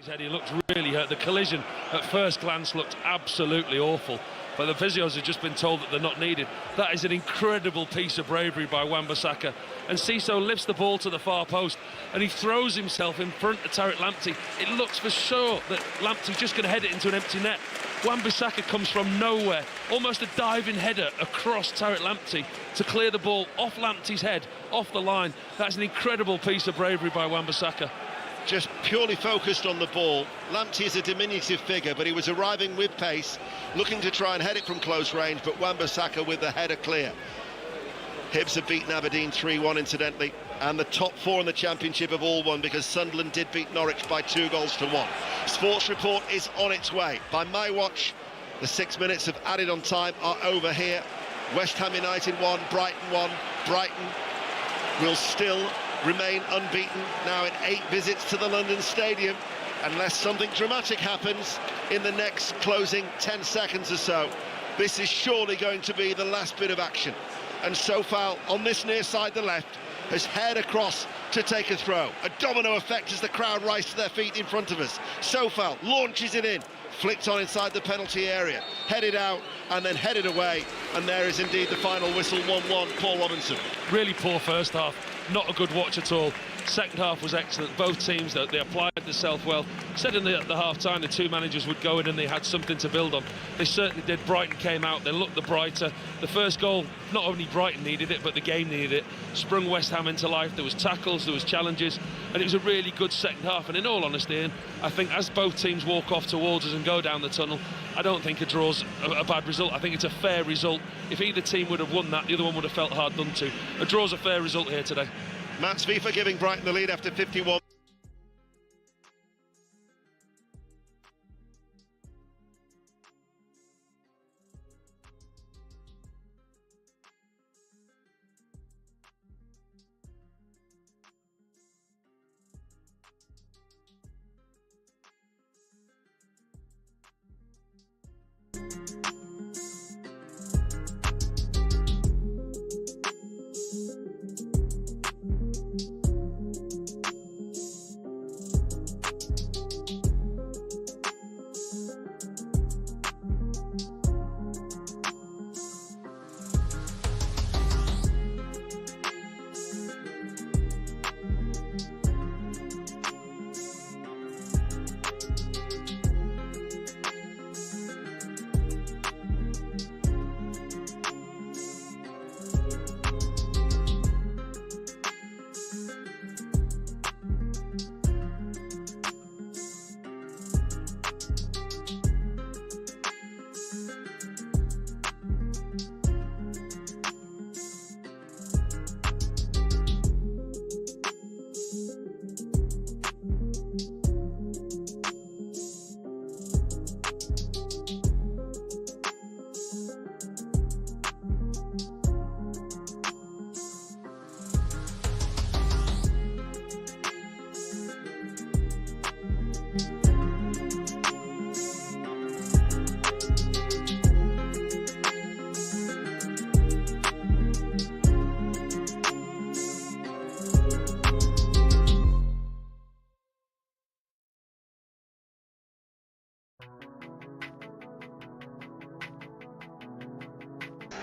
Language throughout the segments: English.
His head, he looked really hurt. The collision at first glance looked absolutely awful, but the physios have just been told that they're not needed. That is an incredible piece of bravery by Wan-Bissaka. And Ciso lifts the ball to the far post and he throws himself in front of Tariq Lamptey. It looks for sure that Lamptey's just going to head it into an empty net. Wan-Bissaka comes from nowhere, almost a diving header across Tariq Lamptey to clear the ball off Lamptey's head, off the line. That's an incredible piece of bravery by Wan-Bissaka. Just purely focused on the ball. Lamptey is a diminutive figure, but he was arriving with pace, looking to try and head it from close range, but Wan-Bissaka with the header clear. Hibs have beaten Aberdeen 3-1, incidentally, and the top four in the Championship have all won because Sunderland did beat Norwich by 2-1. Sports Report is on its way. By my watch, the 6 minutes of added on time are over here. West Ham United 1, Brighton 1. Brighton will still remain unbeaten now in 8 visits to the London Stadium, unless something dramatic happens in the next closing 10 seconds or so. This is surely going to be the last bit of action. And Sofal, on this near side, the left, has headed across to take a throw. A domino effect as the crowd rise to their feet in front of us. Sofal launches it in, flicked on inside the penalty area, headed out and then headed away, and there is indeed the final whistle. 1-1. Paul Robinson. Really poor first half, not a good watch at all. Second half was excellent. Both teams, they applied themselves well. Said in the half-time the two managers would go in and they had something to build on. They certainly did. Brighton came out, they looked the brighter. The first goal, not only Brighton needed it, but the game needed it. Sprung West Ham into life. There was tackles, there was challenges, and it was a really good second half. And in all honesty, Ian, I think as both teams walk off towards us and go down the tunnel, I don't think a draw's a bad result. I think it's a fair result. If either team would have won that, the other one would have felt hard done to. A draw's a fair result here today. Matt's FIFA giving Brighton the lead after 51.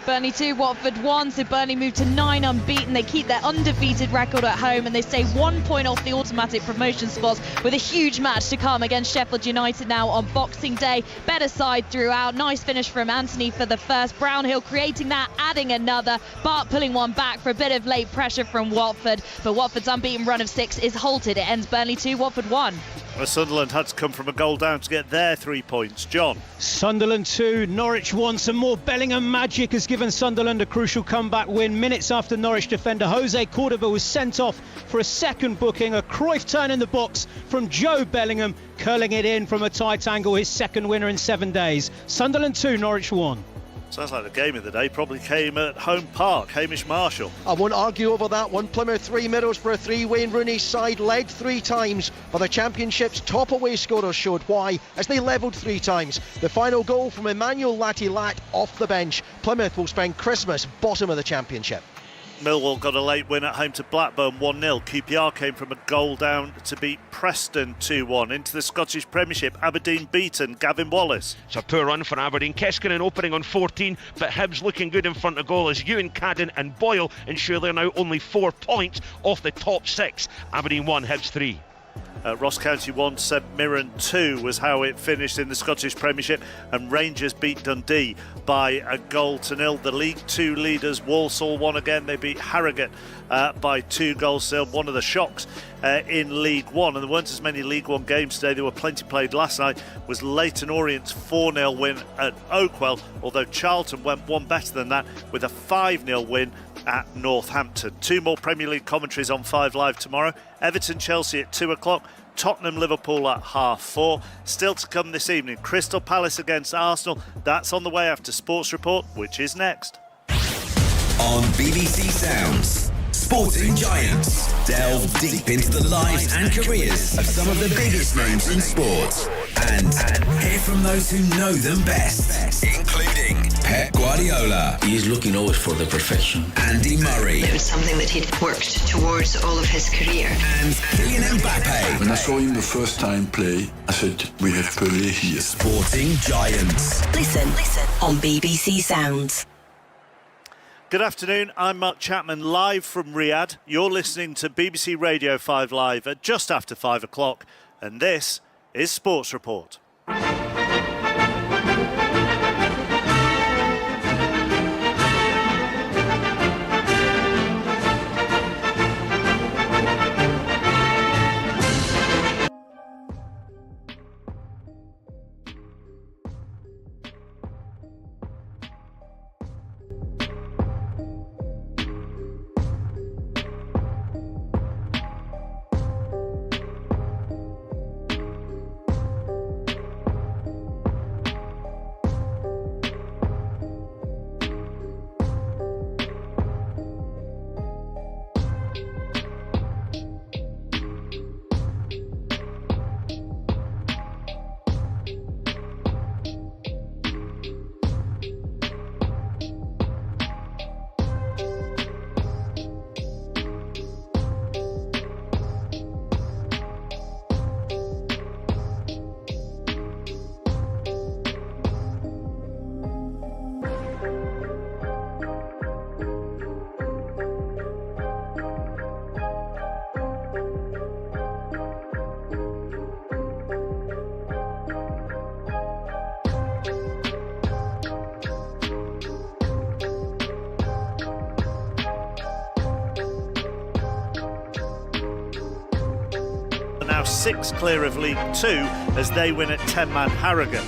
Burnley 2, Watford 1, so Burnley move to 9 unbeaten. They keep their undefeated record at home and they stay 1 point off the automatic promotion spots with a huge match to come against Sheffield United now on Boxing Day. Better side throughout. Nice finish from Anthony for the first. Brownhill creating that, adding another. Bart pulling one back for a bit of late pressure from Watford. But Watford's unbeaten run of 6 is halted. It ends Burnley 2, Watford 1. Well, Sunderland had to come from a goal down to get their 3 points. John. Sunderland 2, Norwich 1. Some more Bellingham magic has given Sunderland a crucial comeback win. Minutes after Norwich defender Jose Cordova was sent off for a second booking. A Cruyff turn in the box from Joe Bellingham, curling it in from a tight angle, his second winner in 7 days. Sunderland 2, Norwich 1. Sounds like the game of the day probably came at home park. Hamish Marshall. I won't argue over that one. Plymouth 3, Middlesbrough 3. Wayne Rooney's side led 3 times, but the Championship's top away scorers showed why as they levelled 3 times. The final goal from Emmanuel Lati-Lat off the bench. Plymouth will spend Christmas bottom of the Championship. Millwall got a late win at home to Blackburn 1-0. QPR came from a goal down to beat Preston 2-1. Into the Scottish Premiership, Aberdeen beaten. Gavin Wallace. It's a poor run for Aberdeen. Keskinen opening on 14, but Hibs looking good in front of goal as Ewan, Cadden and Boyle ensure they're now only 4 points off the top 6. Aberdeen 1, Hibs 3. Ross County 1, St Mirren 2 was how it finished in the Scottish Premiership, and Rangers beat Dundee by 1-0. The League 2 leaders, Walsall, won again. They beat Harrogate by 2 goals still. One of the shocks in League 1, and there weren't as many League 1 games today. There were plenty played last night. Was Leyton Orient's 4-0 win at Oakwell, although Charlton went one better than that with a 5-0 win at Northampton. 2 more Premier League commentaries on 5 Live tomorrow. Everton Chelsea at 2 o'clock, Tottenham Liverpool at 4:30. Still to come this evening, Crystal Palace against Arsenal. That's on the way after Sports Report, which is next. On BBC Sounds, Sporting Giants delve deep into the lives and careers of some of the biggest names in sport and hear from those who know them best, including Pep Guardiola. He is looking always for the perfection. Andy Murray. It was something that he'd worked towards all of his career. And Kylian Mbappe. When I saw him the first time play, I said, we have Pelé here. Sporting Giants. Listen on BBC Sounds. Good afternoon, I'm Mark Chapman, live from Riyadh. You're listening to BBC Radio 5 Live at just after 5 o'clock, and this is Sports Report. Now 6 clear of League 2 as they win at 10-man Harrogate.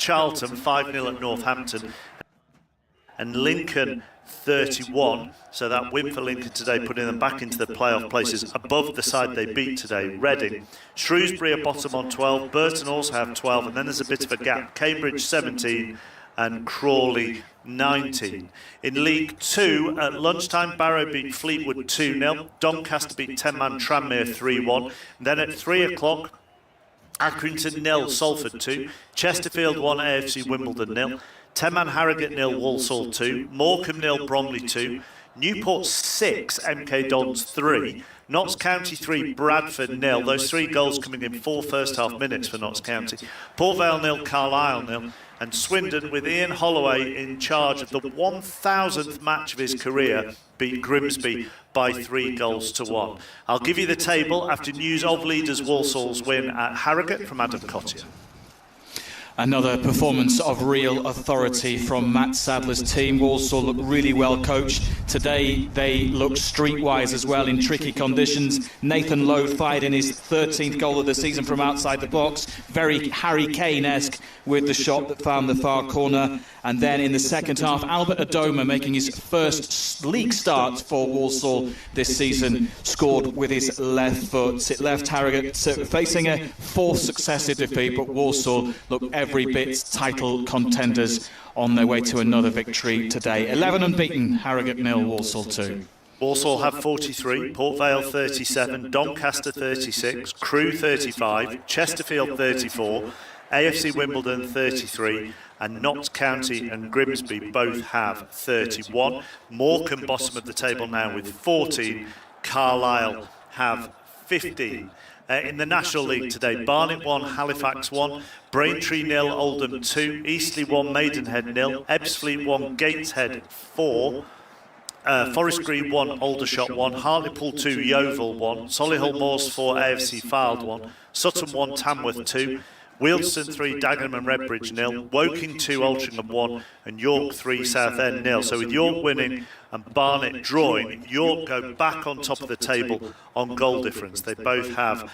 Charlton 5-0 at Northampton, and Lincoln 31. So that win for Lincoln today, putting them back into the playoff places above the side they beat today, Reading. Shrewsbury are bottom on 12, Burton also have 12, and then there's a bit of a gap. Cambridge 17 and Crawley 19. In League 2, at lunchtime, Barrow beat Fleetwood 2-0. Doncaster beat 10-man Tranmere 3-1. Then at 3 o'clock, Accrington 0, Salford 2. Chesterfield 1, AFC Wimbledon 0. 10-man Harrogate 0, Walsall 2. Morecambe 0, Bromley 2. Newport 6, MK Dons 3. Notts County 3, Bradford 0. Those 3 goals coming in 4 first-half minutes for Notts County. Port Vale 0, Carlisle 0. And Swindon, with Ian Holloway in charge of the 1,000th match of his career, beat Grimsby by 3-1. I'll give you the table after news of leaders Walsall's win at Harrogate from Adam Cottier. Another performance of real authority from Matt Sadler's team. Walsall look really well coached. Today they look streetwise as well in tricky conditions. Nathan Lowe fired in his 13th goal of the season from outside the box. Very Harry Kane-esque with the shot that found the far corner. And then in the second half, Albert Adoma, making his first league start for Walsall this season, scored with his left foot. It left Harrogate facing a 4th successive defeat, but Walsall look every bit title contenders on their way to another victory today. 11 unbeaten, Harrogate 0, Walsall 2. Walsall have 43, Port Vale 37, Doncaster 36, Crewe 35, Chesterfield 34, AFC Wimbledon 33, and Notts County and Grimsby both have 31. Morecambe bottom of the table now with 14. Carlisle have 15. In the National League today, Barnet 1, Halifax 1, Braintree 0, Oldham 2, Eastleigh 1, Maidenhead 0, Ebbsfleet 1, Gateshead 4, Forest Green 1, Aldershot 1, Hartlepool 2, Yeovil 1, Solihull Moors 4, AFC Fylde 1, Sutton 1, Tamworth 2, Wealdstone 3, Dagenham and Redbridge 0, Woking 2, Altrincham 1, and York 3, Southend 0. So with York winning and Barnet drawing, York go back on top of the table on goal difference. They both have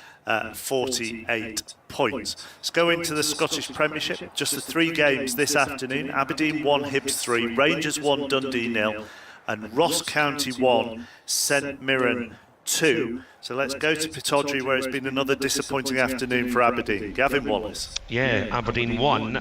48 points. Let's go into the Scottish Premiership. Just the 3 games this afternoon. Aberdeen 1, Hibs 3, Rangers 1, Dundee 0, and Ross County 1, St Mirren 2. So let's go to Pittodrie, where it's been another disappointing afternoon for Aberdeen. Gavin Wallace. Yeah, Aberdeen 1,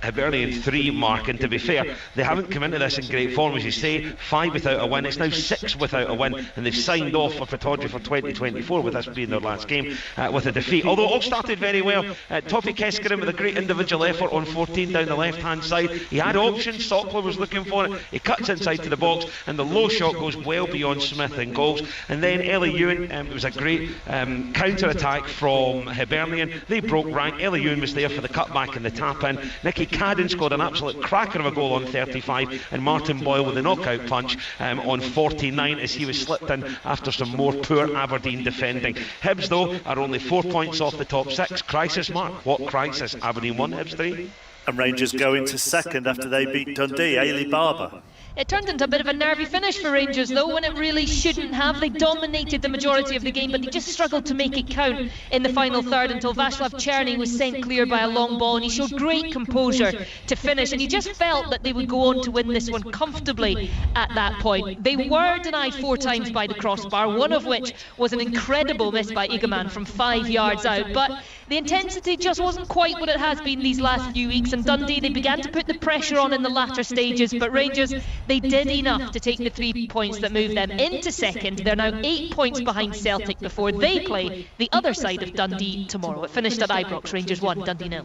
Hibernian 3, Mark, and to be fair, they haven't come into this in great form, as you say. 5 without a win, it's now 6 without a win, and they've signed off for Pittodrie for 2024, with this being their last game, with a defeat. Although it all started very well. Toffee Keskinen with a great individual effort on 14 down the left-hand side. He had options, Sockler was looking for it, he cuts inside to the box, and the low shot goes well beyond Smith and goals. And then Ellie Ewan, it was a great counter-attack from Hibernian. They broke rank. Ellie Ewan was there for the cutback and the tap-in. Nicky Cadden scored an absolute cracker of a goal on 35, and Martin Boyle with a knockout punch on 49 as he was slipped in after some more poor Aberdeen defending. Hibs, though, are only 4 points off the top 6. Crisis, Mark? What crisis? Aberdeen 1, Hibs 3? And Rangers go into second after they beat Dundee. Ailey Barber. It turned into a bit of a nervy finish for Rangers, though, when it really shouldn't have. They dominated the majority of the game, but they just struggled to make it count in the final third until Václav Černý was sent clear by a long ball, and he showed great composure to finish, and you just felt that they would go on to win this one comfortably at that point. They were denied 4 times by the crossbar, one of which was an incredible miss by Igaman from 5 yards out, but the intensity just wasn't quite what it has been these last few weeks, and Dundee, they began to put the pressure on in the latter stages, but Rangers, they did enough to take the 3 points that moved them into second. They're now 8 points behind Celtic before they play the other side of Dundee tomorrow. It finished at Ibrox, Rangers 1, Dundee 0.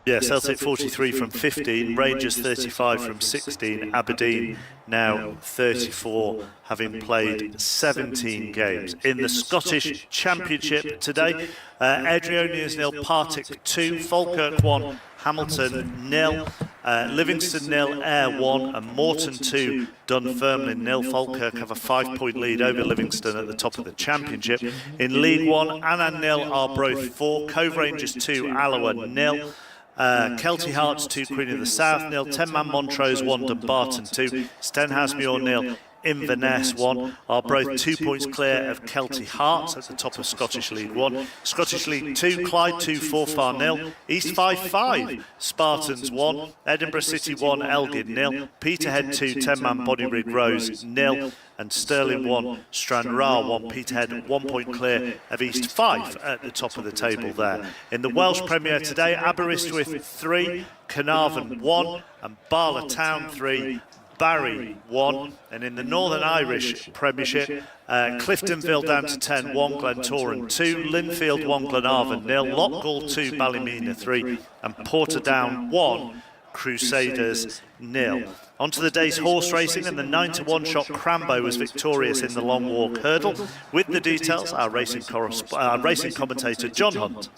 Yeah, Celtic 43 from 15, Rangers 35 from 16, Aberdeen now 34, having played 17 games. In the Scottish Championship today, Airdrieonians 0, Partick 2, Falkirk 1, Hamilton 0, Livingston 0, Ayr 1, and Morton 2, Dunfermline 0. Falkirk have a 5-point lead over Livingston at the top of the Championship. In League 1, Annan 0, Arbroath 4, Cove Rangers 2, Alloa 0. Kelty Hearts 2, Queen of the South 0, 10-man Montrose 1, Dumbarton 2, Stenhousemuir 0, Inverness 1, Arbroath 2 points clear of Kelty Hearts at the top of Scottish League 1. Scottish League 2, Clyde 2, Forfar 0, East Fife 5, Spartans 1, Edinburgh City 1, Elgin 0, Peterhead 2, 10-man Bodyrig Rose 0, and Stirling 1, Stranraer 1, Peterhead 1 point clear of East Fife at the top of the table there. In the Welsh Premier today, Aberystwyth 3, Carnarvon 1, and Bala Town 3, Barry 1, and in the Northern Irish Premiership, Cliftonville down to 10, 1, Glentoran 2, Linfield 1, Glenarvan 0, Loughgall 2, Ballymena 3, and Portadown 1, Crusaders 0. On to the day's horse racing, and the 9-1 shot Crambo was victorious in the Long Walk Hurdle. With the details, our racing commentator John Hunt.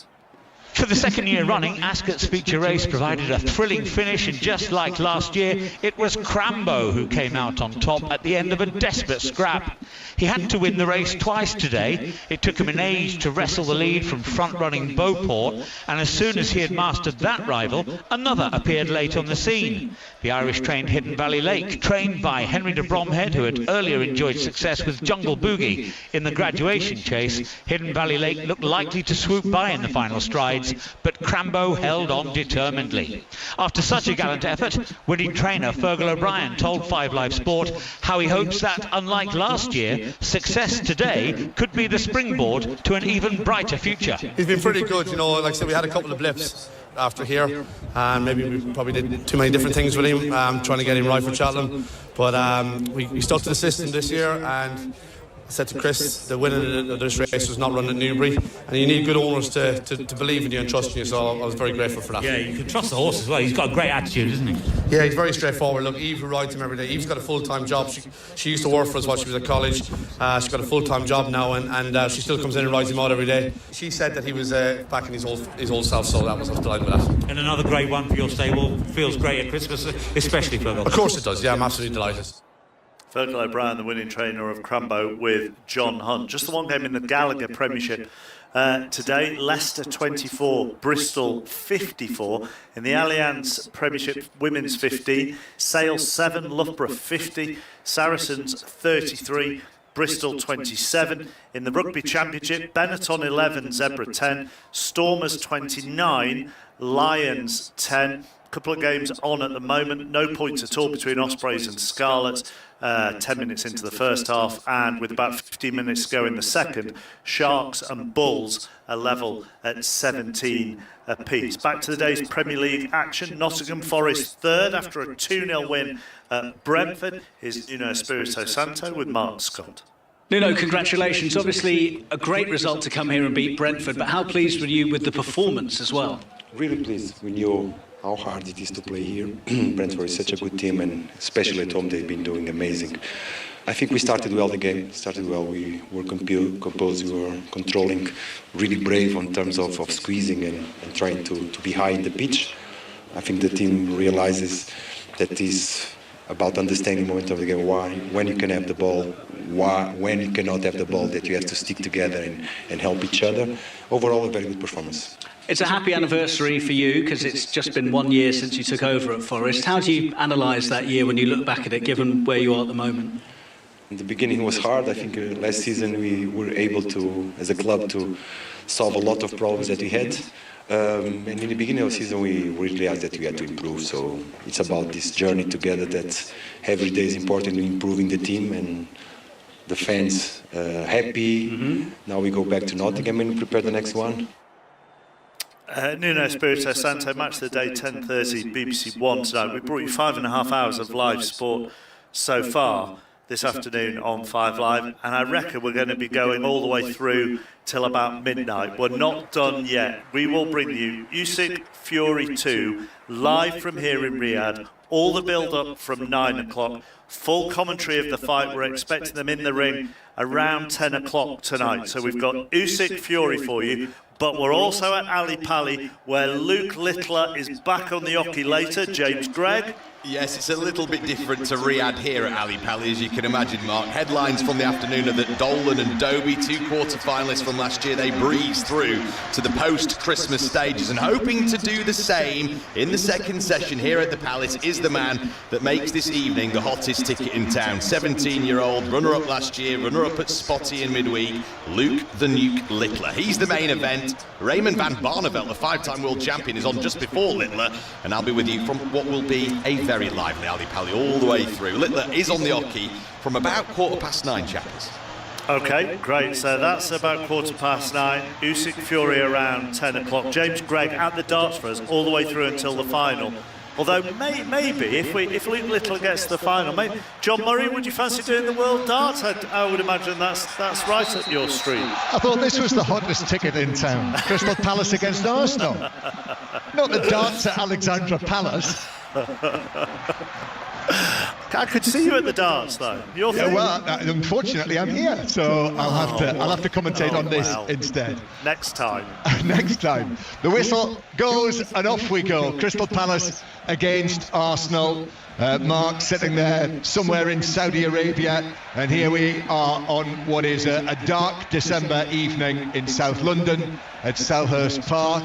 For the second year running, Ascot's feature race provided a thrilling finish, and just like last year, it was Crambo who came out on top at the end of a desperate scrap. He had to win the race twice today. It took him an age to wrestle the lead from front-running Beauport, and as soon as he had mastered that rival, another appeared late on the scene. The Irish-trained Hidden Valley Lake, trained by Henry de Bromhead, who had earlier enjoyed success with Jungle Boogie in the graduation chase. Hidden Valley Lake looked likely to swoop by in the final strides, but Crambo held on determinedly. After such a gallant effort, winning trainer Fergal O'Brien told 5 Live Sport how he hopes that, unlike last year, success today could be the springboard to an even brighter future. He's been pretty good, you know. Like I said, we had a couple of blips after here, and maybe we probably did too many different things with him, trying to get him right for Cheltenham, but we stuck to the system this year, and I said to Chris, the winner of this race was not run at Newbury, and you need good owners to believe in you and trust in you, so I was very grateful for that. Yeah, you can trust the horse as well. He's got a great attitude, isn't he? Yeah, he's very straightforward. Look, Eve, who rides him every day, Eve's got a full-time job. She used to work for us while she was at college. She's got a full-time job now, and she still comes in and rides him out every day. She said that he was back in his old self, so I was delighted with that. And another great one for your stable. Feels great at Christmas, especially for Of course it does, yeah, I'm absolutely delighted. Fergal O'Brien, the winning trainer of Crambo, with John Hunt. Just the one game in the Gallagher Premiership today. Leicester 24, Bristol 54. In the Allianz Premiership Women's 15, Sale 7, Loughborough 50, Saracens 33, Bristol 27. In the Rugby Championship, Benetton 11, Zebra 10, Stormers 29, Lions 10, couple of games on at the moment, no points at all between Ospreys and Scarlets. 10 minutes into the first half, and with about 15 minutes to go in the second, Sharks and Bulls are level at 17 apiece. Back to the day's Premier League action. Nottingham Forest third after a 2-0 win at Brentford. Here's Nuno Espirito Santo with Mark Scott. Nuno, congratulations. Obviously a great result to come here and beat Brentford, but how pleased were you with the performance as well? Really pleased. We knew how hard it is to play here. Brentford is such a good team, and especially at home they've been doing amazing. I think we started well the game, we were composed, we were controlling, really brave in terms of squeezing and trying to be high in the pitch. I think the team realizes that is about understanding the moment of the game, when you can have the ball, when you cannot have the ball, that you have to stick together and help each other. Overall, a very good performance. It's a happy anniversary for you because it's just been 1 year since you took over at Forest. How do you analyse that year when you look back at it, given where you are at the moment? In the beginning it was hard. I think last season we were able to, as a club, to solve a lot of problems that we had. And in the beginning of the season we realized that we had to improve. So it's about this journey together that every day is important in improving the team and the fans happy. Now we go back to Nottingham and prepare the next one. Nuno Espirito Santo, Match of the Day, 10:30, BBC One tonight. We brought you 5.5 hours of live sport so far this afternoon on 5 Live, and I reckon we're going to be going all the way through till about midnight. We're not done yet. We will bring you Usyk Fury 2 live from here in Riyadh, all the build-up from 9 o'clock, full commentary of the fight. We're expecting them in the ring around 10 o'clock tonight. So we've got Usyk Fury for you, but we're also at Ali Pali, where Luke Littler is back on the hockey later. James Gregg. Yes, it's a little bit different to Riyadh here at Ali Pali, as you can imagine, Mark. Headlines from the afternoon are that Dolan and Dobie, 2 quarter-finalists from last year, they breezed through to the post-Christmas stages, and hoping to do the same in the second session here at the Palace is the man that makes this evening the hottest ticket in town. 17-year-old, runner-up last year, runner-up at Spotty in midweek, Luke the Nuke Littler. He's the main event. Raymond van Barneveld, the 5-time world champion, is on just before Littler, and I'll be with you from what will be a very lively Ali Pali all the way through. Littler is on the hockey from about 9:15, chappers. Okay, great. So that's about 9:15. Usyk Fury around 10 o'clock. James Gregg at the darts for us all the way through until the final. Although maybe if Luke Littler gets to the final, maybe John Murray, would you fancy doing the World Darts? I would imagine that's right up your street. I thought this was the hottest ticket in town. Crystal Palace against Arsenal. Not the darts at Alexandra Palace. I could see you at the darts, though. Yeah, well, unfortunately, I'm here, so I'll have to commentate on this instead. Next time. Next time. The whistle goes, and off we go. Crystal Palace against Arsenal. Mark sitting there somewhere in Saudi Arabia, and here we are on what is a dark December evening in South London at Selhurst Park.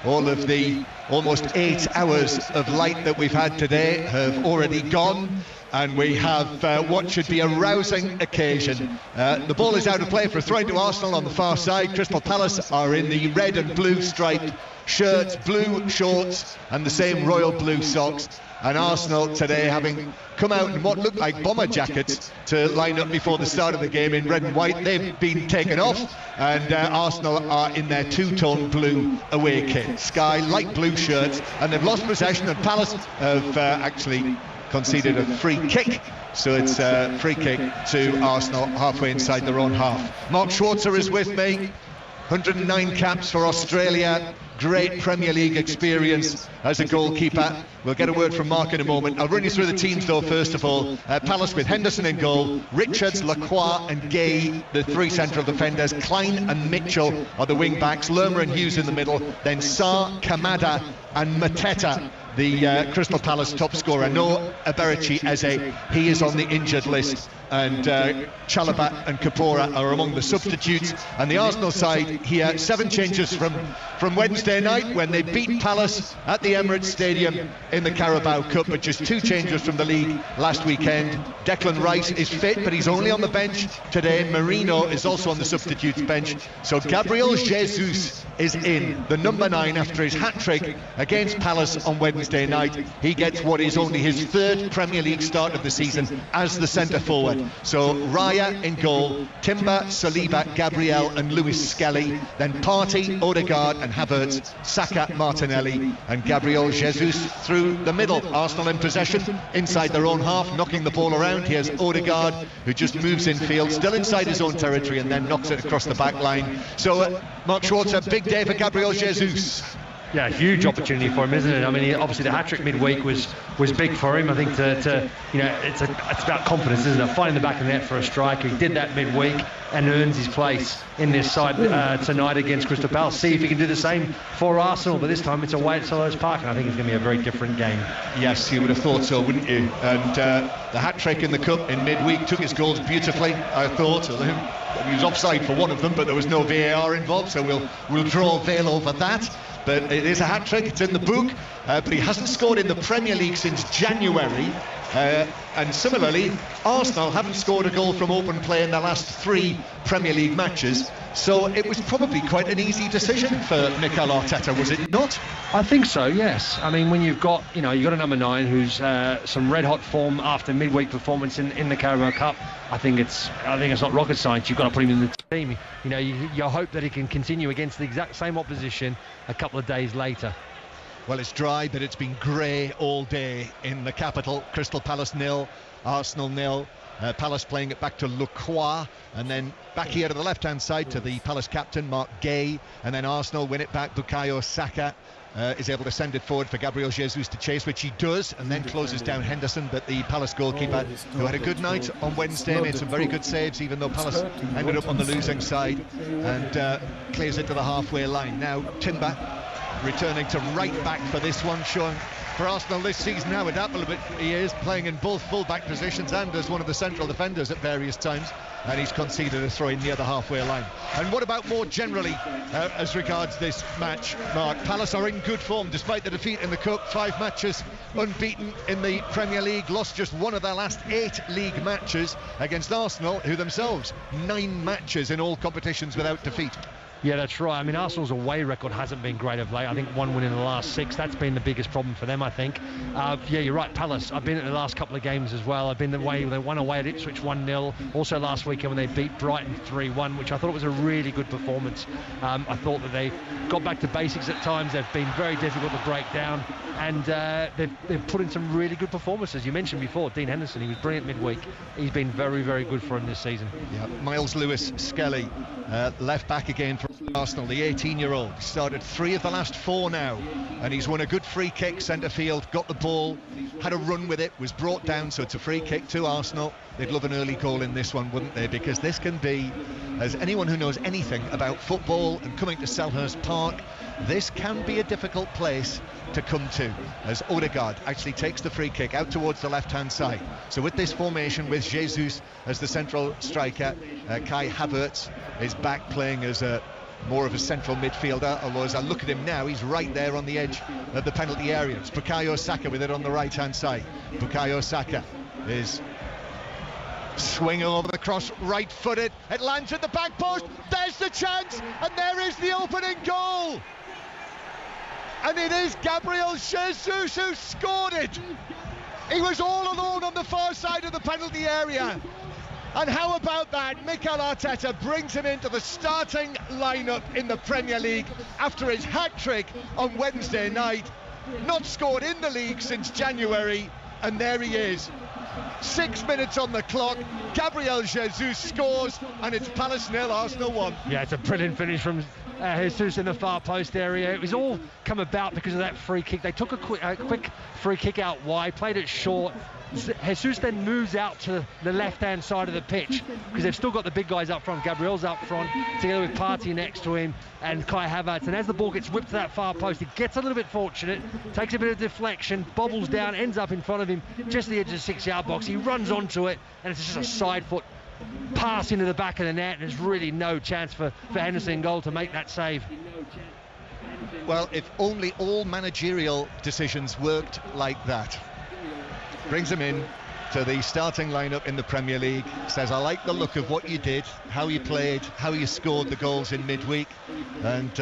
All of the almost 8 hours of light that we've had today have already gone, and we have what should be a rousing occasion. The ball is out of play for a throw to Arsenal on the far side. Crystal Palace are in the red and blue striped shirts, blue shorts and the same royal blue socks. And Arsenal today, having come out in what looked like bomber jackets to line up before the start of the game in red and white, they've been taken off, and Arsenal are in their two-tone blue away kit, sky light blue shirts, and they've lost possession, and Palace have actually conceded a free kick. So it's a free kick to Arsenal halfway inside their own half. Mark Schwarzer is with me. 109 caps for Australia, great Premier League experience as a goalkeeper. We'll get a word from Mark in a moment. I'll run you through the teams though first of all. Palace with Henderson in goal, Richards, Lacroix and Gay, the 3 central defenders. Klein and Mitchell are the wing backs, Lerma and Hughes in the middle, then Sarr, Kamada and Mateta, the Crystal Palace top scorer. No Eberici Eze, he is on the injured list and Chalobah and Kapora are among the substitutes. And the Arsenal side here, 7 changes from Wednesday night when they beat Palace at the Emirates Stadium in the Carabao Cup, but just 2 changes from the league last weekend. Declan Rice is fit, but he's only on the bench today. Marino is also on the substitutes bench. So Gabriel Jesus is in, the number 9, after his hat-trick against Palace on Wednesday night. He gets what is only his 3rd Premier League start of the season as the centre-forward. So Raya in goal, Timber, Saliba, Gabriel and Lewis Skelly, then Partey, Odegaard and Havertz, Saka, Martinelli and Gabriel Jesus through the middle. Arsenal in possession inside their own half, knocking the ball around. Here's Odegaard, who just moves infield, still inside his own territory, and then knocks it across the back line. So Mark Schwartz, a big day for Gabriel Jesus. Yeah, huge opportunity for him, isn't it? I mean, obviously the hat-trick midweek was big for him. I think it's about confidence, isn't it? Finding the back of the net for a striker. He did that midweek and earns his place in this side tonight against Crystal Palace. See if he can do the same for Arsenal, but this time it's away at Selhurst Park, and I think it's going to be a very different game. Yes, you would have thought so, wouldn't you? And the hat-trick in the Cup in midweek took his goals beautifully, I thought. He was offside for one of them, but there was no VAR involved, so we'll draw a veil over that. But it is a hat-trick, it's in the book, but he hasn't scored in the Premier League since January. And similarly, Arsenal haven't scored a goal from open play in the last 3 Premier League matches. So it was probably quite an easy decision for Mikel Arteta, was it not? I think so, yes. I mean, when you've got a number 9 who's some red-hot form after midweek performance in the Carabao Cup, I think it's not rocket science. You've got to put him in the team. You hope that he can continue against the exact same opposition a couple of days later. Well, it's dry, but it's been grey all day in the capital. Crystal Palace 0, Arsenal 0. Palace playing it back to Lacroix, and then back here to the left-hand side to the Palace captain, Mark Gay, and then Arsenal win it back. Bukayo Saka is able to send it forward for Gabriel Jesus to chase, which he does, and then closes down Henderson. But the Palace goalkeeper, who had a good night on Wednesday, made some very good saves, even though Palace ended up on the losing side, and clears it to the halfway line. Now Timber returning to right back for this one, showing for Arsenal this season how adaptable he is, playing in both full-back positions and as one of the central defenders at various times, and he's conceded a throw-in near the halfway line. And what about more generally as regards this match, Mark? Palace are in good form despite the defeat in the Cup, 5 matches unbeaten in the Premier League, lost just 1 of their last 8 league matches against Arsenal, who themselves 9 matches in all competitions without defeat. Yeah, that's right. I mean, Arsenal's away record hasn't been great of late. I think 1 win in the last 6. That's been the biggest problem for them, I think. Yeah, you're right, Palace. I've been at the last couple of games as well. I've been the way they won away at Ipswich 1-0. Also last weekend when they beat Brighton 3-1, which I thought was a really good performance. I thought that they got back to basics at times. They've been very difficult to break down, and they've put in some really good performances. You mentioned before, Dean Henderson, he was brilliant midweek. He's been very, very good for him this season. Yeah, Miles Lewis Skelly, left back again for Arsenal, the 18-year-old. Started 3 of the last 4 now, and he's won a good free kick centre field, got the ball, had a run with it, was brought down, so it's a free kick to Arsenal. They'd love an early goal in this one, wouldn't they? Because this can be, as anyone who knows anything about football and coming to Selhurst Park, this can be a difficult place to come to, as Odegaard actually takes the free kick out towards the left-hand side. So with this formation, with Jesus as the central striker, Kai Havertz is back playing as more of a central midfielder, although as I look at him now, he's right there on the edge of the penalty area. It's Bukayo Saka with it on the right-hand side. Bukayo Saka is swinging over the cross, right-footed. It lands at the back post. There's the chance, and there is the opening goal. And it is Gabriel Jesus who scored it. He was all alone on the far side of the penalty area. And how about that? Mikel Arteta brings him into the starting lineup in the Premier League after his hat-trick on Wednesday night. Not scored in the league since January, and there he is. 6 minutes on the clock, Gabriel Jesus scores, and it's Palace 0, Arsenal 1. Yeah, it's a brilliant finish from Jesus in the far post area. It was all come about because of that free kick. They took a quick free kick out wide, played it short. Jesus then moves out to the left-hand side of the pitch because they've still got the big guys up front. Gabriel's up front together with Partey next to him and Kai Havertz. And as the ball gets whipped to that far post, he gets a little bit fortunate, takes a bit of deflection, bobbles down, ends up in front of him, just the edge of the 6-yard box. He runs onto it, and it's just a side foot pass into the back of the net. And there's really no chance for Henderson in goal to make that save. Well, if only all managerial decisions worked like that. Brings him in to the starting lineup in the Premier League, says, I like the look of what you did, how you played, how you scored the goals in midweek, and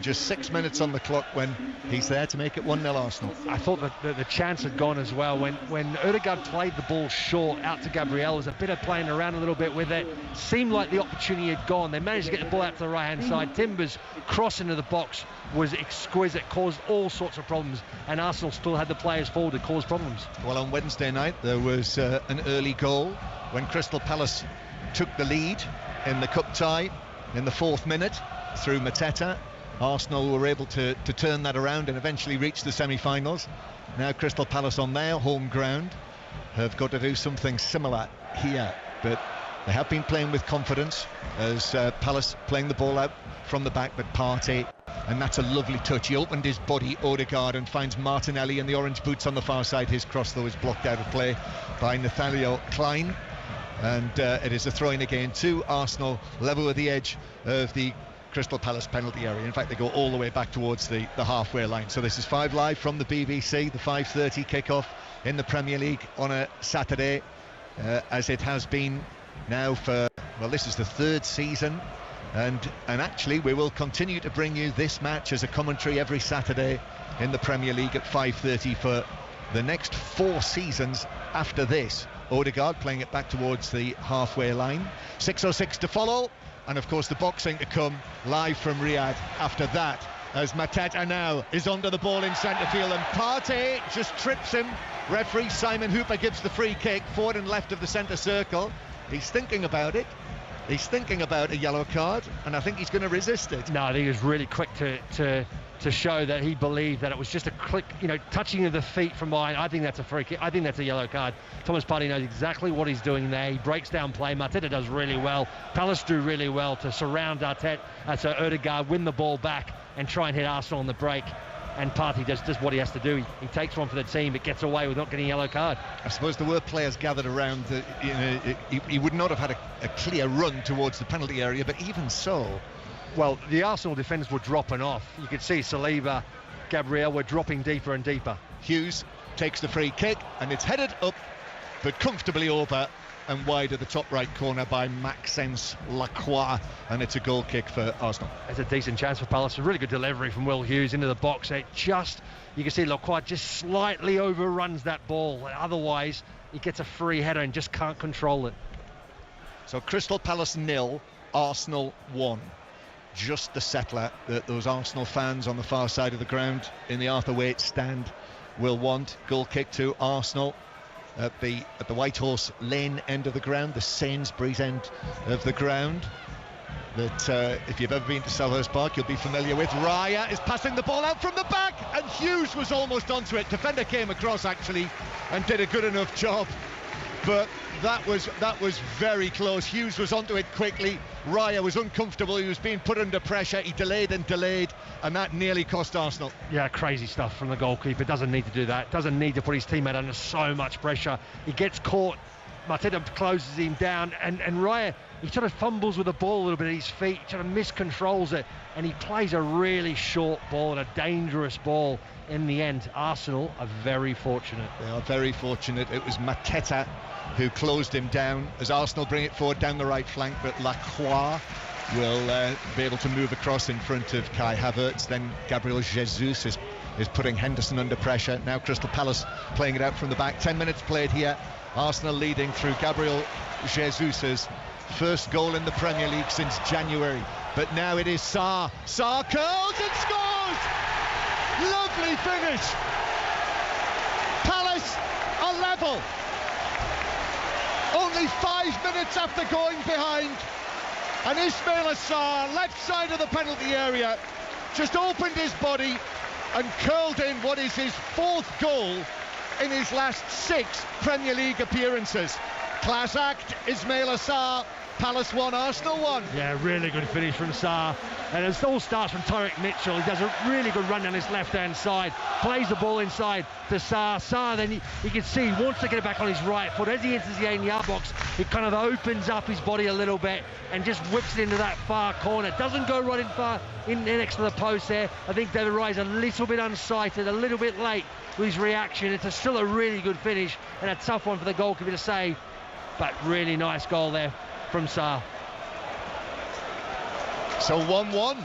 just 6 minutes on the clock when he's there to make it 1-0 Arsenal. I thought that the chance had gone as well. When Odegaard played the ball short out to Gabriel, was a bit of playing around a little bit with it. Seemed like the opportunity had gone. They managed to get the ball out to the right-hand side. Timbers cross into the box was exquisite, caused all sorts of problems, and Arsenal still had the players forward to cause problems. Well, on Wednesday night there was an early goal when Crystal Palace took the lead in the cup tie in the 4th minute through Mateta. Arsenal were able to turn that around and eventually reach the semi-finals. Now Crystal Palace on their home ground have got to do something similar here, but they have been playing with confidence as Palace playing the ball out from the back, but Partey, and that's a lovely touch. He opened his body, Odegaard, and finds Martinelli in the orange boots on the far side. His cross, though, is blocked out of play by Nathaniel Klein, and it is a throw-in again to Arsenal, level with the edge of the Crystal Palace penalty area. In fact, they go all the way back towards the halfway line. So this is 5 Live from the BBC, the 5:30 kickoff in the Premier League on a Saturday, as it has been now for, well, this is the 3rd season. And actually we will continue to bring you this match as a commentary every Saturday in the Premier League at 5:30 for the next 4 seasons after this. Odegaard playing it back towards the halfway line. 6:06 to follow, and of course the boxing to come live from Riyadh after that, as Mateta now is onto the ball in centre field and Partey just trips him. Referee Simon Hooper gives the free kick forward and left of the centre circle. He's thinking about it. He's thinking about a yellow card, and I think he's going to resist it. No, I think he was really quick to show that he believed that it was just a click, touching of the feet from behind. I think that's a free kick. I think that's a yellow card. Thomas Partey knows exactly what he's doing there. He breaks down play. Mateta does really well. Palace do really well to surround Arteta, so Odegaard win the ball back and try and hit Arsenal on the break. And Partey does what he has to do. He takes one for the team, but gets away with not getting a yellow card. I suppose there were players gathered around. He would not have had a clear run towards the penalty area, but even so. Well, the Arsenal defenders were dropping off. You could see Saliba, Gabriel were dropping deeper and deeper. Hughes takes the free kick, and it's headed up, but comfortably over and wide at the top right corner by Maxence Lacroix, and it's a goal kick for Arsenal. It's a decent chance for Palace. A really good delivery from Will Hughes into the box. You can see Lacroix just slightly overruns that ball. Otherwise, he gets a free header and just can't control it. So Crystal Palace 0, Arsenal 1. Just the settler that those Arsenal fans on the far side of the ground in the Arthur Waite stand will want. Goal kick to Arsenal at the White Horse Lane end of the ground, the Sainsbury's end of the ground, that if you've ever been to Selhurst Park you'll be familiar with. Raya is passing the ball out from the back, and Hughes was almost onto it. Defender came across actually and did a good enough job, but that was very close. Hughes was onto it quickly. Raya was uncomfortable. He was being put under pressure. He delayed, and that nearly cost Arsenal. Yeah, crazy stuff from the goalkeeper. Doesn't need to do that. Doesn't need to put his teammate under so much pressure. He gets caught. Mateta closes him down, and Raya, he sort of fumbles with the ball a little bit at his feet, sort of miscontrols it, and he plays a really short ball and a dangerous ball. In the end, Arsenal are very fortunate. They are very fortunate. It was Mateta who closed him down as Arsenal bring it forward down the right flank, but Lacroix will be able to move across in front of Kai Havertz. Then Gabriel Jesus is putting Henderson under pressure. Now Crystal Palace playing it out from the back. 10 minutes played here. Arsenal leading through Gabriel Jesus's first goal in the Premier League since January. But now it is Sarr. Sarr curls and scores! Lovely finish! Palace are level. Only 5 minutes after going behind. And Ismail Assar, left side of the penalty area, just opened his body and curled in what is his 4th goal in his last 6 Premier League appearances. Class act, Ismail Assar. Palace 1, Arsenal 1. Yeah, really good finish from Sarr. And it all starts from Tyrick Mitchell. He does a really good run down his left-hand side, plays the ball inside to Sarr. Sarr, then you can see he wants to get it back on his right foot. As he enters the 8-yard box, it kind of opens up his body a little bit and just whips it into that far corner. Doesn't go right in next to the post there. I think David Raya a little bit unsighted, a little bit late with his reaction. It's still a really good finish and a tough one for the goalkeeper to save, but really nice goal there from Sarr. So 1-1.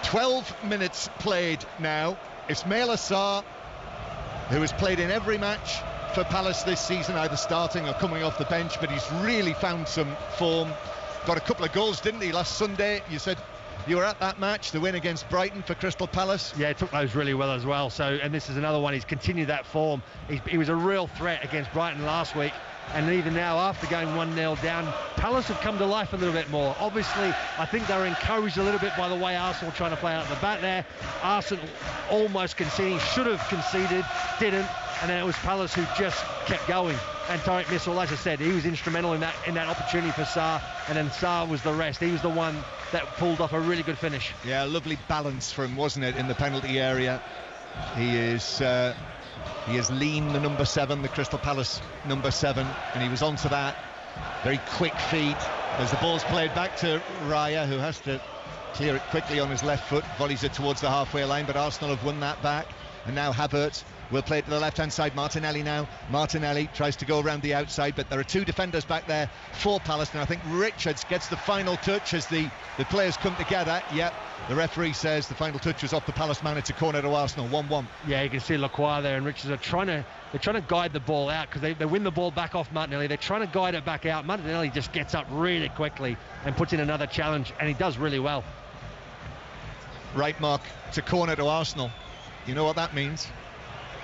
12 minutes played now. Ismail Assar, who has played in every match for Palace this season, either starting or coming off the bench, but he's really found some form. Got a couple of goals, didn't he, last Sunday? You said you were at that match, the win against Brighton for Crystal Palace. Yeah, he took those really well as well. So, and this is another one. He's continued that form. He was a real threat against Brighton last week. And even now, after going 1-0 down, Palace have come to life a little bit more. Obviously, I think they were encouraged a little bit by the way Arsenal trying to play out the back there. Arsenal almost conceding, should have conceded, didn't. And then it was Palace who just kept going. And Tyrick Mitchell, as I said, he was instrumental in that opportunity for Sarr. And then Sarr was the rest. He was the one that pulled off a really good finish. Yeah, lovely balance from, wasn't it, in the penalty area. He is lean, the number 7, the Crystal Palace number 7, and he was onto that. Very quick feet as the ball's played back to Raya, who has to clear it quickly on his left foot, volleys it towards the halfway line, but Arsenal have won that back. And now Havertz will play it to the left-hand side. Martinelli now. Martinelli tries to go around the outside, but there are 2 defenders back there for Palace, and I think Richards gets the final touch as the players come together. Yep, the referee says the final touch was off the Palace man. It's a corner to Arsenal, 1-1. Yeah, you can see Lacroix there, and Richards are trying to guide the ball out, because they win the ball back off Martinelli. They're trying to guide it back out. Martinelli just gets up really quickly and puts in another challenge, and he does really well. Right, Mark, it's a corner to Arsenal. You know what that means?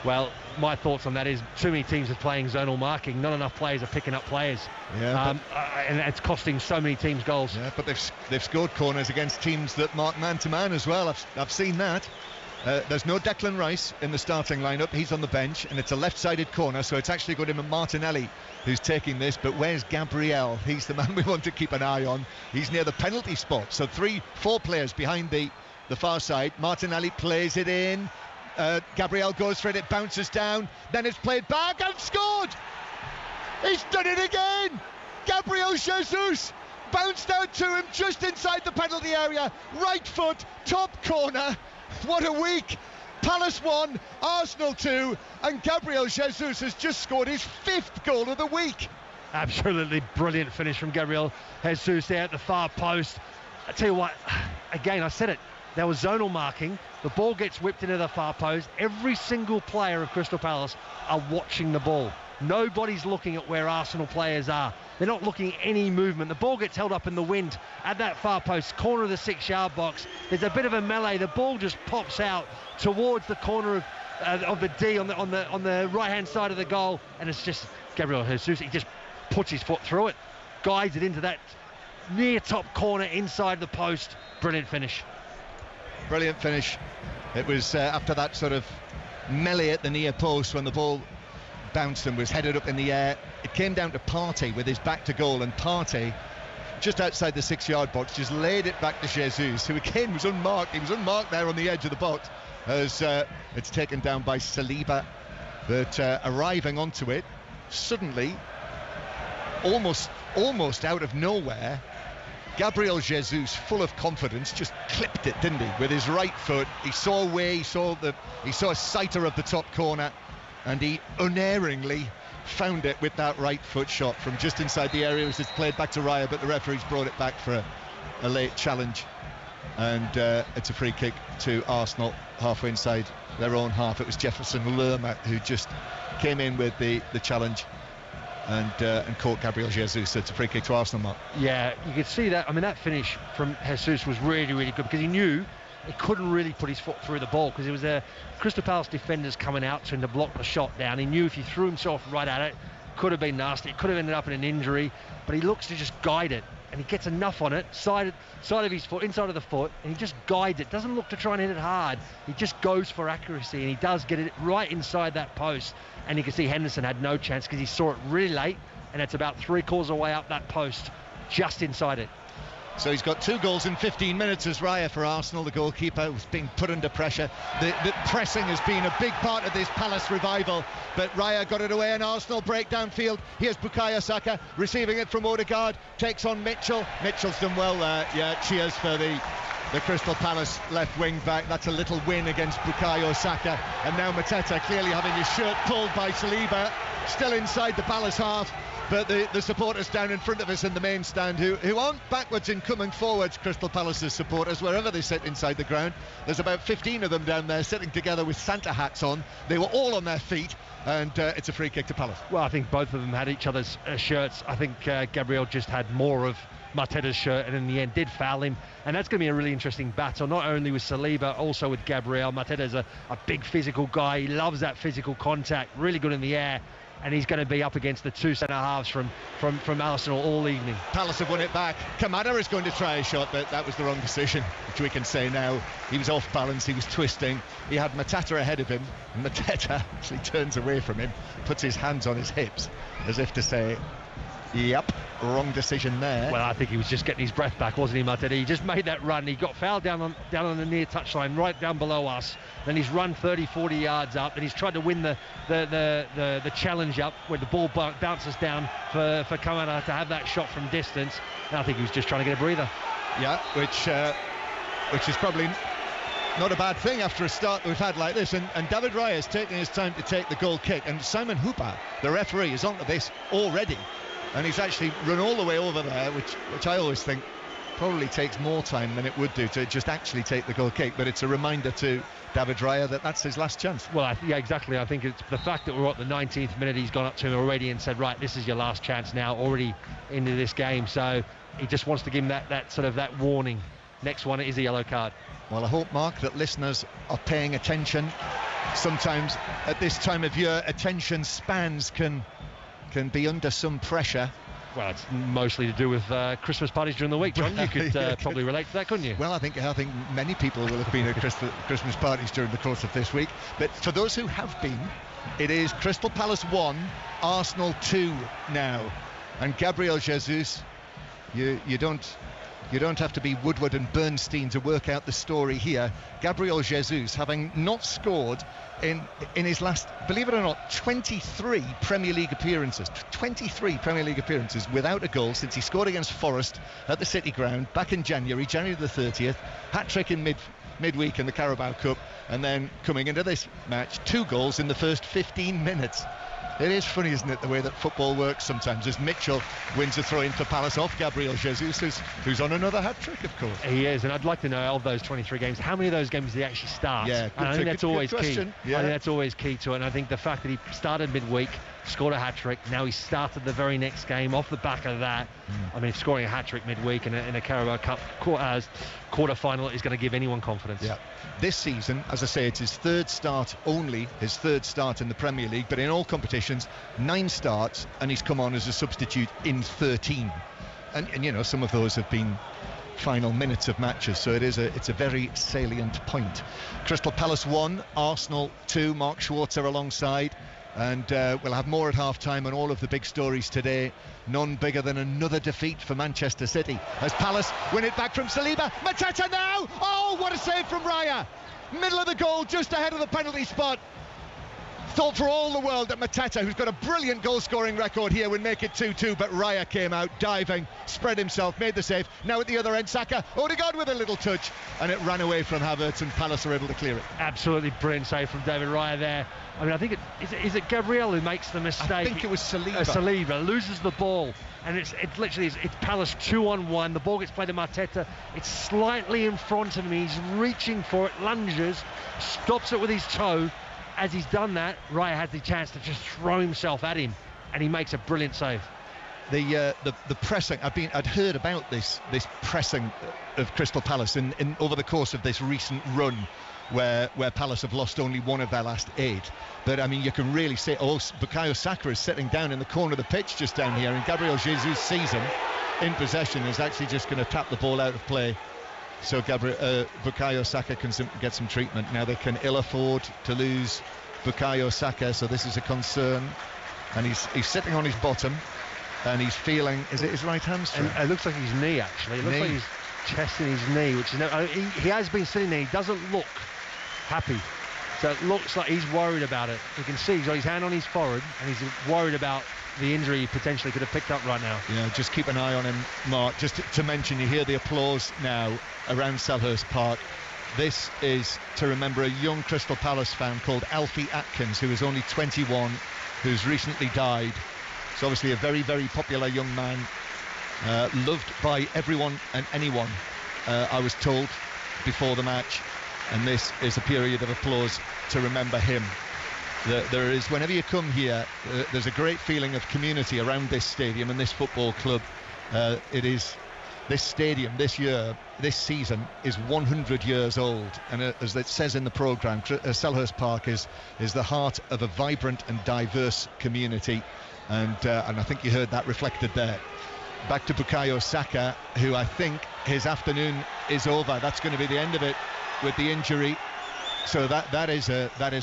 Well, my thoughts on that is too many teams are playing zonal marking. Not enough players are picking up players. Yeah, and it's costing so many teams goals. Yeah, but they've scored corners against teams that mark man-to-man as well. I've seen that. There's no Declan Rice in the starting lineup. He's on the bench, and it's a left-sided corner, so it's actually got him and Martinelli who's taking this. But where's Gabriel? He's the man we want to keep an eye on. He's near the penalty spot, so 3-4 players behind the far side. Martinelli plays it in. Gabriel goes for it, it bounces down, then it's played back and scored! He's done it again! Gabriel Jesus bounced out to him just inside the penalty area, right foot, top corner. What a week! Palace 1, Arsenal 2, and Gabriel Jesus has just scored his 5th goal of the week. Absolutely brilliant finish from Gabriel Jesus there at the far post. I tell you what, again, I said it, there was zonal marking. The ball gets whipped into the far post. Every single player of Crystal Palace are watching the ball. Nobody's looking at where Arsenal players are. They're not looking at any movement. The ball gets held up in the wind at that far post, corner of the 6-yard box. There's a bit of a melee. The ball just pops out towards the corner of the D on the right-hand side of the goal, and it's just Gabriel Jesus. He just puts his foot through it, guides it into that near top corner inside the post. Brilliant finish. Brilliant finish. It was after that sort of melee at the near post when the ball bounced and was headed up in the air. It came down to Partey with his back to goal, and Partey, just outside the 6-yard box, just laid it back to Jesus, who again was unmarked. He was unmarked there on the edge of the box as it's taken down by Saliba. But arriving onto it, suddenly, almost out of nowhere, Gabriel Jesus, full of confidence, just clipped it, didn't he, with his right foot. He saw a way, he saw a sighter of the top corner, and he unerringly found it with that right foot shot from just inside the area as it's played back to Raya, but the referee's brought it back for a late challenge, and it's a free kick to Arsenal halfway inside their own half. It was Jefferson Lerma who just came in with the challenge and caught Gabriel Jesus. So it's a free kick to Arsenal, Mark. Yeah, you could see that. I mean, that finish from Jesus was really, really good, because he knew he couldn't really put his foot through the ball, because it was Crystal Palace defenders coming out to him to block the shot down. He knew if he threw himself right at it, could have been nasty. It could have ended up in an injury, but he looks to just guide it, and he gets enough on it, side of his foot, inside of the foot, and he just guides it. Doesn't look to try and hit it hard. He just goes for accuracy, and he does get it right inside that post. And you can see Henderson had no chance because he saw it really late, and it's about 3/4 of the way up that post, just inside it. So he's got 2 goals in 15 minutes as Raya for Arsenal, the goalkeeper, was being put under pressure. The pressing has been a big part of this Palace revival, but Raya got it away and Arsenal break downfield. Here's Bukayo Saka receiving it from Odegaard, takes on Mitchell. Mitchell's done well there. Yeah, cheers for the Crystal Palace left wing back. That's a little win against Bukayo Saka. And now Mateta clearly having his shirt pulled by Saliba, still inside the Palace half. But the supporters down in front of us in the main stand who aren't backwards in coming forwards, Crystal Palace's supporters, wherever they sit inside the ground. There's about 15 of them down there sitting together with Santa hats on. They were all on their feet, and it's a free kick to Palace. Well, I think both of them had each other's shirts. I think Gabriel just had more of Mateta's shirt, and in the end did foul him, and that's going to be a really interesting battle, not only with Saliba, also with Gabriel. Mateta's a big physical guy. He loves that physical contact, really good in the air, and he's going to be up against the 2 centre-halves from Arsenal all evening. Palace have won it back. Kamada is going to try a shot, but that was the wrong decision, which we can say now. He was off balance, he was twisting. He had Mateta ahead of him, and Mateta actually turns away from him, puts his hands on his hips, as if to say, yep, wrong decision there. Well, I think he was just getting his breath back, wasn't he, Mateta? He just made that run. He got fouled down on the near touchline, right down below us. Then he's run 30-40 yards up, and he's tried to win the challenge up where the ball bounces down for Kamada to have that shot from distance. And I think he was just trying to get a breather. Yeah, which is probably not a bad thing after a start we've had like this. And David Raya is taking his time to take the goal kick, and Simon Hooper, the referee, is onto this already. And he's actually run all the way over there, which I always think probably takes more time than it would do to just actually take the goal kick. But it's a reminder to David Raya that that's his last chance. Well, yeah, exactly. I think it's the fact that we're at the 19th minute, he's gone up to him already and said, right, this is your last chance now, already into this game. So he just wants to give him that warning. Next one is a yellow card. Well, I hope, Mark, that listeners are paying attention. Sometimes at this time of year, attention spans can be under some pressure. Well, it's mostly to do with Christmas parties during the week, John. You could probably relate to that, couldn't you? Well, I think many people will have been at Christmas parties during the course of this week. But for those who have been, it is Crystal Palace 1, Arsenal 2 now. And Gabriel Jesus, you don't have to be Woodward and Bernstein to work out the story here. Gabriel Jesus, having not scored in his last, believe it or not, 23 Premier League appearances. 23 Premier League appearances without a goal since he scored against Forest at the City Ground back in January the 30th. Hat-trick in midweek in the Carabao Cup, and then coming into this match, 2 goals in the first 15 minutes. It is funny, isn't it, the way that football works sometimes, as Mitchell wins a throw-in for Palace off Gabriel Jesus, who's on another hat-trick, of course. He is, and I'd like to know, of those 23 games, how many of those games did he actually start? Yeah, and I think that's always key. Yeah. I think that's always key to it, and I think the fact that he started midweek, scored a hat-trick, now he started the very next game off the back of that. I mean, scoring a hat-trick midweek in a Carabao Cup quarter-final is going to give anyone confidence. Yeah. This season, as I say, it's his third start only, his third start in the Premier League, but in all competitions, 9 starts, and he's come on as a substitute in 13. And you know, some of those have been final minutes of matches, so it's a very salient point. Crystal Palace 1, Arsenal 2, Mark Schwarzer alongside. And we'll have more at half-time on all of the big stories today. None bigger than another defeat for Manchester City as Palace win it back from Saliba. Mateta now! Oh, what a save from Raya! Middle of the goal, just ahead of the penalty spot. Thought for all the world that Mateta, who's got a brilliant goal-scoring record here, would make it 2-2, but Raya came out diving, spread himself, made the save. Now at the other end, Saka, Odegaard with a little touch, and it ran away from Havertz, and Palace are able to clear it. Absolutely brilliant save from David Raya there. I mean, I think is it Gabriel who makes the mistake? I think it was Saliba. Saliba loses the ball, and it's literally it's Palace 2-on-1. The ball gets played to Mateta. It's slightly in front of him. He's reaching for it, lunges, stops it with his toe. As he's done that, Raya has the chance to just throw himself at him, and he makes a brilliant save. the pressing. I'd heard about this pressing of Crystal Palace in over the course of this recent run, where Palace have lost only one of their last 8. But I mean, you can really say, Bukayo Saka is sitting down in the corner of the pitch just down here, and Gabriel Jesus sees him in possession, is actually just going to tap the ball out of play. So Bukayo Saka can get some treatment. Now they can ill afford to lose Bukayo Saka, so this is a concern. And he's sitting on his bottom, and he's feeling, is it his right hamstring? It looks like his knee, actually. It looks like he's chesting his knee, which is he has been sitting there. He doesn't look happy. So it looks like he's worried about it. You can see he's got his hand on his forehead, and he's worried about the injury he potentially could have picked up right now. Yeah, just keep an eye on him, Mark. Just to mention, you hear the applause now around Selhurst Park. This is to remember a young Crystal Palace fan called Alfie Atkins, who is only 21, who's recently died. He's obviously a very, very popular young man, loved by everyone and anyone, I was told before the match. And this is a period of applause to remember him. There is, whenever you come here, there's a great feeling of community around this stadium and this football club. This stadium this season is 100 years old, and as it says in the programme, Selhurst Park is the heart of a vibrant and diverse community, and I think you heard that reflected there. Back to Bukayo Saka, who I think his afternoon is over. That's going to be the end of it with the injury. So that is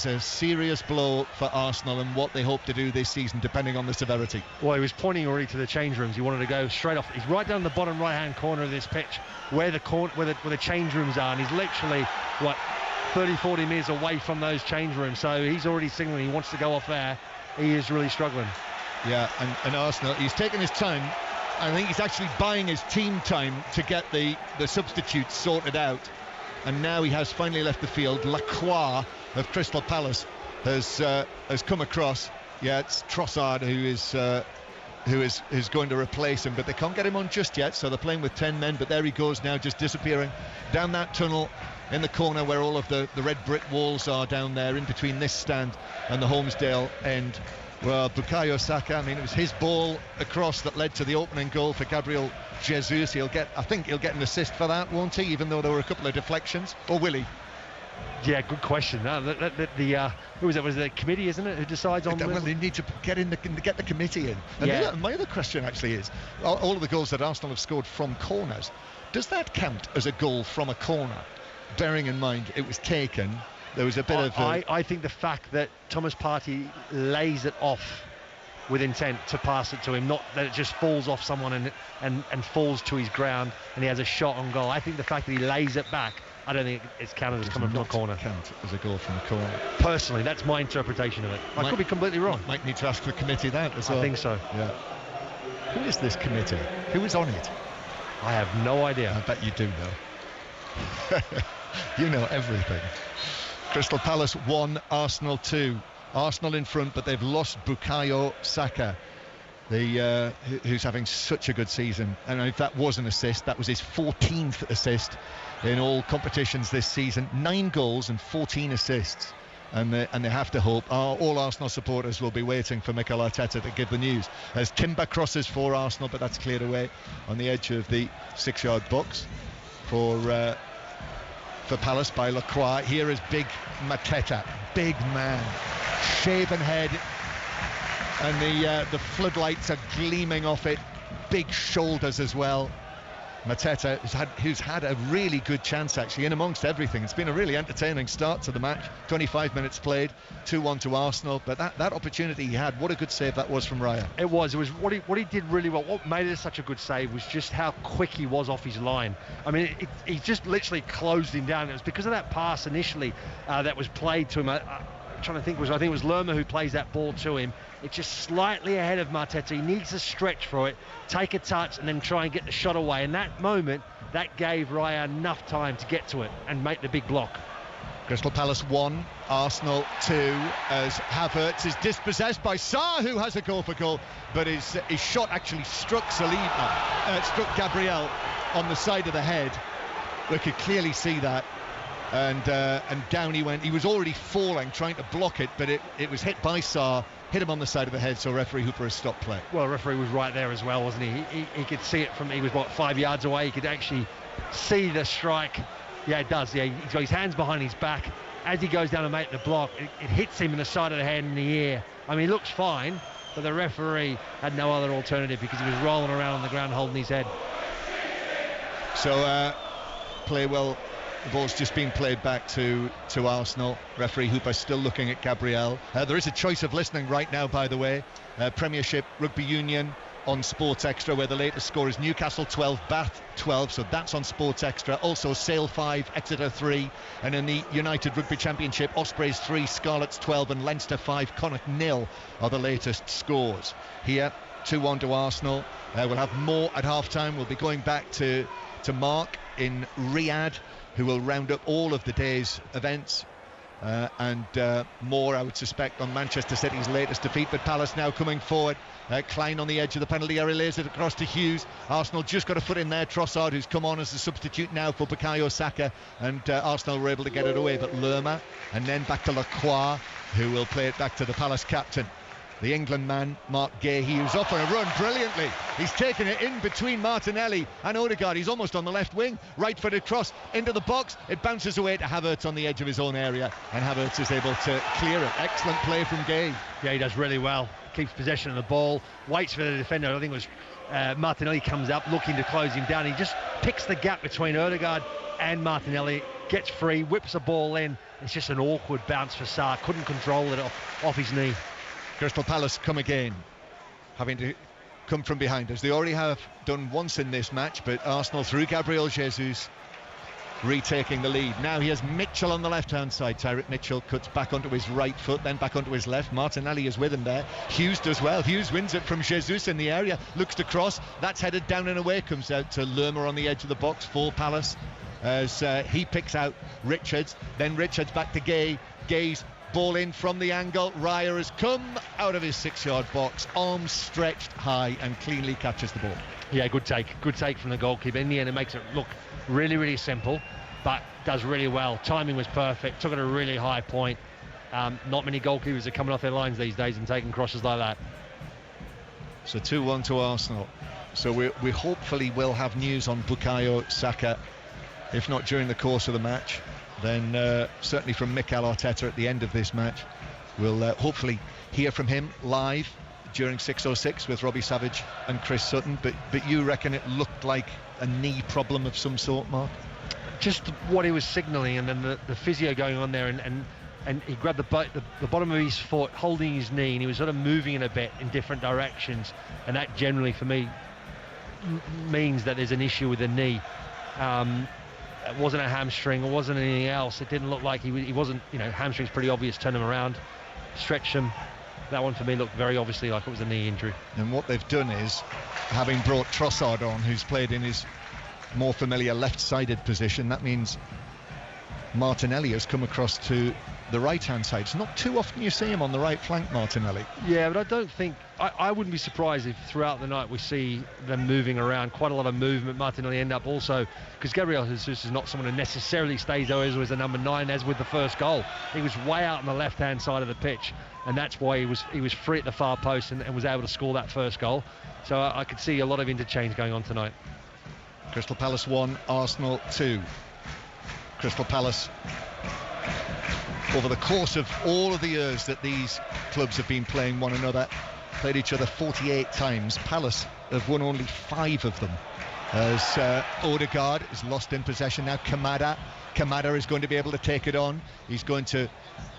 a serious blow for Arsenal and what they hope to do this season, depending on the severity. Well, he was pointing already to the change rooms. He wanted to go straight off. He's right down the bottom right-hand corner of this pitch, where the change rooms are, and he's literally 30-40 metres away from those change rooms. So he's already signalling he wants to go off there. He is really struggling. Yeah, and Arsenal, he's taking his time. I think he's actually buying his team time to get the substitutes sorted out. And now he has finally left the field. Lacroix of Crystal Palace has come across. Yeah, it's Trossard who is going to replace him, but they can't get him on just yet, so they're playing with 10 men. But there he goes now, just disappearing down that tunnel in the corner where all of the red brick walls are down there, in between this stand and the Holmesdale end. Well, Bukayo Saka, I mean, it was his ball across that led to the opening goal for Gabriel Jesus. I think he'll get an assist for that, won't he? Even though there were a couple of deflections, or will he? Yeah, good question. Who was it? Was it the committee, isn't it, who decides on? Well, they need to get the committee in. And my other question actually is, all of the goals that Arsenal have scored from corners, does that count as a goal from a corner? Bearing in mind it was taken. There was a bit of... I think the fact that Thomas Partey lays it off with intent to pass it to him, not that it just falls off someone and falls to his ground and he has a shot on goal. I think the fact that he lays it back, I don't think it's counted as coming from a corner. Count as a goal from a corner. Personally, that's my interpretation of it. I could be completely wrong. Might need to ask the committee that as well. I think so. Yeah. Who is this committee? Who is on it? I have no idea. I bet you do know. You know everything. Crystal Palace 1, Arsenal 2. Arsenal in front, but they've lost Bukayo Saka, who's having such a good season. And if that was an assist, that was his 14th assist in all competitions this season. 9 goals and 14 assists. And they have to hope. All Arsenal supporters will be waiting for Mikel Arteta to give the news. As Timber crosses for Arsenal, but that's cleared away on the edge of the 6-yard box for Palace by Lacroix. Here is big Mateta, big man, shaven head, and the floodlights are gleaming off it. Big shoulders as well. Mateta, who's had a really good chance actually in amongst everything. It's been a really entertaining start to the match. 25 minutes played, 2-1 to Arsenal, but that opportunity he had, what a good save that was from Raya. It was what he did really well. What made it such a good save was just how quick he was off his line. I mean, he just literally closed him down. It was because of that pass initially that was played to him. I'm trying to think, I think it was Lerma who plays that ball to him. It's just slightly ahead of Mateta. He needs to stretch for it, take a touch, and then try and get the shot away. And that moment, that gave Raya enough time to get to it and make the big block. Crystal Palace 1, Arsenal 2, as Havertz is dispossessed by Sarr, who has a goal for goal, but his shot actually struck Gabriel on the side of the head. We could clearly see that. and down he went. He was already falling, trying to block it, but it was hit by Sarr, hit him on the side of the head, so referee Hooper has stopped play. Well, the referee was right there as well, wasn't he? He could see it from, he was, 5 yards away. He could actually see the strike. Yeah, it does. Yeah, he's got his hands behind his back. As he goes down to make the block, it hits him in the side of the head in the ear. I mean, he looks fine, but the referee had no other alternative because he was rolling around on the ground holding his head. So, play well. The ball's just been played back to Arsenal. Referee Hooper still looking at Gabriel. There is a choice of listening right now, by the way. Premiership Rugby Union on Sports Extra, where the latest score is Newcastle 12, Bath 12, so that's on Sports Extra. Also Sale 5, Exeter 3, and in the United Rugby Championship, Ospreys 3, Scarlets 12 and Leinster 5, Connacht 0 are the latest scores. Here 2-1 to Arsenal. We'll have more at half-time. We'll be going back to Mark in Riyadh, who will round up all of the day's events. And more, I would suspect, on Manchester City's latest defeat. But Palace now coming forward. Klein on the edge of the penalty area, lays it across to Hughes. Arsenal just got a foot in there. Trossard, who's come on as a substitute now for Bukayo Saka, and Arsenal were able to get it away. But Lerma, and then back to Lacroix, who will play it back to the Palace captain, the England man, Mark Gay. He was off on a run brilliantly. He's taken it in between Martinelli and Odegaard. He's almost on the left wing. Right-footed cross into the box. It bounces away to Havertz on the edge of his own area, and Havertz is able to clear it. Excellent play from Gay. Yeah, he does really well. Keeps possession of the ball, waits for the defender. I think it was Martinelli comes up looking to close him down. He just picks the gap between Odegaard and Martinelli, gets free, whips the ball in. It's just an awkward bounce for Sarr. Couldn't control it off his knee. Crystal Palace come again, having to come from behind, as they already have done once in this match, but Arsenal through Gabriel Jesus retaking the lead. Now he has Mitchell on the left-hand side. Tyrick Mitchell cuts back onto his right foot, then back onto his left. Martinelli is with him there. Hughes does well. Hughes wins it from Jesus in the area, looks to cross. That's headed down and away, comes out to Lerma on the edge of the box for Palace, as he picks out Richards. Then Richards back to Gay. Gay's ball in from the angle. Raya has come out of his 6-yard box, arms stretched high, and cleanly catches the ball. Yeah, good take from the goalkeeper. In the end, it makes it look really, really simple, but does really well. Timing was perfect, took it at a really high point. Not many goalkeepers are coming off their lines these days and taking crosses like that. So 2-1 to Arsenal. So we hopefully will have news on Bukayo Saka, if not during the course of the match, then certainly from Mikel Arteta at the end of this match. We'll hopefully hear from him live during 6:06 with Robbie Savage and Chris Sutton. But you reckon it looked like a knee problem of some sort, Mark? Just what he was signalling, and then the physio going on there, and he grabbed the bottom of his foot, holding his knee, and he was sort of moving it a bit in different directions, and that generally for me means that there's an issue with the knee. It wasn't a hamstring, it wasn't anything else. It didn't look like he wasn't, hamstring's pretty obvious, turn him around, stretch him. That one for me looked very obviously like it was a knee injury. And what they've done is, having brought Trossard on, who's played in his more familiar left-sided position, that means Martinelli has come across to the right-hand side. It's not too often you see him on the right flank, Martinelli. Yeah, but I don't think... I wouldn't be surprised if throughout the night we see them moving around, quite a lot of movement. Martinelli end up also... Because Gabriel Jesus is not someone who necessarily stays there as a number 9, as with the first goal. He was way out on the left-hand side of the pitch, and that's why he was free at the far post and was able to score that first goal. So I could see a lot of interchange going on tonight. Crystal Palace 1, Arsenal 2. Crystal Palace, over the course of all of the years that these clubs have been playing one another, played each other 48 times. Palace have won only 5 of them, as Odegaard is lost in possession now. Kamada is going to be able to take it on. He's going to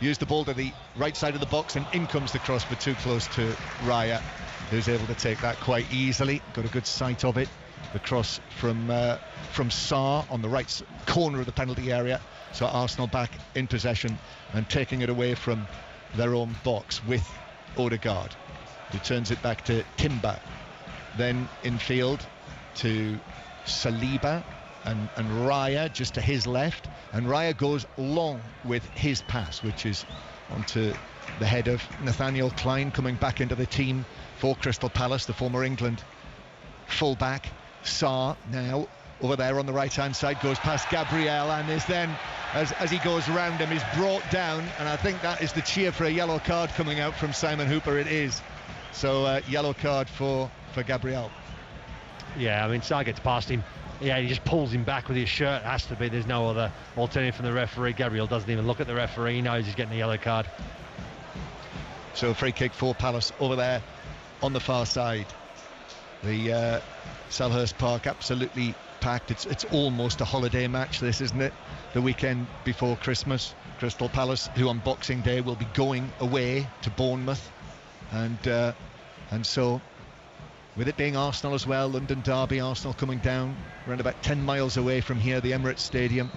use the ball to the right side of the box, and in comes the cross, but too close to Raya, who's able to take that quite easily. Got a good sight of it. The cross from Sarr on the right corner of the penalty area. So Arsenal back in possession and taking it away from their own box with Odegaard, who turns it back to Timber. Then infield to Saliba and Raya just to his left. And Raya goes long with his pass, which is onto the head of Nathaniel Klein, coming back into the team for Crystal Palace, the former England full-back. Sarr now over there on the right hand side, goes past Gabriel and is then as he goes round him, is brought down, and I think that is the cheer for a yellow card coming out from Simon Hooper. It is. So yellow card for Gabriel. Yeah, I mean, Saka gets past him. Yeah, he just pulls him back with his shirt. It has to be. There's no other alternative from the referee. Gabriel doesn't even look at the referee. He knows he's getting a yellow card. So a free kick for Palace over there on the far side. The Selhurst Park absolutely packed. It's almost a holiday match, this, isn't it? The weekend before Christmas. Crystal Palace, who on Boxing Day will be going away to Bournemouth, and so, with it being Arsenal as well, London derby, Arsenal coming down around about 10 miles away from here, the Emirates Stadium.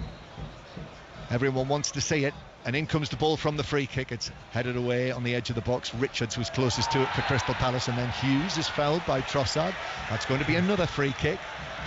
Everyone wants to see it, and in comes the ball from the free kick. It's headed away on the edge of the box. Richards was closest to it for Crystal Palace, and then Hughes is fouled by Trossard. That's going to be another free kick.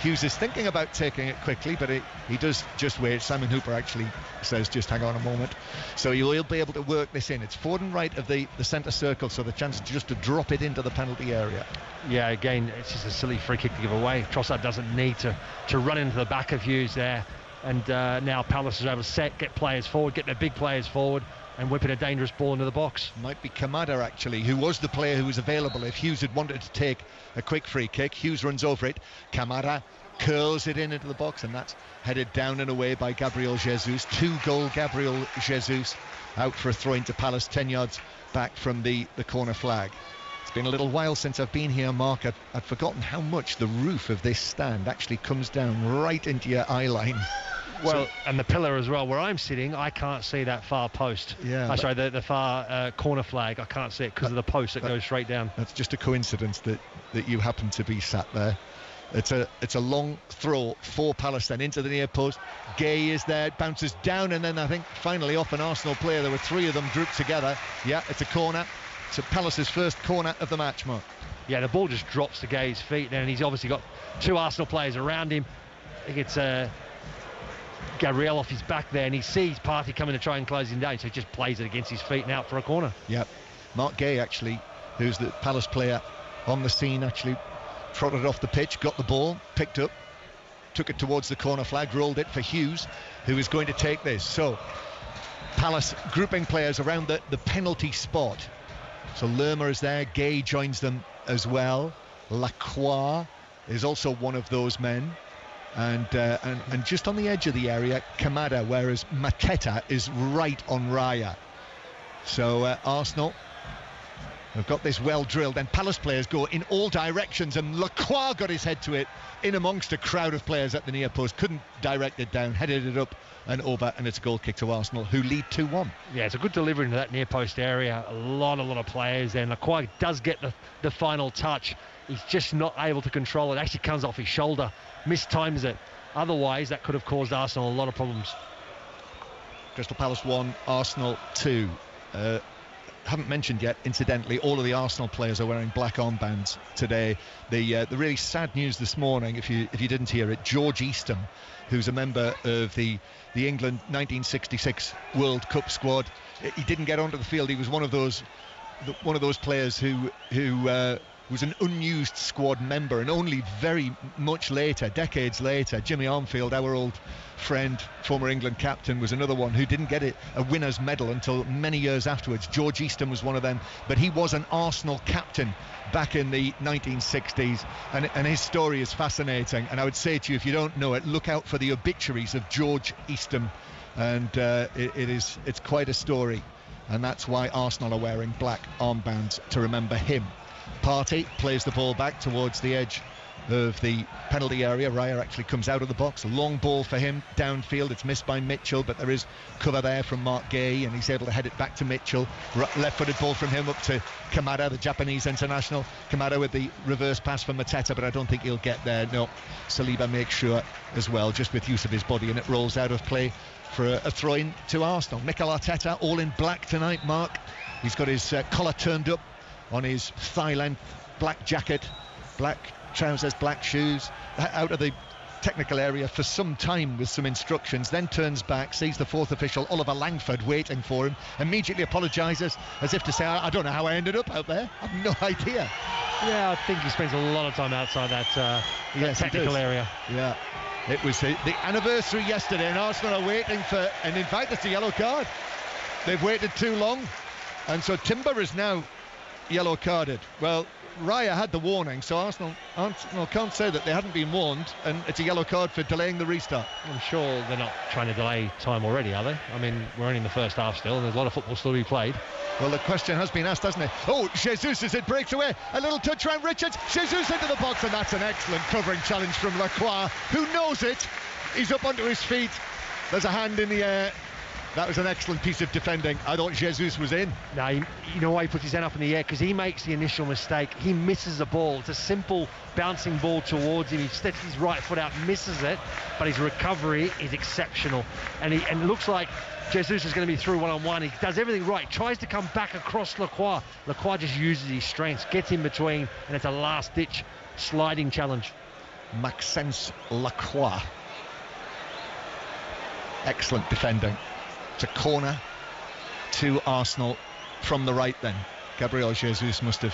Hughes is thinking about taking it quickly, but he does just wait. Simon Hooper actually says, just hang on a moment. So you'll be able to work this in. It's forward and right of the centre circle, so the chance just to drop it into the penalty area. Yeah, again, it's just a silly free kick to give away. Trossard doesn't need to run into the back of Hughes there. And now Palace is able to get players forward, get their big players forward, and whipping a dangerous ball into the box. Might be Kamada, actually, who was the player who was available if Hughes had wanted to take a quick free kick. Hughes runs over it. Kamada curls it into the box, and that's headed down and away by Gabriel Jesus. 2-goal Gabriel Jesus out for a throw into Palace, 10 yards back from the corner flag. It's been a little while since I've been here, Mark. I'd forgotten how much the roof of this stand actually comes down right into your eye line. Well, and the pillar as well. Where I'm sitting, I can't see that far post. Yeah. Sorry, the far corner flag. I can't see it because of the post that goes straight down. That's just a coincidence that you happen to be sat there. It's a long throw for Palace then into the near post. Gay is there, it bounces down, and then I think finally off an Arsenal player. There were three of them grouped together. Yeah, it's a corner. It's Palace's first corner of the match, Mark. Yeah, the ball just drops to Gay's feet then, and he's obviously got two Arsenal players around him. I think it's Gabriel off his back there, and he sees Partey coming to try and close him down, so he just plays it against his feet and out for a corner. Yep. Mark Gay, actually, who's the Palace player on the scene, actually trotted off the pitch, got the ball, picked up, took it towards the corner flag, rolled it for Hughes, who is going to take this. So Palace grouping players around the penalty spot. So Lerma is there, Gay joins them as well. Lacroix is also one of those men. And just on the edge of the area, Kamada, whereas Mateta is right on Raya. So Arsenal have got this well drilled, and Palace players go in all directions, and Lacroix got his head to it in amongst a crowd of players at the near post, couldn't direct it down, headed it up and over, and it's a goal kick to Arsenal, who lead 2-1. Yeah, it's a good delivery into that near post area. A lot of players there, and Lacroix does get the final touch. He's just not able to control it. Actually comes off his shoulder, mistimes it. Otherwise, that could have caused Arsenal a lot of problems. Crystal Palace 1, Arsenal 2. Haven't mentioned yet, incidentally, all of the Arsenal players are wearing black armbands today. The really sad news this morning, if you didn't hear it, George Eastham, who's a member of the England 1966 World Cup squad, he didn't get onto the field. He was one of those players who was an unused squad member, and only very much later, decades later, Jimmy Armfield, our old friend, former England captain, was another one who didn't get a winner's medal until many years afterwards. George Eastham was one of them, but he was an Arsenal captain back in the 1960s, and his story is fascinating. And I would say to you, if you don't know it, look out for the obituaries of George Eastham, and it's quite a story, and that's why Arsenal are wearing black armbands to remember him. Partey plays the ball back towards the edge of the penalty area. Raya actually comes out of the box. A long ball for him downfield. It's missed by Mitchell, but there is cover there from Mark Gay, and he's able to head it back to Mitchell. Left-footed ball from him up to Kamada, the Japanese international. Kamada with the reverse pass from Mateta, but I don't think he'll get there. No, Saliba makes sure as well, just with use of his body, and it rolls out of play for a throw-in to Arsenal. Mikel Arteta, all in black tonight, Mark. He's got his collar turned up on his thigh-length, black jacket, black trousers, black shoes, out of the technical area for some time with some instructions, then turns back, sees the fourth official, Oliver Langford, waiting for him, immediately apologises as if to say, I don't know how I ended up out there, I have no idea. Yeah, I think he spends a lot of time outside that technical area. Yeah, It was the anniversary yesterday, and Arsenal are waiting for, and in fact it's a yellow card. They've waited too long, and so Timber is now yellow carded. Well, Raya had the warning, so Arsenal can't say that they hadn't been warned, and it's a yellow card for delaying the restart. I'm sure they're not trying to delay time already, are they? I mean, we're only in the first half still, and there's a lot of football still to be played. Well, the question has been asked, hasn't it? Oh, Jesus as it breaks away. A little touch around Richards. Jesus into the box, and that's an excellent covering challenge from Lacroix, who knows it. He's up onto his feet. There's a hand in the air. That was an excellent piece of defending. I thought Jesus was in. No, you know why he puts his hand up in the air? Because he makes the initial mistake. He misses the ball. It's a simple bouncing ball towards him. He steps his right foot out, misses it, but his recovery is exceptional. And it looks like Jesus is going to be through one-on-one. He does everything right. He tries to come back across Lacroix. Lacroix just uses his strengths, gets in between, and it's a last-ditch sliding challenge. Maxence Lacroix. Excellent defending. It's a corner to Arsenal from the right then. Gabriel Jesus must have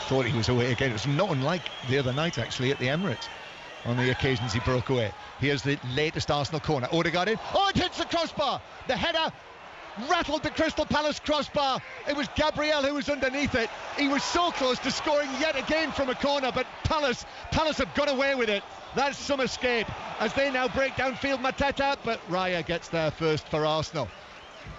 thought he was away again. It was not unlike the other night, actually, at the Emirates, on the occasions he broke away. Here's the latest Arsenal corner. Odegaard in. Oh, it hits the crossbar. The header rattled the Crystal Palace crossbar. It was Gabriel who was underneath it. He was so close to scoring yet again from a corner, but Palace have got away with it. That's some escape as they now break downfield Mateta, but Raya gets there first for Arsenal.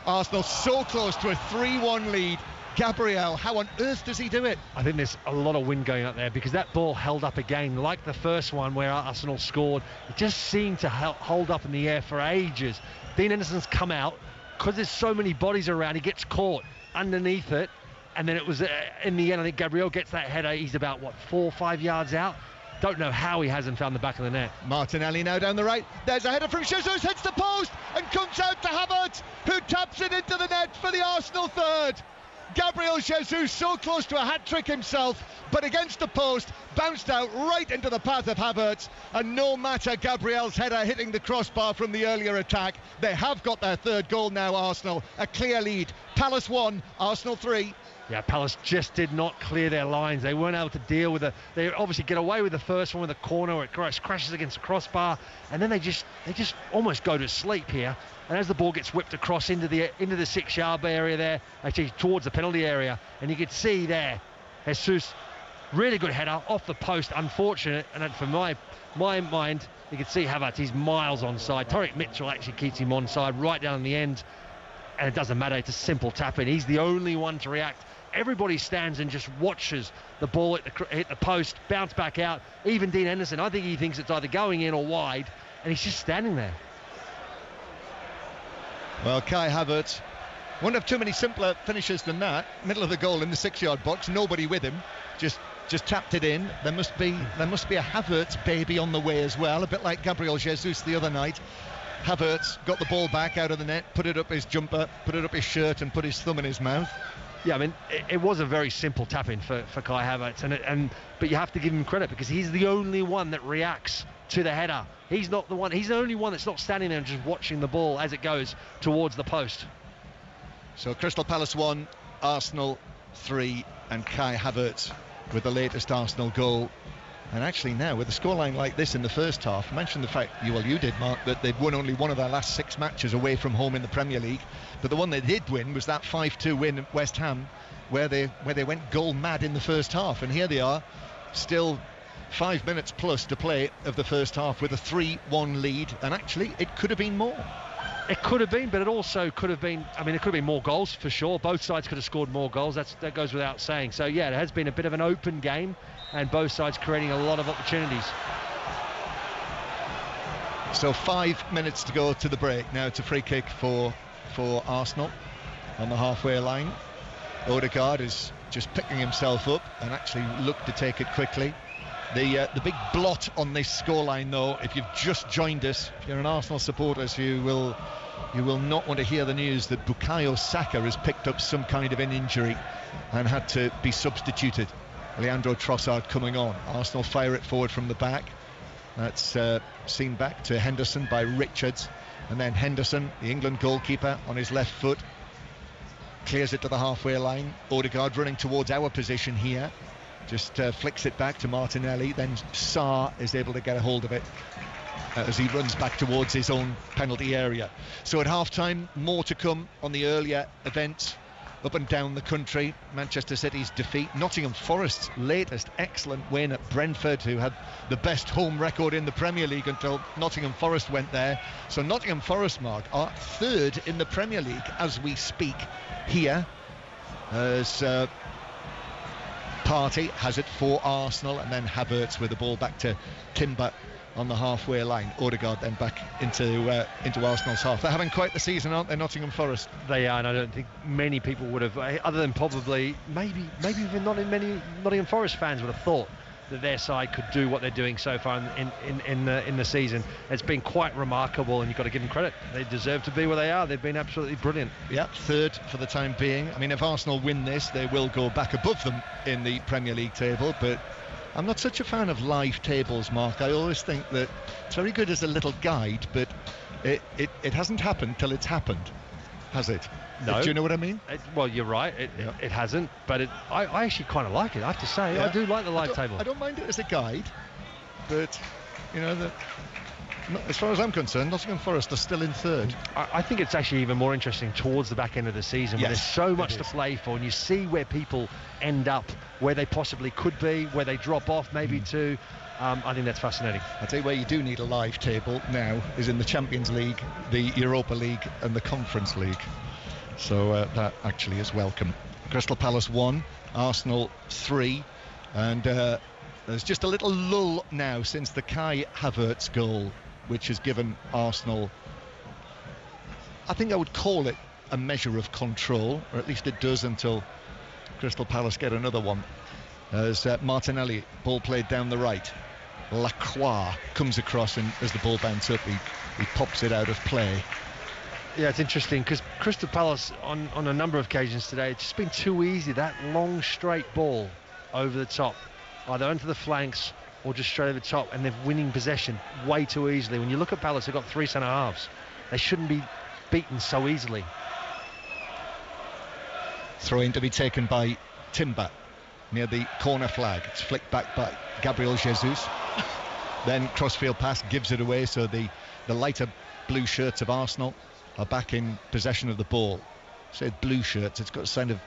Arsenal so close to a 3-1 lead. Gabriel, how on earth does he do it? I think there's a lot of wind going up there because that ball held up again, like the first one where Arsenal scored. It just seemed to hold up in the air for ages. Dean Henderson's come out because there's so many bodies around. He gets caught underneath it, and then it was in the end. I think Gabriel gets that header. He's about 4 or 5 yards out. Don't know how he hasn't found the back of the net. Martinelli now down the right. There's a header from Jesus, hits the post and comes out to Havertz, who taps it into the net for the Arsenal third. Gabriel Jesus so close to a hat-trick himself, but against the post, bounced out right into the path of Havertz, and no matter Gabriel's header hitting the crossbar from the earlier attack, they have got their third goal now, Arsenal. A clear lead. Palace 1, Arsenal 3. Yeah, Palace just did not clear their lines. They weren't able to deal with they obviously get away with the first one with the corner where it crashes against the crossbar, and then they just almost go to sleep here. And as the ball gets whipped across into the 6-yard area there, actually towards the penalty area, and you could see there, Jesus, really good header off the post, unfortunate, and for my mind, you could see Havertz, he's miles onside. Tariq Mitchell actually keeps him onside right down in the end, and it doesn't matter, it's a simple tap in. He's the only one to react. Everybody stands and just watches the ball hit the post, bounce back out. Even Dean Henderson, I think he thinks it's either going in or wide, and he's just standing there. Well, Kai Havertz won't have too many simpler finishes than that. Middle of the goal in the 6-yard box, nobody with him, just tapped it in. There must be a Havertz baby on the way as well, a bit like Gabriel Jesus the other night. Havertz got the ball back out of the net, put it up his jumper, put it up his shirt, and put his thumb in his mouth. Yeah, I mean, it was a very simple tap-in for Kai Havertz, but you have to give him credit because he's the only one that reacts to the header. He's not the one. He's the only one that's not standing there and just watching the ball as it goes towards the post. So Crystal Palace 1, Arsenal 3, and Kai Havertz with the latest Arsenal goal. And actually now, with a scoreline like this in the first half, I mentioned the fact, you did, Mark, that they'd won only one of their last 6 matches away from home in the Premier League. But the one they did win was that 5-2 win at West Ham, where they went goal mad in the first half. And here they are, still 5 minutes plus to play of the first half with a 3-1 lead. And actually, it could have been more. It could have been, but it also could have been, I mean, it could have been more goals for sure. Both sides could have scored more goals. That goes without saying. So, yeah, it has been a bit of an open game, and both sides creating a lot of opportunities. So 5 minutes to go to the break. Now it's a free kick for Arsenal on the halfway line. Odegaard is just picking himself up and actually looked to take it quickly. The big blot on this scoreline, though, if you've just joined us, if you're an Arsenal supporter, you will not want to hear the news that Bukayo Saka has picked up some kind of an injury and had to be substituted. Leandro Trossard coming on. Arsenal fire it forward from the back. That's seen back to Henderson by Richards, and then Henderson, the England goalkeeper, on his left foot, clears it to the halfway line. Odegaard running towards our position here, just flicks it back to Martinelli. Then Sarr is able to get a hold of it. as he runs back towards his own penalty area. So at half-time, more to come on the earlier events up and down the country. Manchester City's defeat, Nottingham Forest's latest excellent win at Brentford, who had the best home record in the Premier League until Nottingham Forest went there. So Nottingham Forest, Mark, are third in the Premier League as we speak here, as Partey has it for Arsenal, and then Havertz with the ball back to Timber on the halfway line. Odegaard then back into Arsenal's half. They're having quite the season, aren't they, Nottingham Forest? They are, and I don't think many people would have, other than probably maybe even not many Nottingham Forest fans would have thought that their side could do what they're doing so far in the season. It's been quite remarkable, and you've got to give them credit. They deserve to be where they are. They've been absolutely brilliant. Yeah, third for the time being. I mean, if Arsenal win this, they will go back above them in the Premier League table, but I'm not such a fan of live tables, Mark. I always think that it's very good as a little guide, but it hasn't happened till it's happened, has it? No. Do you know what I mean? Well, you're right. It hasn't, but I actually kind of like it, I have to say. Yeah. I do like the live table. I don't mind it as a guide, but, you know, as far as I'm concerned, Nottingham Forest are still in third. I think it's actually even more interesting towards the back end of the season, where there's so much to play for, and you see where people end up, where they possibly could be, where they drop off maybe to. I think that's fascinating. I'll tell you where you do need a live table now is in the Champions League, the Europa League and the Conference League. So that actually is welcome. Crystal Palace 1, Arsenal 3, and there's just a little lull now since the Kai Havertz goal, which has given Arsenal, I think I would call it a measure of control, or at least it does until Crystal Palace get another one. As Martinelli, ball played down the right. Lacroix comes across, and as the ball bounces up, he pops it out of play. Yeah, it's interesting because Crystal Palace on a number of occasions today, it's just been too easy, that long straight ball over the top, either onto the flanks or just straight over the top, and they're winning possession way too easily. When you look at Palace, they've got 3 centre halves. They shouldn't be beaten so easily. Throw in to be taken by Timber near the corner flag. It's flicked back by Gabriel Jesus. Then crossfield pass gives it away, so the lighter blue shirts of Arsenal are back in possession of the ball. Said blue shirts, it's got a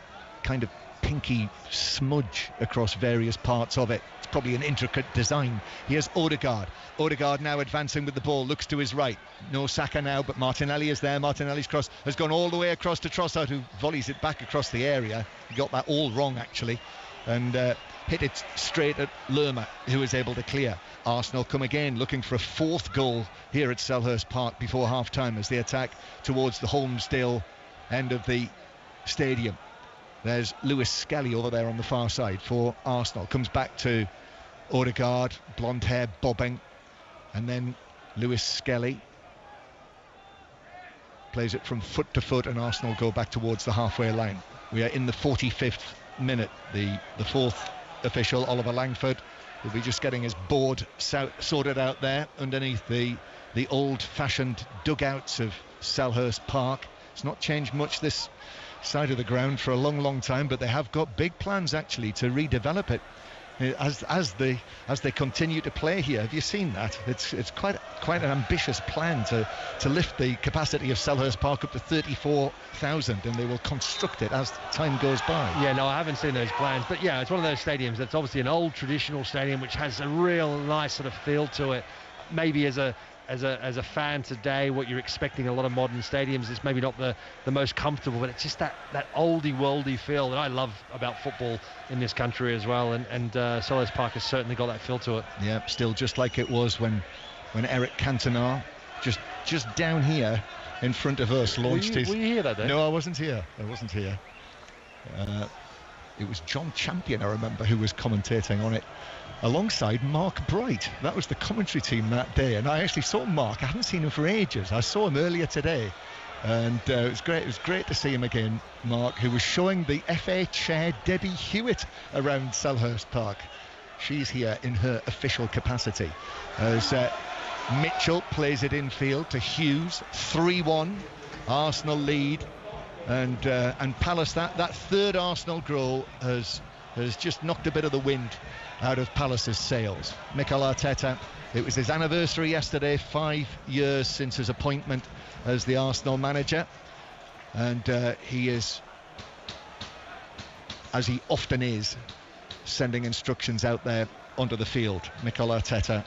kind of pinky smudge across various parts of it. It's probably an intricate design. Here's Odegaard. Odegaard now advancing with the ball, looks to his right. No Saka now, but Martinelli is there. Martinelli's cross has gone all the way across to Trossard, who volleys it back across the area. He got that all wrong, actually, and hit it straight at Lerma, who is able to clear. Arsenal come again, looking for a 4th goal here at Selhurst Park before half-time as they attack towards the Holmesdale end of the stadium. There's Lewis Skelly over there on the far side for Arsenal. Comes back to Odegaard, blonde hair bobbing, and then Lewis Skelly plays it from foot to foot, and Arsenal go back towards the halfway line. We are in the 45th minute. The 4th official, Oliver Langford, will be just getting his board sorted out there underneath the old-fashioned dugouts of Selhurst Park. It's not changed much this side of the ground for a long time, but they have got big plans actually to redevelop it as they continue to play here. Have you seen that? It's quite an ambitious plan to lift the capacity of Selhurst Park up to 34,000, and they will construct it as time goes by. Yeah, no, I haven't seen those plans, but yeah, it's one of those stadiums that's obviously an old traditional stadium which has a real nice sort of feel to it. Maybe as a fan today, what you're expecting a lot of modern stadiums is maybe not the most comfortable, but it's just that oldie worldy feel that I love about football in this country as well, and Selhurst Park has certainly got that feel to it. Yeah, still just like it was when Eric Cantona just down here in front of us launched his... Were you here that day? No, I wasn't here. It was John Champion, I remember, who was commentating on it alongside Mark Bright. That was the commentary team that day, and I actually saw Mark. I hadn't seen him for ages. I saw him earlier today, and it was great. It was great to see him again, Mark, who was showing the FA chair Debbie Hewitt around Selhurst Park. She's here in her official capacity as Mitchell plays it infield to Hughes. 3-1 Arsenal lead, and Palace, that third Arsenal goal has has just knocked a bit of the wind out of Palace's sails. Mikel Arteta, it was his anniversary yesterday, 5 years since his appointment as the Arsenal manager, and he is, as he often is, sending instructions out there onto the field. Mikel Arteta,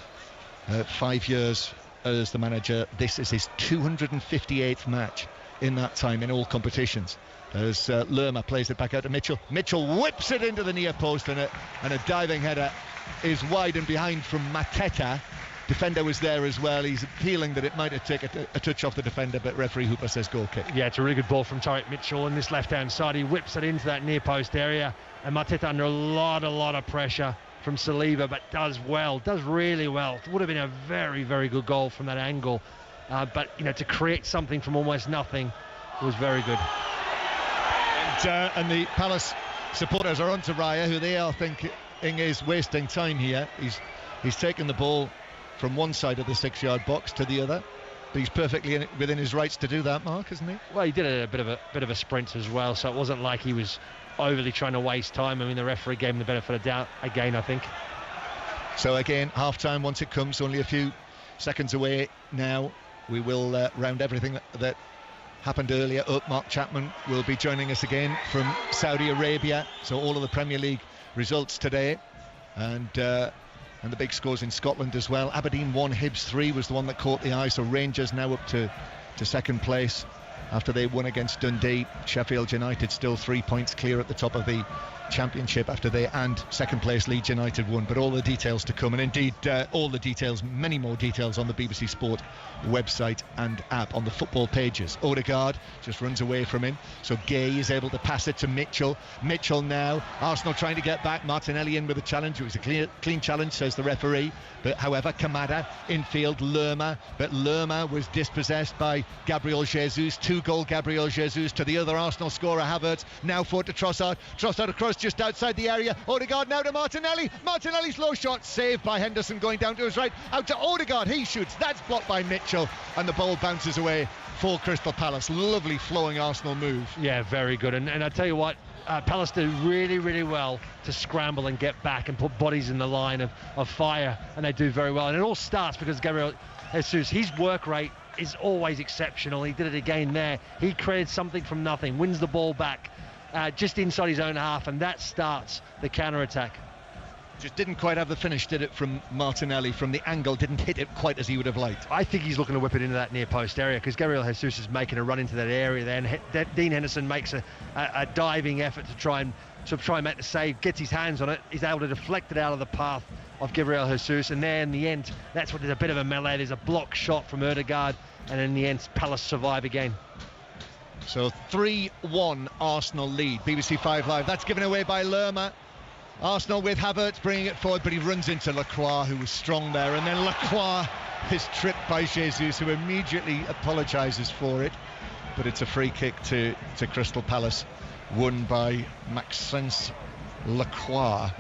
5 years as the manager. This is his 258th match in that time in all competitions. As Lerma plays it back out to Mitchell. Mitchell whips it into the near post, and a diving header is wide and behind from Mateta. Defender was there as well. He's appealing that it might have taken a touch off the defender, but referee Hooper says goal kick. Yeah, it's a really good ball from Tyreek Mitchell on this left-hand side. He whips it into that near post area, and Mateta under a lot of pressure from Saliba, but does really well. It would have been a very, very good goal from that angle, but to create something from almost nothing was very good. And the Palace supporters are on to Raya, who they are thinking is wasting time here. He's taken the ball from one side of the 6-yard box to the other, but he's perfectly within his rights to do that, Mark, isn't he? Well, he did a bit of a sprint as well, so it wasn't like he was overly trying to waste time. I mean, the referee gave him the benefit of doubt again, I think. So again, half-time once it comes, only a few seconds away now. We will round everything that happened earlier up. Mark Chapman will be joining us again from Saudi Arabia. So all of the Premier League results today, and the big scores in Scotland as well. Aberdeen 1, Hibs 3 was the one that caught the eye. So Rangers now up to second place after they won against Dundee. Sheffield United still 3 points clear at the top of the Championship after they and second place Leeds United won. But all the details to come, and indeed all the details, many more details on the BBC Sport website and app on the football pages. Odegaard just runs away from him, so Gay is able to pass it to Mitchell. Mitchell now, Arsenal trying to get back. Martinelli in with a challenge. It was a clean challenge, says the referee, but however Kamada infield, Lerma, but Lerma was dispossessed by Gabriel Jesus. 2-goal Gabriel Jesus to the other Arsenal scorer Havertz, now forward to Trossard across just outside the area. Odegaard now to Martinelli's low shot, saved by Henderson, going down to his right, out to Odegaard, he shoots, that's blocked by Mitchell, and the ball bounces away for Crystal Palace. Lovely flowing Arsenal move. Yeah, very good, and I tell you what, Palace do really well to scramble and get back and put bodies in the line of fire, and they do very well, and it all starts because Gabriel Jesus, his work rate is always exceptional. He did it again there. He created something from nothing, wins the ball back just inside his own half, and that starts the counter-attack. Just didn't quite have the finish, did it, from Martinelli? From the angle, didn't hit it quite as he would have liked. I think he's looking to whip it into that near post area, because Gabriel Jesus is making a run into that area there, and Dean Henderson makes a diving effort to try and make the save, gets his hands on it, he's able to deflect it out of the path of Gabriel Jesus, and there in the end, that's what there's a bit of a melee. There's a block shot from Odegaard, and in the end, Palace survive again. So 3-1 Arsenal lead. BBC 5 Live. That's given away by Lerma. Arsenal with Havertz bringing it forward, but he runs into Lacroix, who was strong there, and then Lacroix is tripped by Jesus, who immediately apologises for it. But it's a free kick to Crystal Palace, won by Maxence Lacroix,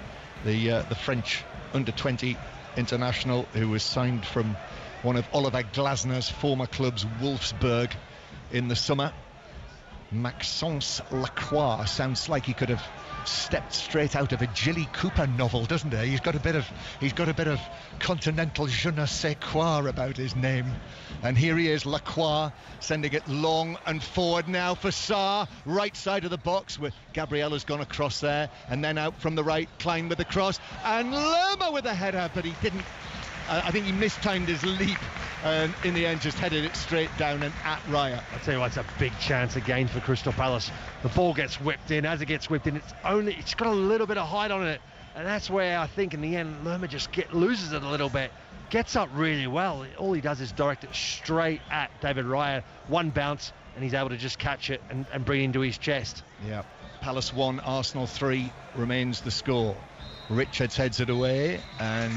the French under-20 international, who was signed from one of Oliver Glasner's former clubs, Wolfsburg, in the summer. Maxence Lacroix sounds like he could have stepped straight out of a Jilly Cooper novel, doesn't he? He's got a bit of continental je ne sais quoi about his name. And here he is, Lacroix, sending it long and forward now for Sarr, right side of the box, where Gabriella's gone across there, and then out from the right, Klein with the cross, and Lerma with a header, but he didn't. I think he mistimed his leap, and in the end just headed it straight down and at Raya. I'll tell you what, it's a big chance again for Crystal Palace. The ball gets whipped in. As it gets whipped in, it's got a little bit of height on it, and that's where I think in the end Lerma just loses it a little bit. Gets up really well. All he does is direct it straight at David Raya. One bounce, and he's able to just catch it and bring it into his chest. Yeah, Palace 1, Arsenal 3 remains the score. Richards heads it away, and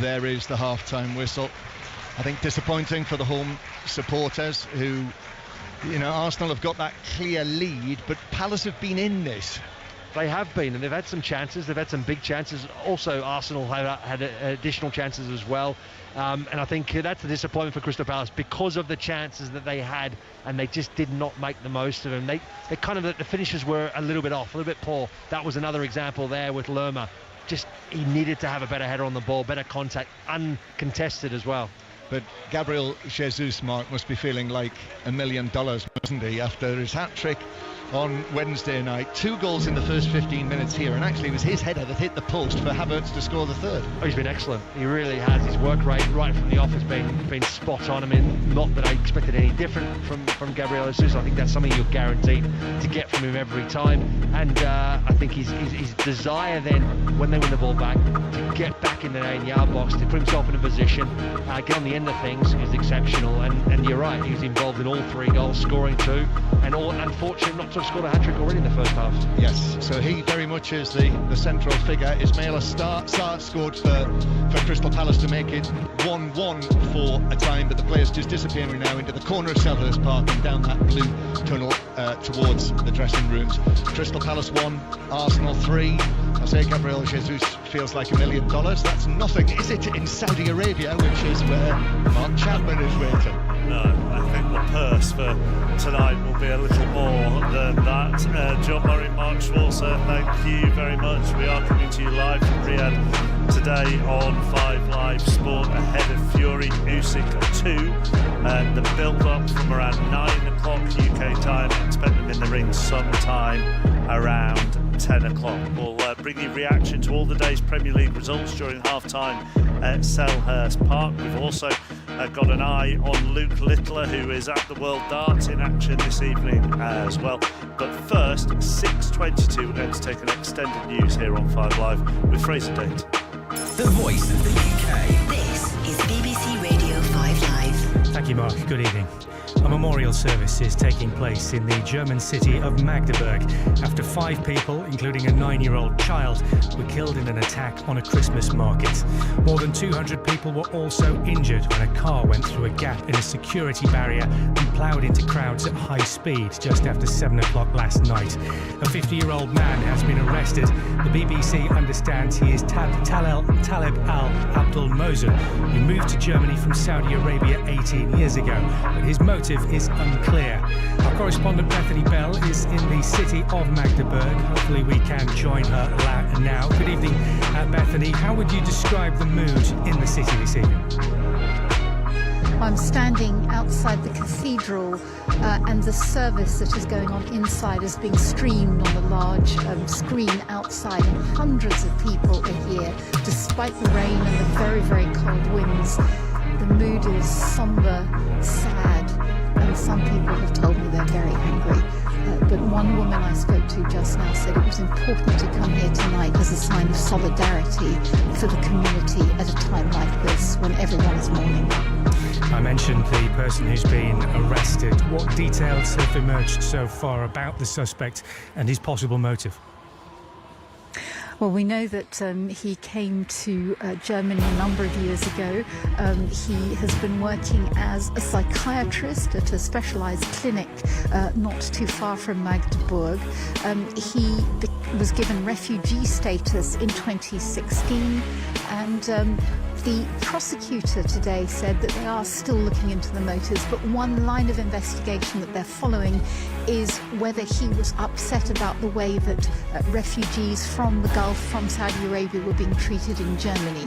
there is the half-time whistle. I think disappointing for the home supporters, who, Arsenal have got that clear lead, but Palace have been in this They have been, and they've had some chances. They've had some big chances. Also, Arsenal have had additional chances as well. And I think that's the disappointment for Crystal Palace because of the chances that they had, and they just did not make the most of them. They kind of, the finishes were a little bit off, a little bit poor. That was another example there with Lerma. Just, he needed to have a better header on the ball, better contact, uncontested as well. But Gabriel Jesus, Mark, must be feeling like $1 million, mustn't he, after his hat-trick on Wednesday night. 2 goals in the first 15 minutes here, and actually it was his header that hit the post for Havertz to score the third. Oh, he's been excellent. He really has. His work rate right from the off has been spot on. I mean, not that I expected any different from Gabriel Jesus. I think that's something you're guaranteed to get from him every time. And I think his desire then, when they win the ball back, to get back in the 9-yard box, to put himself in a position, get on the end of things, is exceptional. And you're right, he was involved in all 3 goals, scoring 2, and all unfortunate not to have scored a hat-trick already in the first half. Yes, so he very much is the central figure. Ismaila Sarr scored for Crystal Palace to make it 1-1 for a time, but the players just disappearing now into the corner of Selhurst Park and down that blue tunnel towards the dressing rooms. Crystal Palace 1, Arsenal 3. I say Gabriel Jesus feels like $1 million. That's nothing, is it, in Saudi Arabia, which is where Mark Chapman is waiting? No, I think the purse for tonight will be a little more than that. John Murray, Mark Schwarzer, thank you very much. We are coming to you live from Riyadh today on 5 Live Sport ahead of Fury Usyk 2. And the build-up from around 9 o'clock UK time. Expect them in the ring sometime around 10 o'clock. We'll bring you reaction to all the day's Premier League results during half-time at Selhurst Park. We've also got an eye on Luke Littler, who is at the World Darts in action this evening as well. But first, 6:22, we're going to take an extended news here on 5 Live with Fraser Date. The voice of the UK. This is BBC Radio 5 Live. Thank you, Mark. Good evening. A memorial service is taking place in the German city of Magdeburg after 5 people, including a 9-year-old child, were killed in an attack on a Christmas market. More than 200 people were also injured when a car went through a gap in a security barrier and ploughed into crowds at high speed just after 7 o'clock last night. A 50-year-old man has been arrested. The BBC understands he is Taleb al-Abdul Mosen, who moved to Germany from Saudi Arabia 18 years ago, but his motive is unclear. Our correspondent Bethany Bell is in the city of Magdeburg. Hopefully we can join her now. Good evening, Bethany. How would you describe the mood in the city this evening? I'm standing outside the cathedral and the service that is going on inside is being streamed on a large screen outside, and hundreds of people are here despite the rain and the very, very cold winds. The mood is somber, sad, and some people have told me they're very angry. But one woman I spoke to just now said it was important to come here tonight as a sign of solidarity for the community at a time like this when everyone is mourning. I mentioned the person who's been arrested. What details have emerged so far about the suspect and his possible motive? Well, we know that he came to Germany a number of years ago. He has been working as a psychiatrist at a specialised clinic not too far from Magdeburg. He was given refugee status in 2016, and the prosecutor today said that they are still looking into the motives, but one line of investigation that they're following is whether he was upset about the way that refugees from the Gulf, from Saudi Arabia, were being treated in Germany.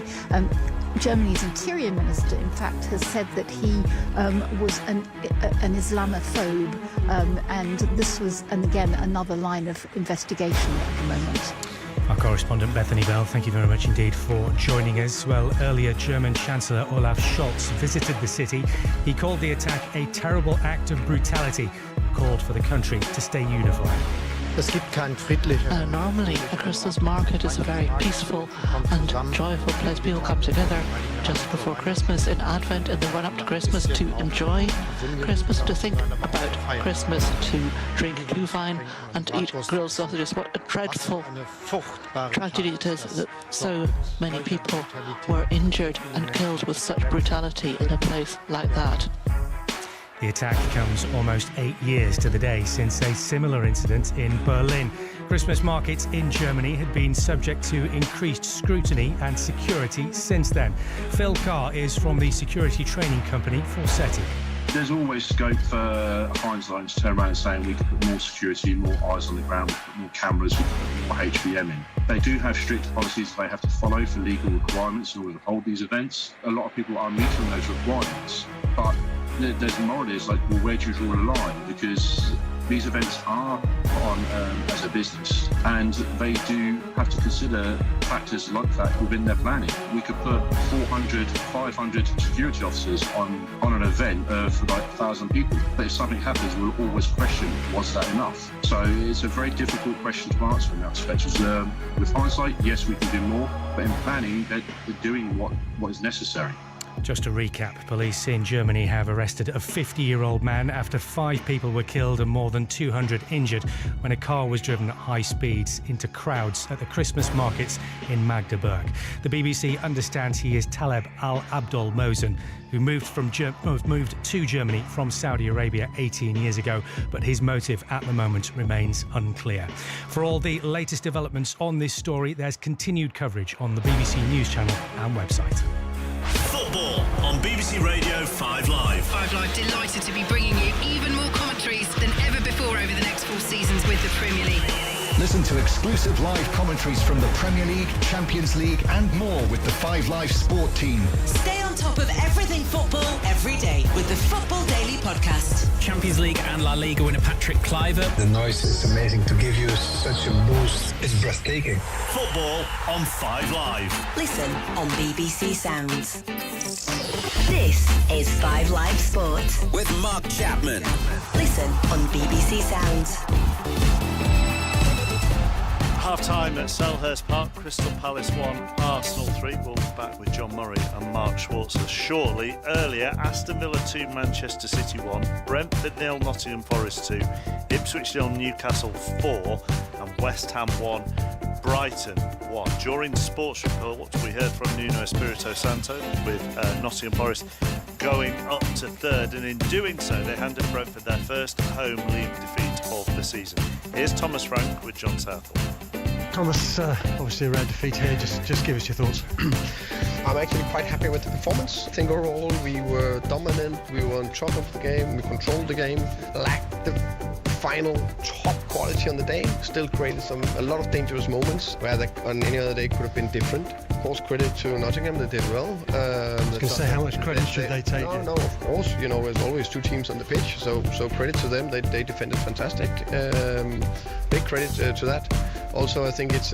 Germany's interior minister, in fact, has said that he was an Islamophobe, and this was, and again, another line of investigation at the moment. Our correspondent Bethany Bell, thank you very much indeed for joining us. Well, earlier German Chancellor Olaf Scholz visited the city. He called the attack a terrible act of brutality, called for the country to stay unified. Normally, a Christmas market is a very peaceful and joyful place. People come together just before Christmas, in Advent, in the run-up to Christmas, to enjoy Christmas, to think about Christmas, to drink Glühwein and to eat grilled sausages. What a dreadful tragedy it is that so many people were injured and killed with such brutality in a place like that. The attack comes almost 8 years to the day since a similar incident in Berlin Christmas markets in Germany had been subject to increased scrutiny and security since then. Phil Carr is from the security training company Forsetti. There's always scope for Heinz to turn around and saying we could put more security, more eyes on the ground, we could put more cameras, we could put more HVM in. They do have strict policies they have to follow for legal requirements in order to hold these events. A lot of people are meeting those requirements, but there's the moral is like, well, where do you draw the line? Because these events are put on as a business, and they do have to consider factors like that within their planning. We could put 400, 500 security officers on an event of like 1,000 people. But if something happens, we'll always question, was that enough? So it's a very difficult question to answer in that respect. With hindsight, yes, we can do more, but in planning, they're doing what is necessary. Just to recap, police in Germany have arrested a 50-year-old man after 5 people were killed and more than 200 injured when a car was driven at high speeds into crowds at the Christmas markets in Magdeburg. The BBC understands he is Taleb Al-Abdul Mohsen, who moved to Germany from Saudi Arabia 18 years ago, but his motive at the moment remains unclear. For all the latest developments on this story, there's continued coverage on the BBC News channel and website. Football on BBC Radio 5 Live. 5 Live delighted to be bringing you even more commentaries than ever before over the next 4 seasons with the Premier League. Listen to exclusive live commentaries from the Premier League, Champions League and more with the 5 Live Sport team. Stay on top of everything football every day with the Football Daily Podcast. Champions League and La Liga winner Patrick Kluivert. The noise is amazing. To give you such a boost is breathtaking. Football on 5 Live. Listen on BBC Sounds. This is 5 Live Sport with Mark Chapman. Listen on BBC Sounds. Half-time at Selhurst Park, Crystal Palace 1, Arsenal 3. We'll be back with John Murray and Mark Schwarzer shortly. Earlier, Aston Villa 2, Manchester City 1, Brentford 0, Nottingham Forest 2, Ipswich 0, Newcastle 4 and West Ham 1, Brighton 1. During the sports report, we heard from Nuno Espirito Santo with Nottingham Forest going up to third, and in doing so they handed Brentford their first home league defeat of the season. Here's Thomas Frank with John Southall. Thomas, obviously a rare defeat here, just give us your thoughts. I'm actually quite happy with the performance. I think overall we were dominant, we were on top of the game, we controlled the game, lacked the final top quality on the day, still created a lot of dangerous moments where on any other day could have been different. Of course, credit to Nottingham, they did well. I was going to say, how much credit should they take? No, of course, there's always 2 teams on the pitch, so credit to them, they defended fantastic. Big credit to that. Also, I think it's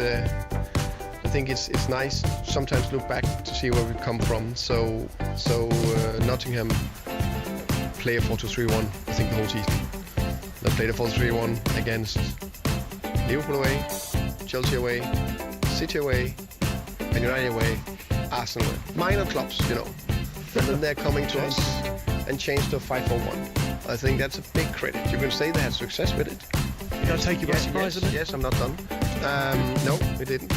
nice to sometimes look back to see where we've come from. So Nottingham play a 4-2-3-1, I think the whole season. They played a 4-3-1 against Liverpool away, Chelsea away, City away, and United away, Arsenal away. Minor clubs, And then they're coming to us and change to a 5-4-1. I think that's a big credit. You can say they had success with it. Did I take you by surprise? Yes, I'm not done. No, we didn't.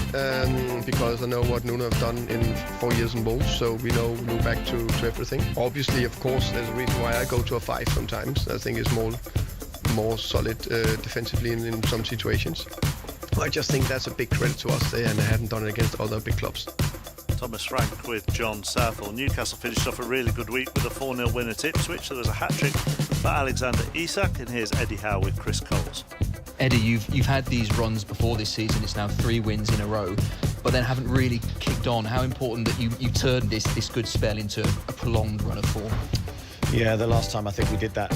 Because I know what Nuno have done in 4 years in Wolves, so we look back to everything. Obviously, of course, there's a reason why I go to a 5 sometimes. I think it's more solid defensively in some situations. I just think that's a big credit to us there, and they haven't done it against other big clubs. Thomas Frank with John Southall. Newcastle finished off a really good week with a 4-0 win at Ipswich. There was a hat-trick for Alexander Isak, and here's Eddie Howe with Chris Coles. Eddie, you've had these runs before this season. It's now 3 wins in a row, but then haven't really kicked on. How important that you turned this good spell into a prolonged run of form? Yeah, the last time I think we did that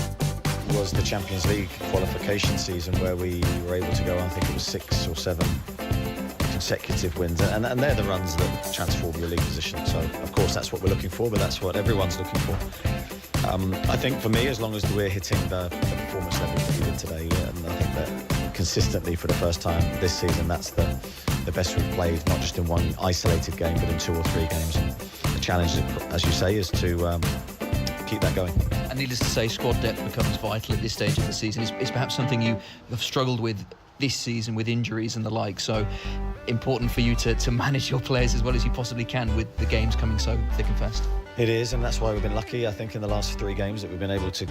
was the Champions League qualification season, where we were able to go, I think it was 6 or 7 consecutive wins, and they're the runs that transform your league position. So of course that's what we're looking for, but that's what everyone's looking for. I think for me, as long as we're hitting the performance level that we did today, and I think that consistently for the first time this season, that's the best we've played, not just in one isolated game, but in 2 or 3 games. And the challenge, as you say, is to keep that going. And needless to say, squad depth becomes vital at this stage of the season. It's perhaps something you have struggled with this season with injuries and the like, so important for you to manage your players as well as you possibly can with the games coming so thick and fast. It is, and that's why we've been lucky, I think, in the last 3 games that we've been able to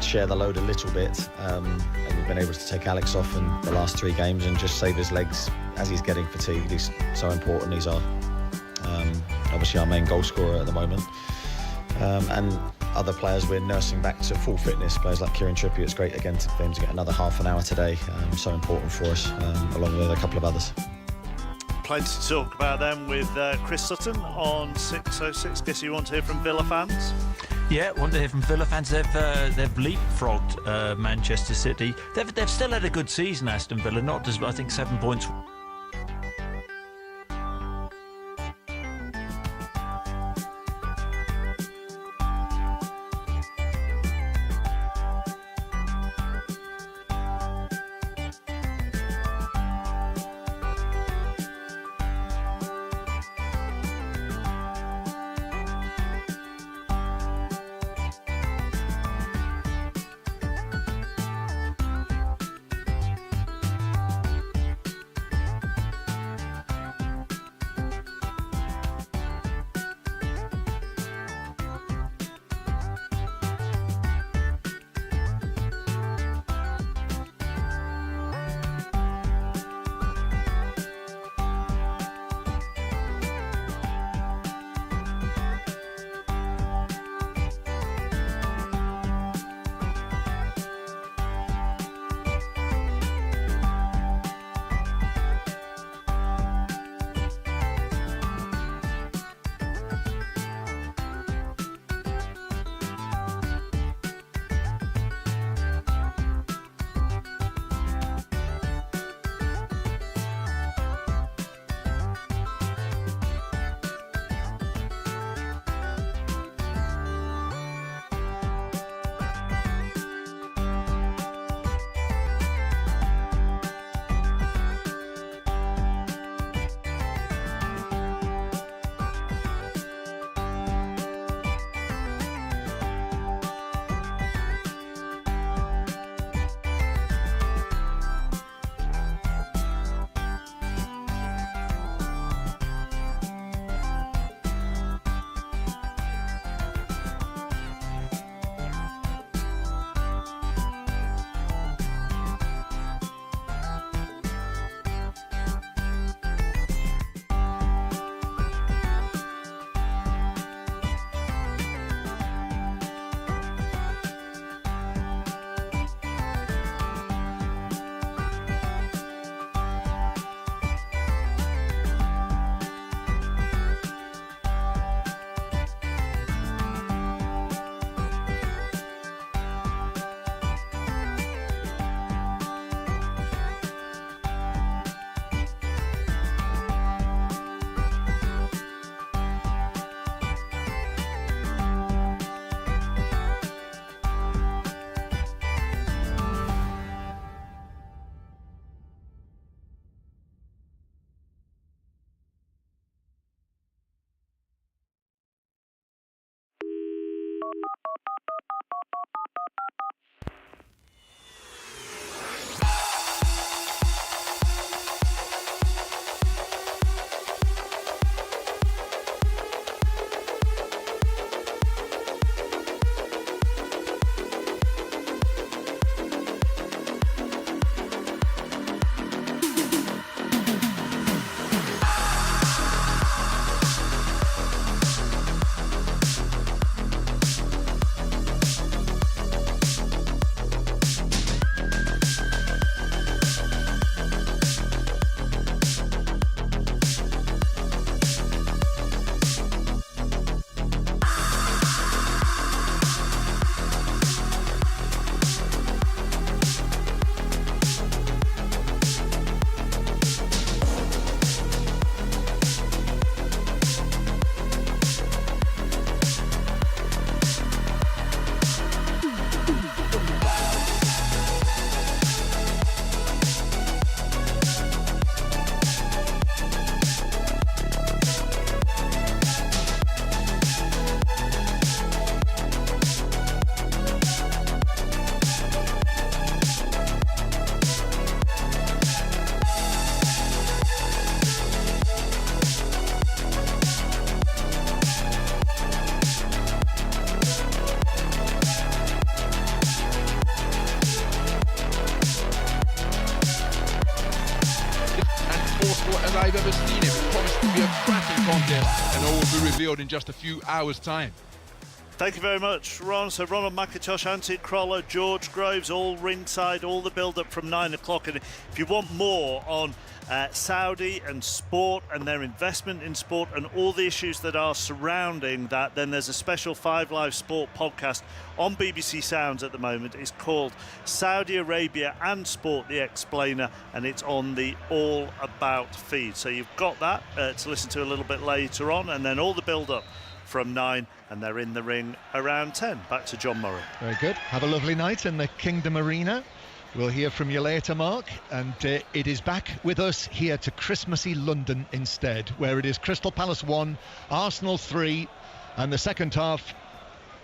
share the load a little bit, and we've been able to take Alex off in the last 3 games and just save his legs as he's getting fatigued. He's so important. He's obviously our main goal scorer at the moment, and other players we're nursing back to full fitness. Players like Kieran Trippier, it's great again for him to get another half an hour today. So important for us, along with a couple of others. Plenty to talk about them with Chris Sutton on 6:06. Guess you want to hear from Villa fans? Yeah, want to hear from Villa fans. They've leapfrogged Manchester City. They've still had a good season, Aston Villa. Not just, I think, 7 points. seen it. Promised to be a cracking contest, and all will be revealed in just a few hours' time. Thank you very much, Ron. So Ronald McIntosh, Antti Krolo, George Groves, all ringside, all the build-up from 9 o'clock. And if you want more on Saudi and sport and their investment in sport and all the issues that are surrounding that, then there's a special 5 Live Sport podcast on BBC Sounds at the moment. It's called Saudi Arabia and Sport, The Explainer, and it's on the All About feed. So you've got that to listen to a little bit later on, and then all the build-up from 9, and they're in the ring around 10. Back to John Murray. Very good. Have a lovely night in the Kingdom Arena. We'll hear from you later, Mark. And it is back with us here to Christmassy London instead, where it is Crystal Palace 1, Arsenal 3, and the second half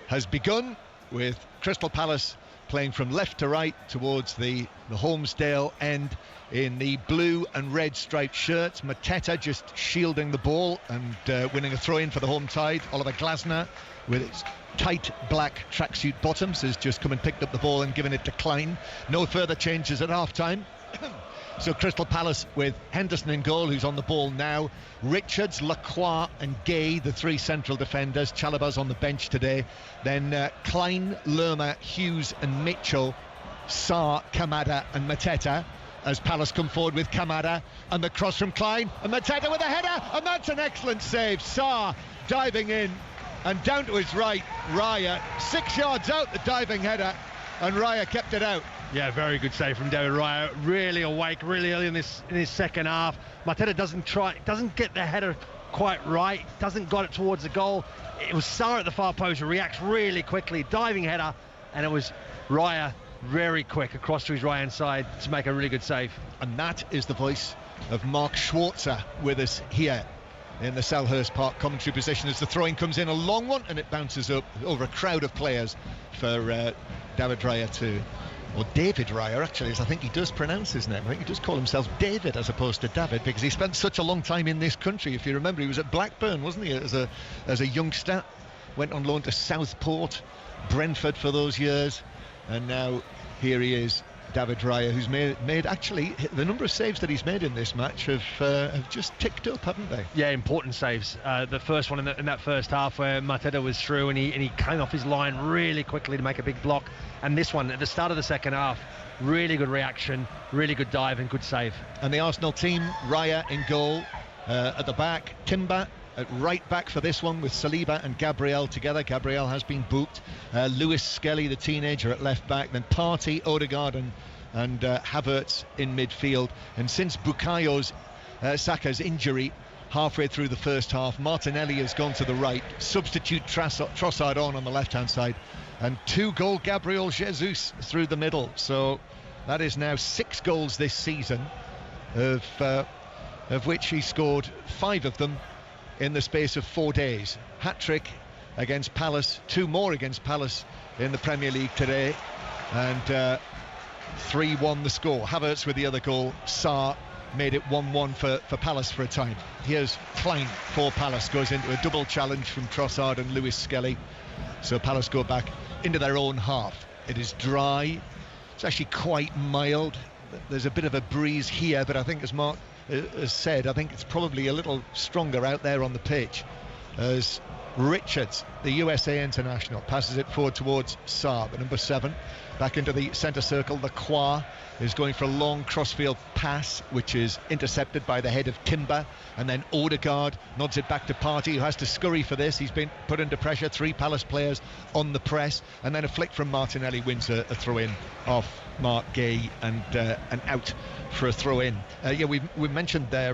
has begun with Crystal Palace playing from left to right towards the Holmesdale end in the blue and red striped shirts. Mateta just shielding the ball and winning a throw-in for the home tide. Oliver Glasner with its tight black tracksuit bottoms has just come and picked up the ball and given it to Klein. No further changes at half-time. So Crystal Palace with Henderson in goal, who's on the ball now. Richards, Lacroix and Gay, the 3 central defenders. Chalobah's on the bench today. Then Klein, Lerma, Hughes and Mitchell. Sarr, Kamada and Mateta, as Palace come forward with Kamada, and the cross from Klein, and Mateta with a header, and that's an excellent save. Sarr diving in and down to his right. Raya 6 yards out, the diving header, and Raya kept it out. Yeah, very good save from David Raya. Really awake, really early in his second half. Mateta doesn't get the header quite right, doesn't got it towards the goal. It was Sarr at the far post who reacts really quickly, diving header, and it was Raya very quick across to his right hand side to make a really good save. And that is the voice of Mark Schwarzer with us here in the Selhurst Park commentary position as the throw-in comes in, a long one, and it bounces up over a crowd of players for David Raya or David Raya, actually, as I think he does pronounce his name. I think he does call himself David as opposed to David, because he spent such a long time in this country. If you remember, he was at Blackburn, wasn't he, as a youngster, went on loan to Southport, Brentford for those years, and now here he is, David Raya, who's made actually the number of saves that he's made in this match have just ticked up, haven't they? Yeah, important saves. The first one in that first half where Mateta was through and he came off his line really quickly to make a big block, and this one at the start of the second half, really good reaction, really good dive and good save. And the Arsenal team, Raya in goal, at the back, Timber at right back for this one with Saliba and Gabriel together. Gabriel has been booked. Lewis Skelly, the teenager, at left back. Then Partey, Odegaard and Havertz in midfield. And since Bukayo's Saka's injury halfway through the first half, Martinelli has gone to the right. Substitute Trossard on the left hand side, and 2-goal Gabriel Jesus through the middle. So that is now 6 goals this season, of which he scored 5 of them in the space of 4 days. Hat-trick against Palace, 2 more against Palace in the Premier League today, and 3-1 the score. Havertz with the other goal. Sarr made it 1-1 for Palace for a time. Here's Klein for Palace, goes into a double challenge from Trossard and Lewis Skelly. So Palace go back into their own half. It is dry, it's actually quite mild. There's a bit of a breeze here, but I think, as Mark has said, I think it's probably a little stronger out there on the pitch, as Richards, the USA international, passes it forward towards Sarr, the number 7, back into the centre circle. The Croix is going for a long crossfield pass, which is intercepted by the head of Timber, and then Odegaard nods it back to Partey, who has to scurry for this. He's been put under pressure, 3 Palace players on the press, and then a flick from Martinelli wins a throw-in off Mark Gay and out for a throw-in. We mentioned there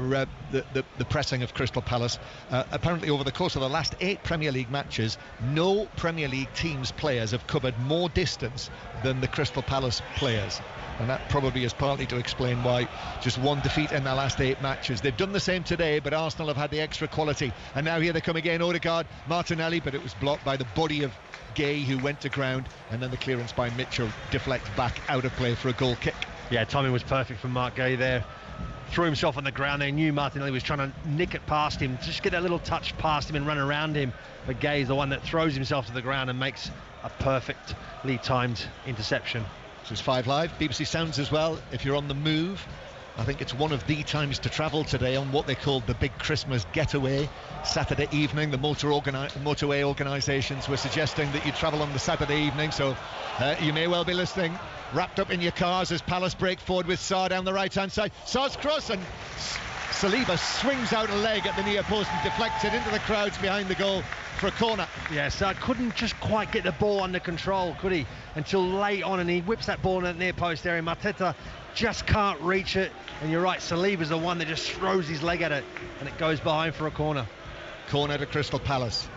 the pressing of Crystal Palace. Apparently over the course of the last 8 Premier League matches, no Premier League team's players have covered more distance than the Crystal Palace players, and that probably is partly to explain why just 1 defeat in their last 8 matches. They've done the same today, but Arsenal have had the extra quality, and now here they come again. Odegaard, Martinelli, but it was blocked by the body of Gay, who went to ground, and then the clearance by Mitchell deflects back out of play for a goal kick. Yeah, timing was perfect from Mark Gay there. Threw himself on the ground. They knew Martinelli was trying to nick it past him, just get a little touch past him and run around him, but Gay is the one that throws himself to the ground and makes a perfectly timed interception. This is 5 Live, BBC Sounds as well. If you're on the move, I think it's one of the times to travel today on what they call the big Christmas getaway. Saturday evening, the motorway organisations were suggesting that you travel on the Saturday evening, so you may well be listening wrapped up in your cars as Palace break forward with Sarr down the right-hand side. Sarr's cross, and Saliba swings out a leg at the near post and deflects it into the crowds behind the goal for a corner. Yeah, Sarr couldn't just quite get the ball under control, could he? Until late on, and he whips that ball in the near post area. Mateta just can't reach it, and you're right, Saliba's the one that just throws his leg at it, and it goes behind for a corner. Corner to Crystal Palace.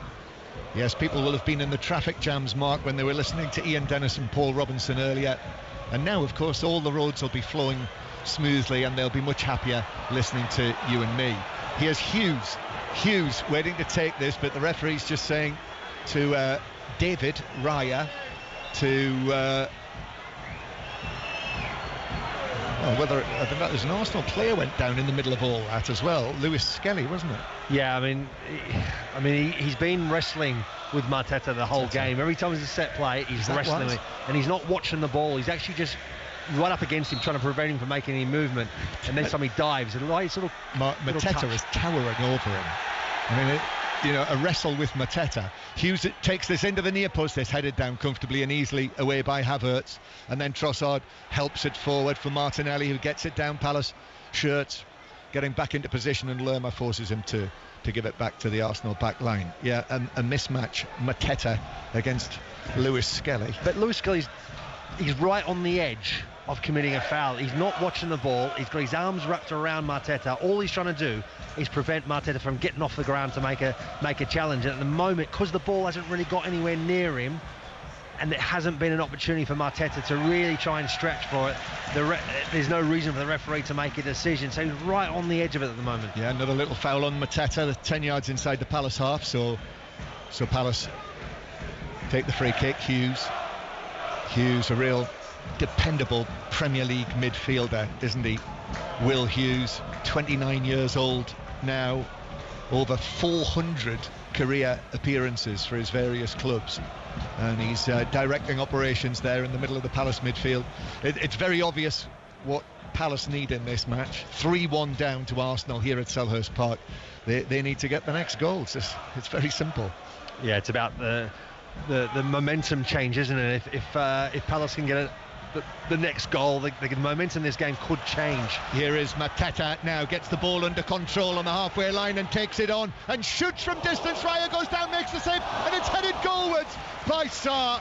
Yes, people will have been in the traffic jams, Mark, when they were listening to Ian Dennis and Paul Robinson earlier, and now of course all the roads will be flowing smoothly and they'll be much happier listening to you and me. Here's Hughes waiting to take this, but the referee's just saying to David Raya to whether there's an Arsenal player went down in the middle of all that as well. Lewis Skelly, wasn't it? Yeah, I mean, he's been wrestling with Mateta the whole game. Every time there's a set play, he's wrestling it, and he's not watching the ball. He's actually just right up against him, trying to prevent him from making any movement. And then somebody dives, and Mateta is towering over him. I mean, a wrestle with Mateta. Hughes takes this into the near post. It's headed down comfortably and easily away by Havertz, and then Trossard helps it forward for Martinelli, who gets it down. Palace shirts getting back into position, and Lerma forces him to give it back to the Arsenal back line. Yeah, a mismatch, Mateta against Lewis Skelly. But Lewis Skelly's right on the edge of committing a foul. He's not watching the ball. He's got his arms wrapped around Mateta. All he's trying to do is prevent Mateta from getting off the ground to make a challenge. And at the moment, because the ball hasn't really got anywhere near him, and it hasn't been an opportunity for Mateta to really try and stretch for it, there's no reason for the referee to make a decision. So he's right on the edge of it at the moment. Yeah, another little foul on Mateta, 10 yards inside the Palace half. So Palace take the free kick. Hughes, a real dependable Premier League midfielder, isn't he? Will Hughes, 29 years old now, over 400 career appearances for his various clubs, and he's directing operations there in the middle of the Palace midfield. It's very obvious what Palace need in this match. 3-1 down to Arsenal here at Selhurst Park. They need to get the next goals. It's very simple. Yeah, it's about the momentum change, isn't it? If Palace can get the next goal, the momentum in this game could change. Here is Mateta now, gets the ball under control on the halfway line and takes it on and shoots from distance. Raya goes down, makes the save, and it's headed goalwards by Sarr,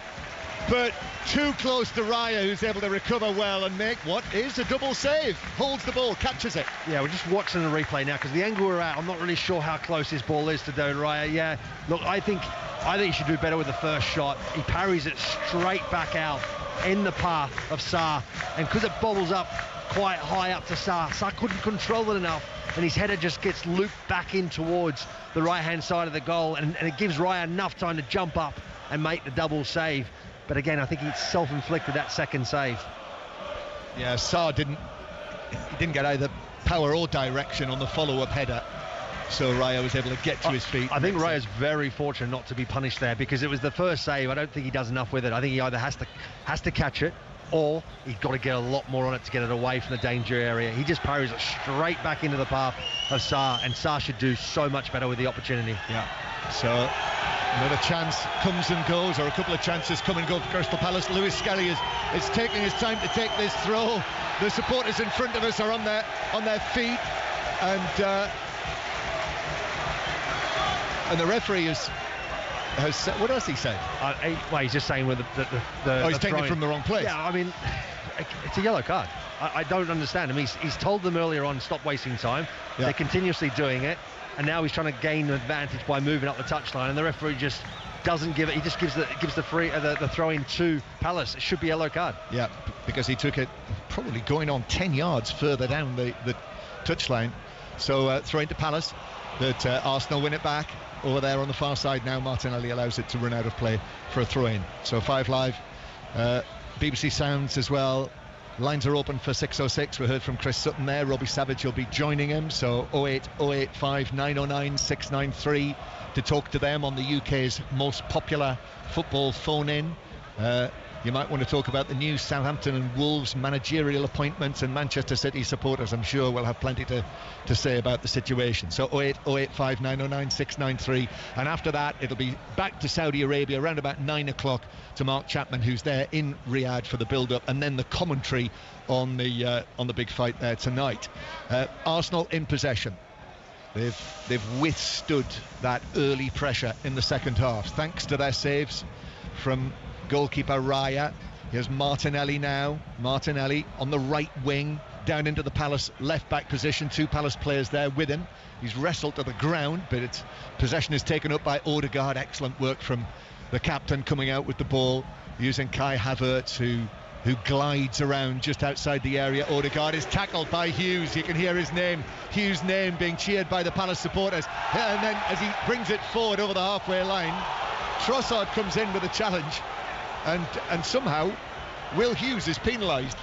but too close to Raya, who's able to recover well and make what is a double save. Holds the ball, catches it. Yeah, we're just watching the replay now, because the angle we're at, I'm not really sure how close this ball is to David Raya. Yeah, look, I think he should do better with the first shot. He parries it straight back out in the path of Sarr, and because it bobbles up quite high up to Sarr couldn't control it enough, and his header just gets looped back in towards the right hand side of the goal, and it gives Raya enough time to jump up and make the double save. But again, I think he's self-inflicted that second save. Yeah, Sarr didn't get either power or direction on the follow-up header, so Raya was able to get to his feet. I think Raya's very fortunate not to be punished there, because it was the first save. I don't think he does enough with it. I think he either has to catch it, or he's got to get a lot more on it to get it away from the danger area. He just parries it straight back into the path of Sarr, and Sarr should do so much better with the opportunity. Yeah. So another chance comes and goes, or a couple of chances come and go for Crystal Palace. Lewis Skelly is taking his time to take this throw. The supporters in front of us are on their feet, and the referee has said, what else he said? He's just saying with he's taking it from the wrong place. Yeah, I mean, it's a yellow card. I don't understand him. He's told them earlier on, stop wasting time. Yeah. They're continuously doing it, and now he's trying to gain an advantage by moving up the touchline, and the referee just doesn't give it. He just gives the throw in to Palace. It should be a yellow card. Yeah, because he took it probably going on 10 yards further down the touchline. So throw into Palace, but Arsenal win it back. Over there on the far side now, Martinelli allows it to run out of play for a throw-in. So 5 Live, BBC Sounds as well. Lines are open for 606. We heard from Chris Sutton there. Robbie Savage will be joining him. So 08085 909 693 to talk to them on the UK's most popular football phone-in. You might want to talk about the new Southampton and Wolves managerial appointments, and Manchester City supporters, I'm sure, will have plenty to say about the situation. So 08085 909 693, and after that it'll be back to Saudi Arabia around about 9 o'clock to Mark Chapman, who's there in Riyadh for the build-up, and then the commentary on the big fight there tonight. Arsenal in possession. They've withstood that early pressure in the second half thanks to their saves from goalkeeper Raya. Here's Martinelli now. Martinelli on the right wing, down into the Palace left back position. 2 Palace players there with him. He's wrestled to the ground, but possession is taken up by Odegaard. Excellent work from the captain coming out with the ball, using Kai Havertz, who glides around just outside the area. Odegaard is tackled by Hughes. You can hear his name, Hughes' name, being cheered by the Palace supporters. And then as he brings it forward over the halfway line, Trossard comes in with a challenge, and somehow Will Hughes is penalised,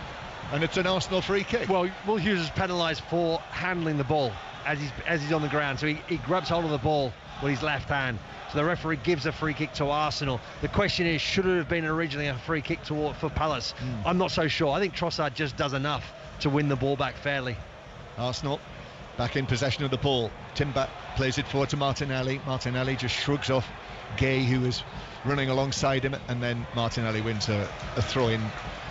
and it's an Arsenal free kick. Well, Will Hughes is penalised for handling the ball as he's on the ground, so he grabs hold of the ball with his left hand. So the referee gives a free kick to Arsenal. The question is, should it have been originally a free kick for Palace? I'm not so sure. I think Trossard just does enough to win the ball back fairly. Arsenal back in possession of the ball. Timber plays it forward to Martinelli. Martinelli just shrugs off Gay, who is running alongside him, and then Martinelli wins a throw-in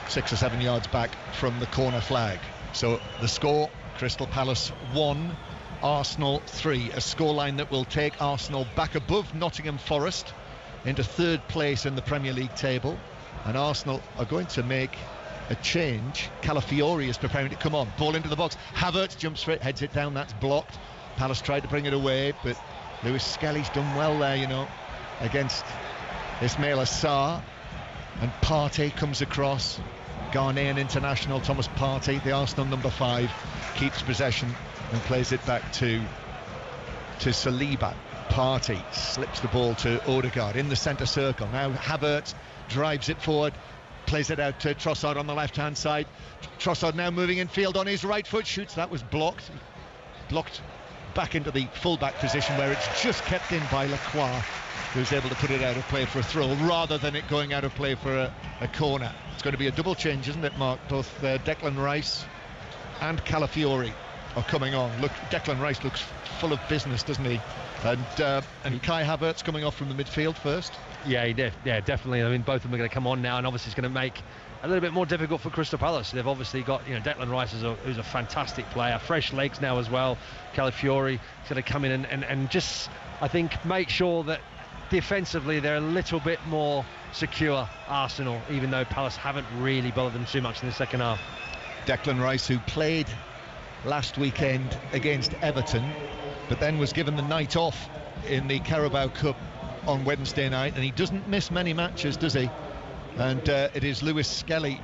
6 or 7 yards back from the corner flag. So the score, Crystal Palace 1, Arsenal 3, a scoreline that will take Arsenal back above Nottingham Forest into 3rd place in the Premier League table, and Arsenal are going to make a change. Calafiori is preparing to come on. Ball into the box. Havertz jumps for it, heads it down. That's blocked. Palace tried to bring it away, but Lewis Skelly's done well there, against Ismail Assar. And Partey comes across. Ghanaian international Thomas Partey, the Arsenal number 5, keeps possession and plays it back to Saliba. Partey slips the ball to Odegaard in the centre circle. Now Havertz drives it forward, plays it out to Trossard on the left-hand side. Trossard now moving in field on his right foot, shoots. That was blocked back into the full-back position, where it's just kept in by Lacroix, who's able to put it out of play for a throw rather than it going out of play for a corner. It's going to be a double change, isn't it, Mark? Both Declan Rice and Calafiori are coming on. Look, Declan Rice looks full of business, doesn't he? And Kai Havertz coming off from the midfield first. Yeah, definitely. I mean, both of them are going to come on now, and obviously it's going to make a little bit more difficult for Crystal Palace. They've obviously got, Declan Rice who's a fantastic player, fresh legs now as well. Calafiori is going to come in and just, I think, make sure that defensively they're a little bit more secure, Arsenal, even though Palace haven't really bothered them too much in the second half. Declan Rice, who played last weekend against Everton, but then was given the night off in the Carabao Cup on Wednesday night, and he doesn't miss many matches, does he? And it is Lewis Skelly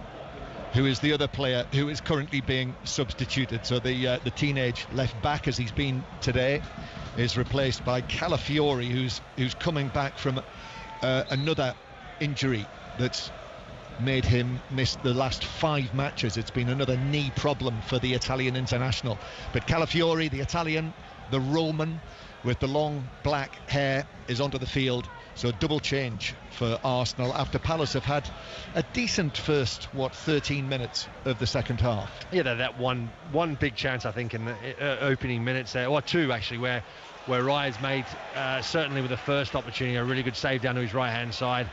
who is the other player who is currently being substituted. So the teenage left back, as he's been today, is replaced by Calafiori, who's coming back from another injury that's made him miss the last 5 matches. It's been another knee problem for the Italian international. But Calafiori, the Italian, the Roman with the long black hair, is onto the field. So double change for Arsenal after Palace have had a decent first 13 minutes of the second half. Yeah, that one big chance, I think, in the opening minutes there, or 2 actually, where Raya's made, certainly with the first opportunity, a really good save down to his right hand side.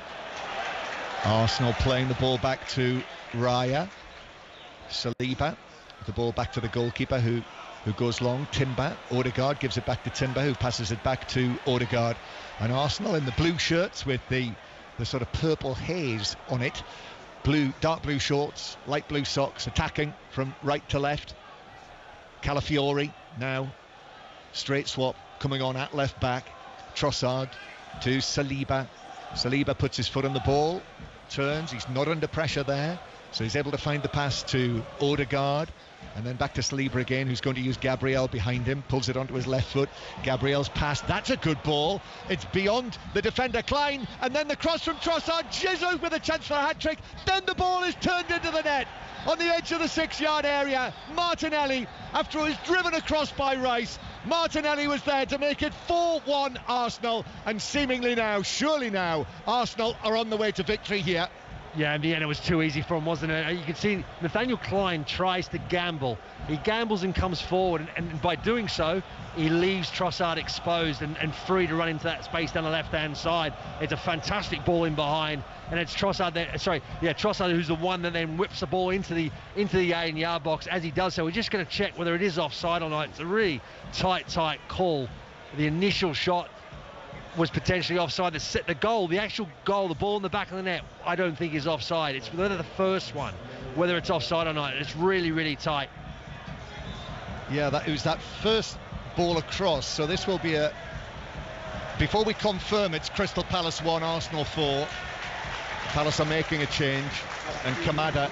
Arsenal playing the ball back to Raya. Saliba, the ball back to the goalkeeper who goes long. Timber, Odegaard gives it back to Timber, who passes it back to Odegaard. And Arsenal in the blue shirts with the sort of purple haze on it. Dark blue shorts, light blue socks, attacking from right to left. Calafiori now, straight swap coming on at left back. Trossard to Saliba. Saliba puts his foot on the ball, turns, he's not under pressure there, so he's able to find the pass to Odegaard, and then back to Saliba again, who's going to use Gabriel behind him, pulls it onto his left foot. Gabriel's pass, that's a good ball, it's beyond the defender Klein, and then the cross from Trossard. Jesus with a chance for a hat-trick, then the ball is turned into the net on the edge of the 6-yard area. Martinelli, after it was driven across by Rice, Martinelli was there to make it 4-1 Arsenal, and seemingly now, surely now, Arsenal are on the way to victory here. Yeah, in the end it was too easy for him, wasn't it? You can see Nathaniel Clyne tries to gamble. He gambles and comes forward, and by doing so, he leaves Trossard exposed and free to run into that space down the left-hand side. It's a fantastic ball in behind, and it's Trossard there. Trossard who's the one that then whips the ball into the 8-yard box. As he does so, we're just going to check whether it is offside or not. It's a really tight call. The initial shot was potentially offside. The actual goal, the ball in the back of the net, I don't think is offside. It's whether the first one, whether it's offside or not. It's really, really tight. Yeah, it was that first ball across. So this will be before we confirm, it's Crystal Palace 1, Arsenal 4. Palace are making a change, and Kamada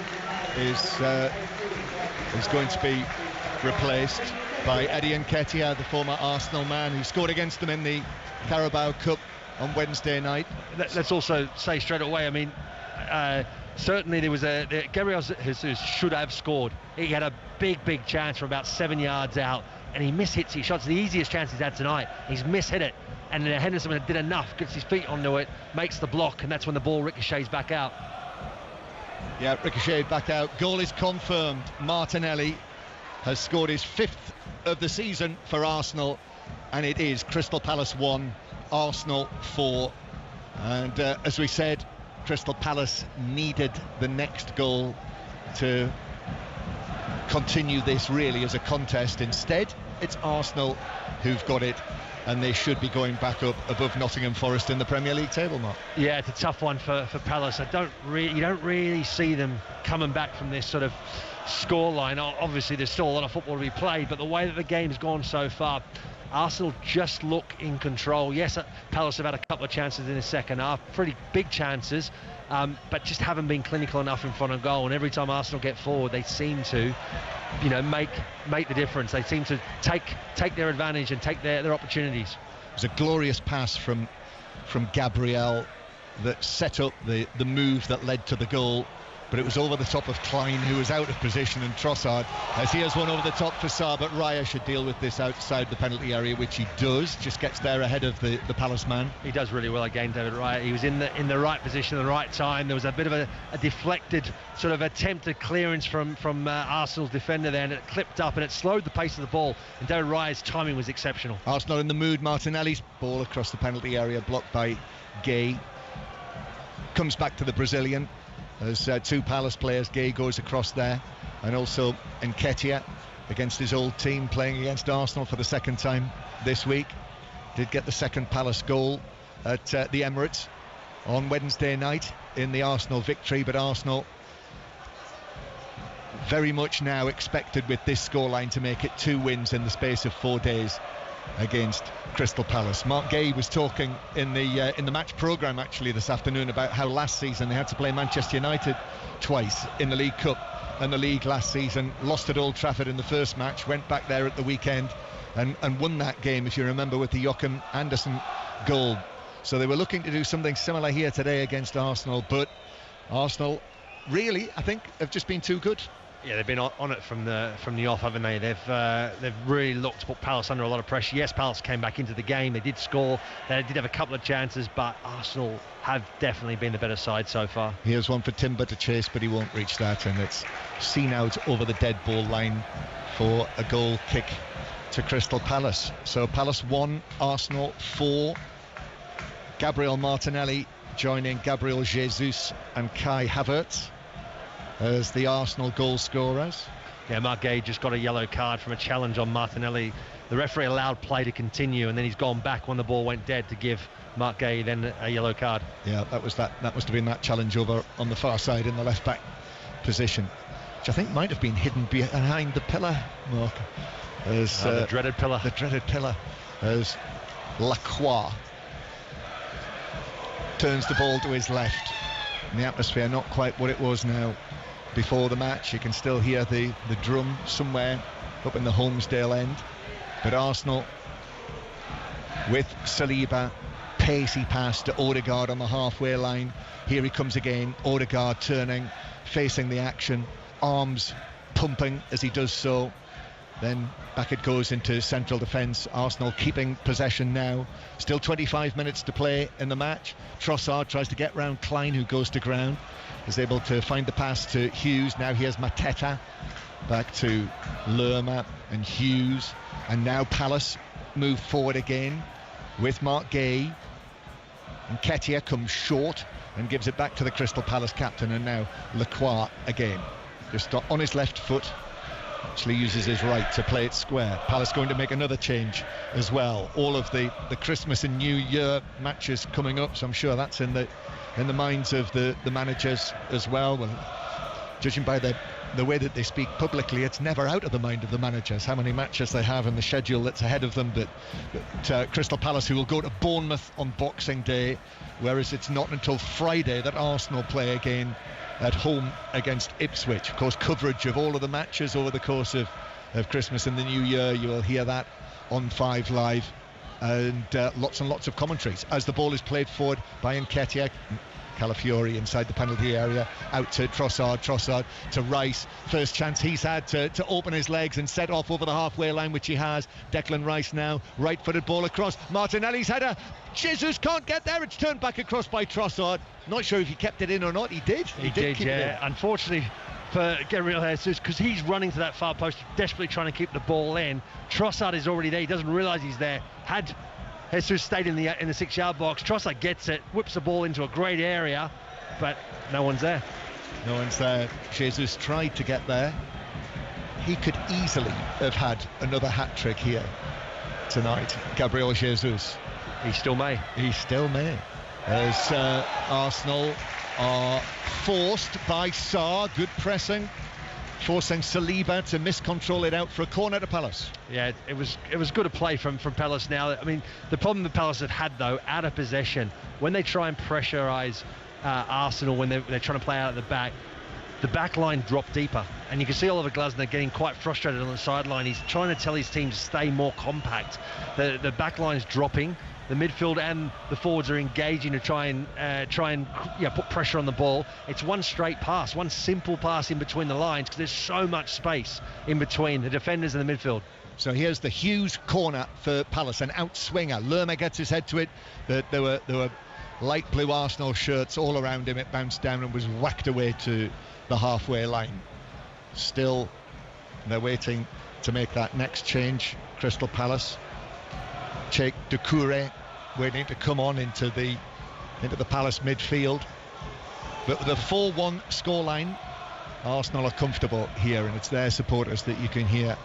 is going to be replaced by Eddie Nketiah, the former Arsenal man who scored against them in the Carabao Cup on Wednesday night. Let's also say straight away, I mean, certainly there was Gabriel Jesus should have scored. He had a big chance from about 7 yards out, and he mishits his shots. The easiest chance he's had tonight. He's mishit it, and then Henderson did enough, gets his feet onto it, makes the block, and that's when the ball ricochets back out. Yeah, ricocheted back out. Goal is confirmed. Martinelli has scored his 5th of the season for Arsenal, and it is Crystal Palace 1, Arsenal 4. And as we said, Crystal Palace needed the next goal to continue this really as a contest. Instead, it's Arsenal who've got it, and they should be going back up above Nottingham Forest in the Premier League table, Mark. Yeah, it's a tough one for Palace. You don't really see them coming back from this sort of scoreline. Obviously there's still a lot of football to be played, but the way that the game's gone so far, Arsenal just look in control. Yes, Palace have had a couple of chances in the second half, pretty big chances, but just haven't been clinical enough in front of goal. And every time Arsenal get forward, they seem to, make the difference. They seem to take their advantage and take their opportunities. It was a glorious pass from Gabriel that set up the move that led to the goal. But it was over the top of Clyne, who was out of position, and Trossard, as he has one over the top for Sarr, but Raya should deal with this outside the penalty area, which he does, just gets there ahead of the Palace man. He does really well again, David Raya. He was in the right position at the right time. There was a bit of a deflected sort of attempted clearance from Arsenal's defender there, and it clipped up and it slowed the pace of the ball, and David Raya's timing was exceptional. Arsenal in the mood. Martinelli's ball across the penalty area, blocked by Gay. Comes back to the Brazilian. As 2 Palace players, Gay goes across there, and also Nketiah against his old team, playing against Arsenal for the second time this week. Did get the second Palace goal at the Emirates on Wednesday night in the Arsenal victory, but Arsenal very much now expected with this scoreline to make it 2 wins in the space of 4 days against Crystal Palace. Mark Gay was talking in the match programme actually this afternoon about how last season they had to play Manchester United twice in the League Cup and the league last season, lost at Old Trafford in the first match, went back there at the weekend and won that game, if you remember, with the Joachim Andersen goal. So they were looking to do something similar here today against Arsenal, but Arsenal really, I think, have just been too good. Yeah, they've been on it from the off, haven't they? They've really looked to put Palace under a lot of pressure. Yes, Palace came back into the game. They did score. They did have a couple of chances, but Arsenal have definitely been the better side so far. Here's one for Timber to chase, but he won't reach that, and it's seen out over the dead ball line for a goal kick to Crystal Palace. So Palace 1, Arsenal 4. Gabriel Martinelli joining Gabriel Jesus and Kai Havertz as the Arsenal goal scorers. Yeah, Mark Gay just got a yellow card from a challenge on Martinelli. The referee allowed play to continue, and then he's gone back when the ball went dead to give Mark Gay then a yellow card. Yeah, that must have been that challenge over on the far side in the left back position, which I think might have been hidden behind the pillar, Mark. As the dreaded pillar. The dreaded pillar, as Lacroix turns the ball to his left. And the atmosphere not quite what it was now before the match. You can still hear the drum somewhere up in the Holmesdale end. But Arsenal with Saliba, pacey pass to Odegaard on the halfway line. Here he comes again, Odegaard turning, facing the action, arms pumping as he does so. Then back it goes into central defence. Arsenal keeping possession now. Still 25 minutes to play in the match. Trossard tries to get round Klein, who goes to ground. Is able to find the pass to Hughes. Now here's Mateta. Back to Lerma and Hughes. And now Palace move forward again with Mark Gay. And Nketiah comes short and gives it back to the Crystal Palace captain. And now Lacroix again. Just on his left foot. Actually uses his right to play it square. Palace going to make another change as well. All of the Christmas and New Year matches coming up, so I'm sure that's in the minds of the managers as well. Well, judging by the way that they speak publicly, it's never out of the mind of the managers how many matches they have and the schedule that's ahead of them. But Crystal Palace, who will go to Bournemouth on Boxing Day, whereas it's not until Friday that Arsenal play again at home against Ipswich. Of course, coverage of all of the matches over the course of Christmas and the New Year, you will hear that on 5 Live, and lots of commentaries as the ball is played forward by Nketiah. Calafiori inside the penalty area, out to Trossard to Rice. First chance he's had to open his legs and set off over the halfway line, which he has. Declan Rice now, right-footed ball across. Martinelli's header. Jesus can't get there. It's turned back across by Trossard. Not sure if he kept it in or not. He did. He did keep it in. Unfortunately for Gabriel Jesus, because he's running to that far post, desperately trying to keep the ball in. Trossard is already there. He doesn't realise he's there. Had Jesus stayed in the 6-yard box, Trossard gets it, whips the ball into a great area, but no one's there. No one's there. Jesus tried to get there. He could easily have had another hat-trick here tonight, Gabriel Jesus. He still may. He still may. As Arsenal are forced by Sarr, good pressing, forcing Saliba to miscontrol it out for a corner to Palace. Yeah, it was good a play from Palace now. I mean, the problem that Palace have had, though, out of possession, when they try and pressurise Arsenal, when they're trying to play out at the back line drop deeper. And you can see Oliver Glasner getting quite frustrated on the sideline. He's trying to tell his team to stay more compact. The back line's dropping. The midfield and the forwards are engaging to try and put pressure on the ball. It's one straight pass, one simple pass in between the lines, because there's so much space in between the defenders and the midfield. So here's the Hughes corner for Palace, an outswinger. Lerma gets his head to it. There were light blue Arsenal shirts all around him. It bounced down and was whacked away to the halfway line. Still, they're waiting to make that next change. Crystal Palace. Cheikh Doucouré waiting to come on into the Palace midfield. But with a 4-1 scoreline, Arsenal are comfortable here, and it's their supporters that you can hear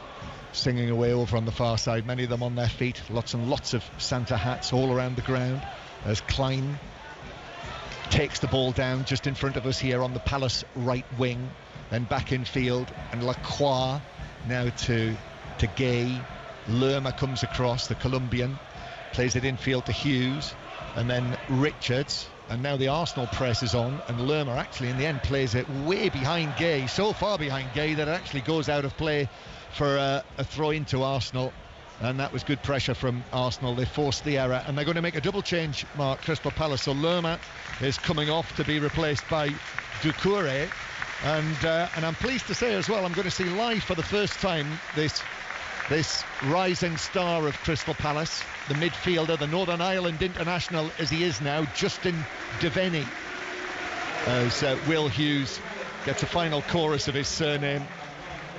singing away over on the far side, many of them on their feet, lots and lots of Santa hats all around the ground, as Klein takes the ball down just in front of us here on the Palace right wing, then back in field, and Lacroix now to Gay. Lerma comes across, the Colombian, plays it infield to Hughes, and then Richards, and now the Arsenal press is on, and Lerma actually in the end plays it way behind Gay, so far behind Gay that it actually goes out of play for a throw into Arsenal, and that was good pressure from Arsenal. They forced the error, and they're going to make a double change, Mark, Crystal Palace. So Lerma is coming off to be replaced by Doucouré, and I'm pleased to say as well, I'm going to see live for the first time this rising star of Crystal Palace, the midfielder, the Northern Ireland international as he is now, Justin Devaney, as Will Hughes gets a final chorus of his surname.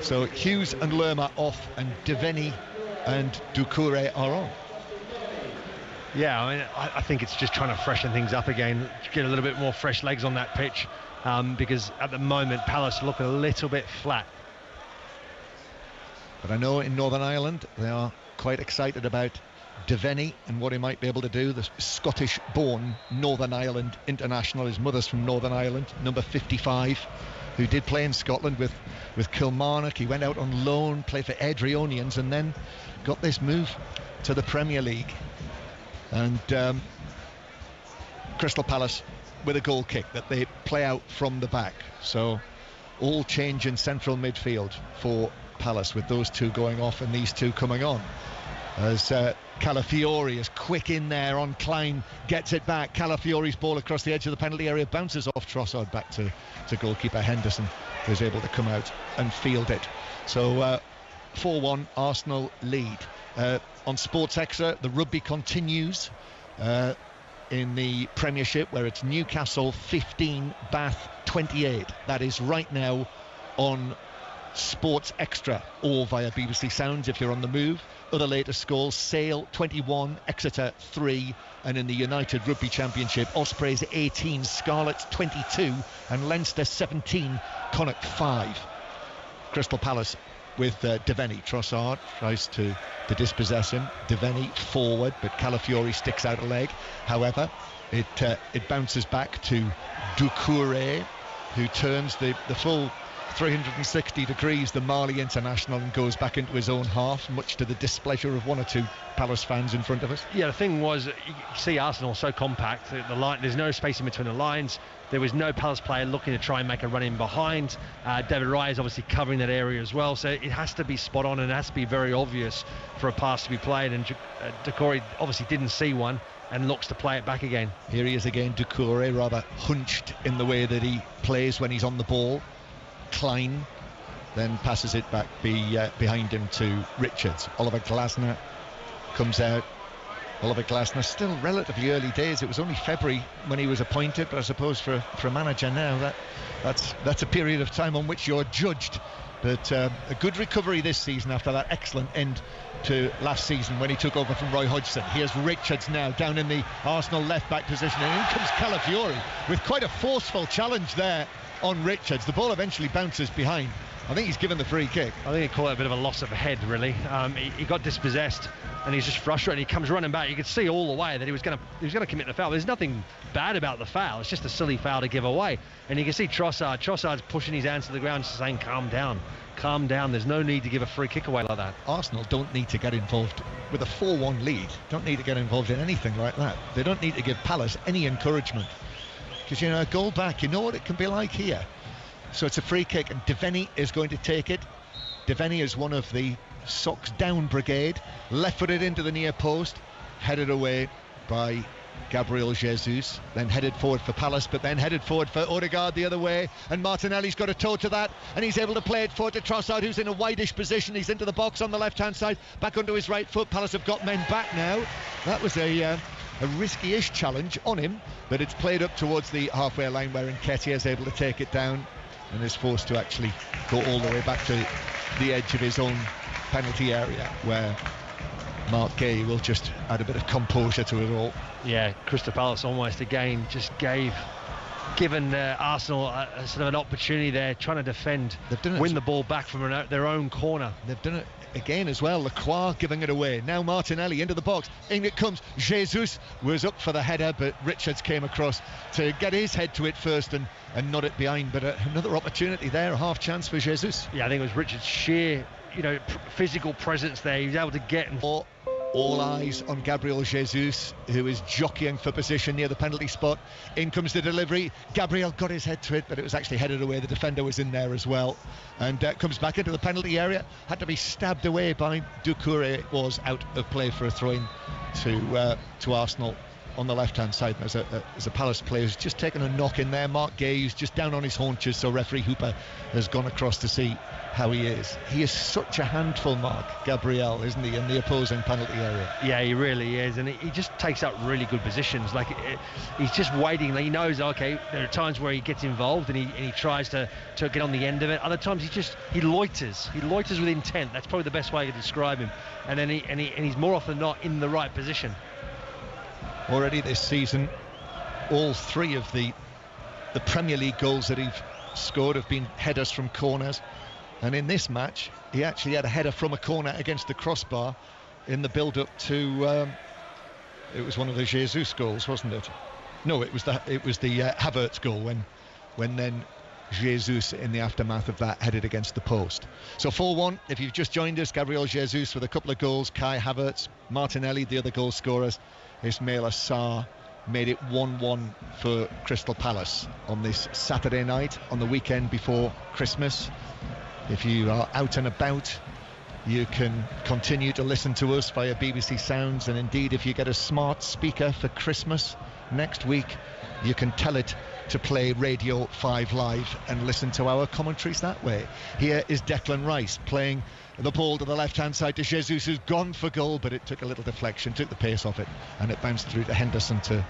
So Hughes and Lerma off, and Devaney and Doucouré are on. Yeah, I mean, I think it's just trying to freshen things up again, get a little bit more fresh legs on that pitch, because at the moment Palace look a little bit flat. But I know in Northern Ireland they are quite excited about Devaney and what he might be able to do. The Scottish-born Northern Ireland international, his mother's from Northern Ireland, number 55, who did play in Scotland with Kilmarnock. He went out on loan, played for Airdrieonians, and then got this move to the Premier League. And Crystal Palace with a goal kick that they play out from the back. So all change in central midfield for Palace, with those two going off and these two coming on, as Calafiori is quick in there on Klein, gets it back. Calafiori's ball across the edge of the penalty area, bounces off Trossard back to goalkeeper Henderson, who's able to come out and field it. So 4-1 Arsenal lead. On Sports Extra, the rugby continues in the Premiership, where it's Newcastle 15, Bath 28. That is right now on Sports Extra or via BBC Sounds if you're on the move. Other latest scores: Sale 21, Exeter 3, and in the United Rugby Championship, Ospreys 18, Scarlets 22, and Leinster 17, Connacht 5. Crystal Palace with Devaney. Trossard tries to dispossess him. Devaney forward, but Calafiori sticks out a leg. However, it bounces back to Doucouré, who turns the full 360 degrees, the Mali international, and goes back into his own half, much to the displeasure of one or two Palace fans in front of us. Yeah, the thing was, you see Arsenal so compact, the line, there's no space in between the lines. There was no Palace player looking to try and make a run in behind. David Raya is obviously covering that area as well, so it has to be spot on and it has to be very obvious for a pass to be played, and Doucouré obviously didn't see one and looks to play it back again. Here he is again, Doucouré, rather hunched in the way that he plays when he's on the ball. Klein then passes it back behind him to Richards. Oliver Glasner comes out. Oliver Glasner, still relatively early days. It was only February when he was appointed, but I suppose for a manager now, that's a period of time on which you're judged. But a good recovery this season after that excellent end to last season when he took over from Roy Hodgson. Here's Richards now down in the Arsenal left-back position, and in comes Calafiori with quite a forceful challenge there on Richards. The ball eventually bounces behind. I think he's given the free kick. I think he called it a bit of a loss of head, really. He got dispossessed and he's just frustrated. He comes running back. You could see all the way that he was going to commit the foul. There's nothing bad about the foul. It's just a silly foul to give away. And you can see Trossard's pushing his hands to the ground, just saying, calm down. Calm down. There's no need to give a free kick away like that. Arsenal don't need to get involved with a 4-1 lead. Don't need to get involved in anything like that. They don't need to give Palace any encouragement. Because, a goal back, you know what it can be like here. So it's a free kick, and Devaney is going to take it. Devaney is one of the socks down brigade, left-footed into the near post, headed away by Gabriel Jesus, then headed forward for Palace, but then headed forward for Odegaard the other way, and Martinelli's got a toe to that, and he's able to play it forward to Trossard, who's in a wideish position. He's into the box on the left-hand side, back onto his right foot. Palace have got men back now. That was a risky-ish challenge on him, but it's played up towards the halfway line where Nketiah is able to take it down and is forced to actually go all the way back to the edge of his own penalty area, where Mark Gay will just add a bit of composure to it all. Yeah, Crystal Palace almost again just given Arsenal a sort of an opportunity there, trying to defend, win the ball back from their own corner. They've done it again as well. Lacroix giving it away. Now Martinelli into the box. In it comes. Jesus was up for the header, but Richards came across to get his head to it first and nod it behind. But another opportunity there, a half chance for Jesus. Yeah, I think it was Richards' sheer, physical presence there. He was able to get all eyes on Gabriel Jesus, who is jockeying for position near the penalty spot. In comes the delivery. Gabriel got his head to it, but it was actually headed away. The defender was in there as well, and comes back into the penalty area. Had to be stabbed away by Doucouré. Was out of play for a throw-in to Arsenal on the left-hand side. There's a Palace player who's just taken a knock in there. Mark Gay, who's just down on his haunches, so referee Hooper has gone across to see how he is. He is such a handful, Mark Gabriel, isn't he, in the opposing penalty area? Yeah, he really is, and he just takes up really good positions. He's just waiting. He knows, okay, there are times where he gets involved and he tries to get on the end of it. Other times he loiters. He loiters with intent. That's probably the best way to describe him. And then he's more often than not in the right position. Already this season, all three of the Premier League goals that he's scored have been headers from corners, and in this match he actually had a header from a corner against the crossbar in the build-up to it was one of the Jesus goals, wasn't it? No, it was the Havertz goal when then Jesus in the aftermath of that headed against the post. So 4-1 if you've just joined us. Gabriel Jesus with a couple of goals, Kai Havertz, Martinelli the other goal scorers. Ismail Assar made it 1-1 for Crystal Palace on this Saturday night, on the weekend before Christmas. If you are out and about, you can continue to listen to us via BBC Sounds, and indeed if you get a smart speaker for Christmas, next week you can tell it to play Radio 5 Live and listen to our commentaries that way. Here is Declan Rice playing the ball to the left-hand side to Jesus, who's gone for goal, but it took a little deflection, took the pace off it, and it bounced through to Henderson to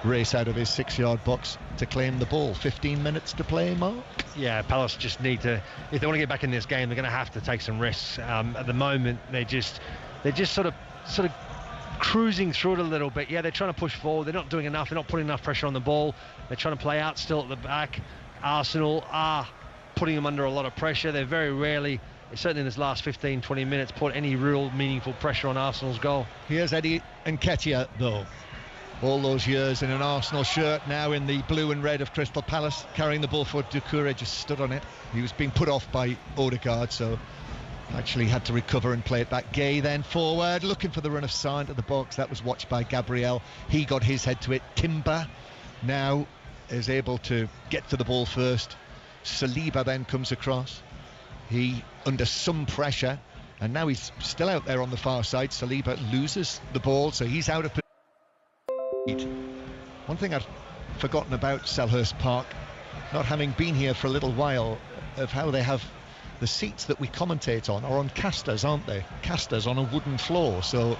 race out of his 6-yard box to claim the ball. 15 minutes to play, Mark? Yeah, Palace just need to, if they want to get back in this game, they're going to have to take some risks. At the moment, they're just sort of cruising through it a little bit. Yeah, they're trying to push forward. They're not doing enough. They're not putting enough pressure on the ball. They're trying to play out still at the back. Arsenal are putting them under a lot of pressure. They're very rarely, certainly in this last 15-20 minutes, put any real meaningful pressure on Arsenal's goal. Here's Eddie Nketiah, though. All those years in an Arsenal shirt, now in the blue and red of Crystal Palace, carrying the ball for Doucouré, just stood on it. He was being put off by Odegaard, so actually had to recover and play it back. Gay then forward, looking for the run of Sarr into the box. That was watched by Gabriel. He got his head to it. Timber now is able to get to the ball first. Saliba then comes across. He under some pressure, and now he's still out there on the far side. Saliba loses the ball, so he's out of position. One thing I've forgotten about Selhurst Park, not having been here for a little while, of how they have the seats that we commentate on are on casters, aren't they? Casters on a wooden floor, so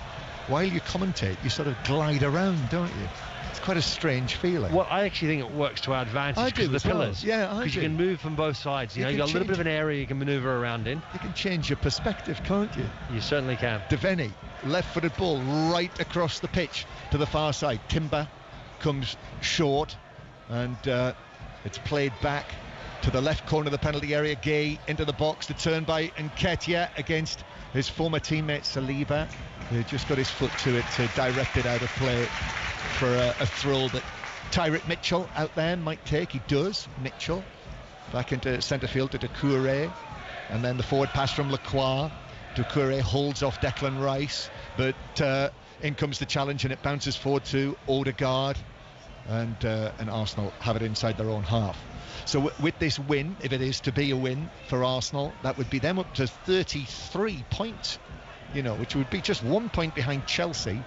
while you commentate you sort of glide around, don't you? It's quite a strange feeling. Well, I actually think it works to our advantage because of the pillars. Yeah, because you can move from both sides. You know, you've got a little bit of an area you can manoeuvre around in. You can change your perspective, can't you? You certainly can. Devaney, left-footed ball right across the pitch to the far side. Timber comes short, and it's played back to the left corner of the penalty area. Gay into the box to turn by Nketiah against his former teammate Saliba, who just got his foot to it to direct it out of play for a throw that Tyrick Mitchell out there might take. He does. Mitchell back into centre field to Doucouré, and then the forward pass from Lacroix. Doucouré holds off Declan Rice, but in comes the challenge and it bounces forward to Odegaard, and Arsenal have it inside their own half. So with this win, if it is to be a win for Arsenal, that would be them up to 33 points, which would be just 1 point behind Chelsea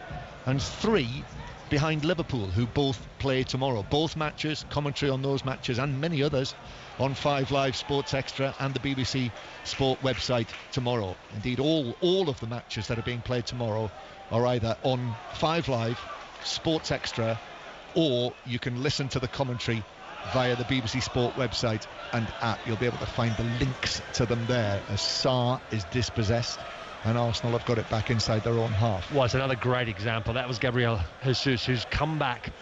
and 3 behind Liverpool, who both play tomorrow. Both matches, commentary on those matches and many others on 5 Live Sports Extra and the BBC Sport website tomorrow. Indeed, all of the matches that are being played tomorrow are either on 5 Live Sports Extra, or you can listen to the commentary via the BBC Sport website and app. You'll be able to find the links to them there, as Sarr is dispossessed and Arsenal have got it back inside their own half. Well, it's another great example. That was Gabriel Jesus, who's come back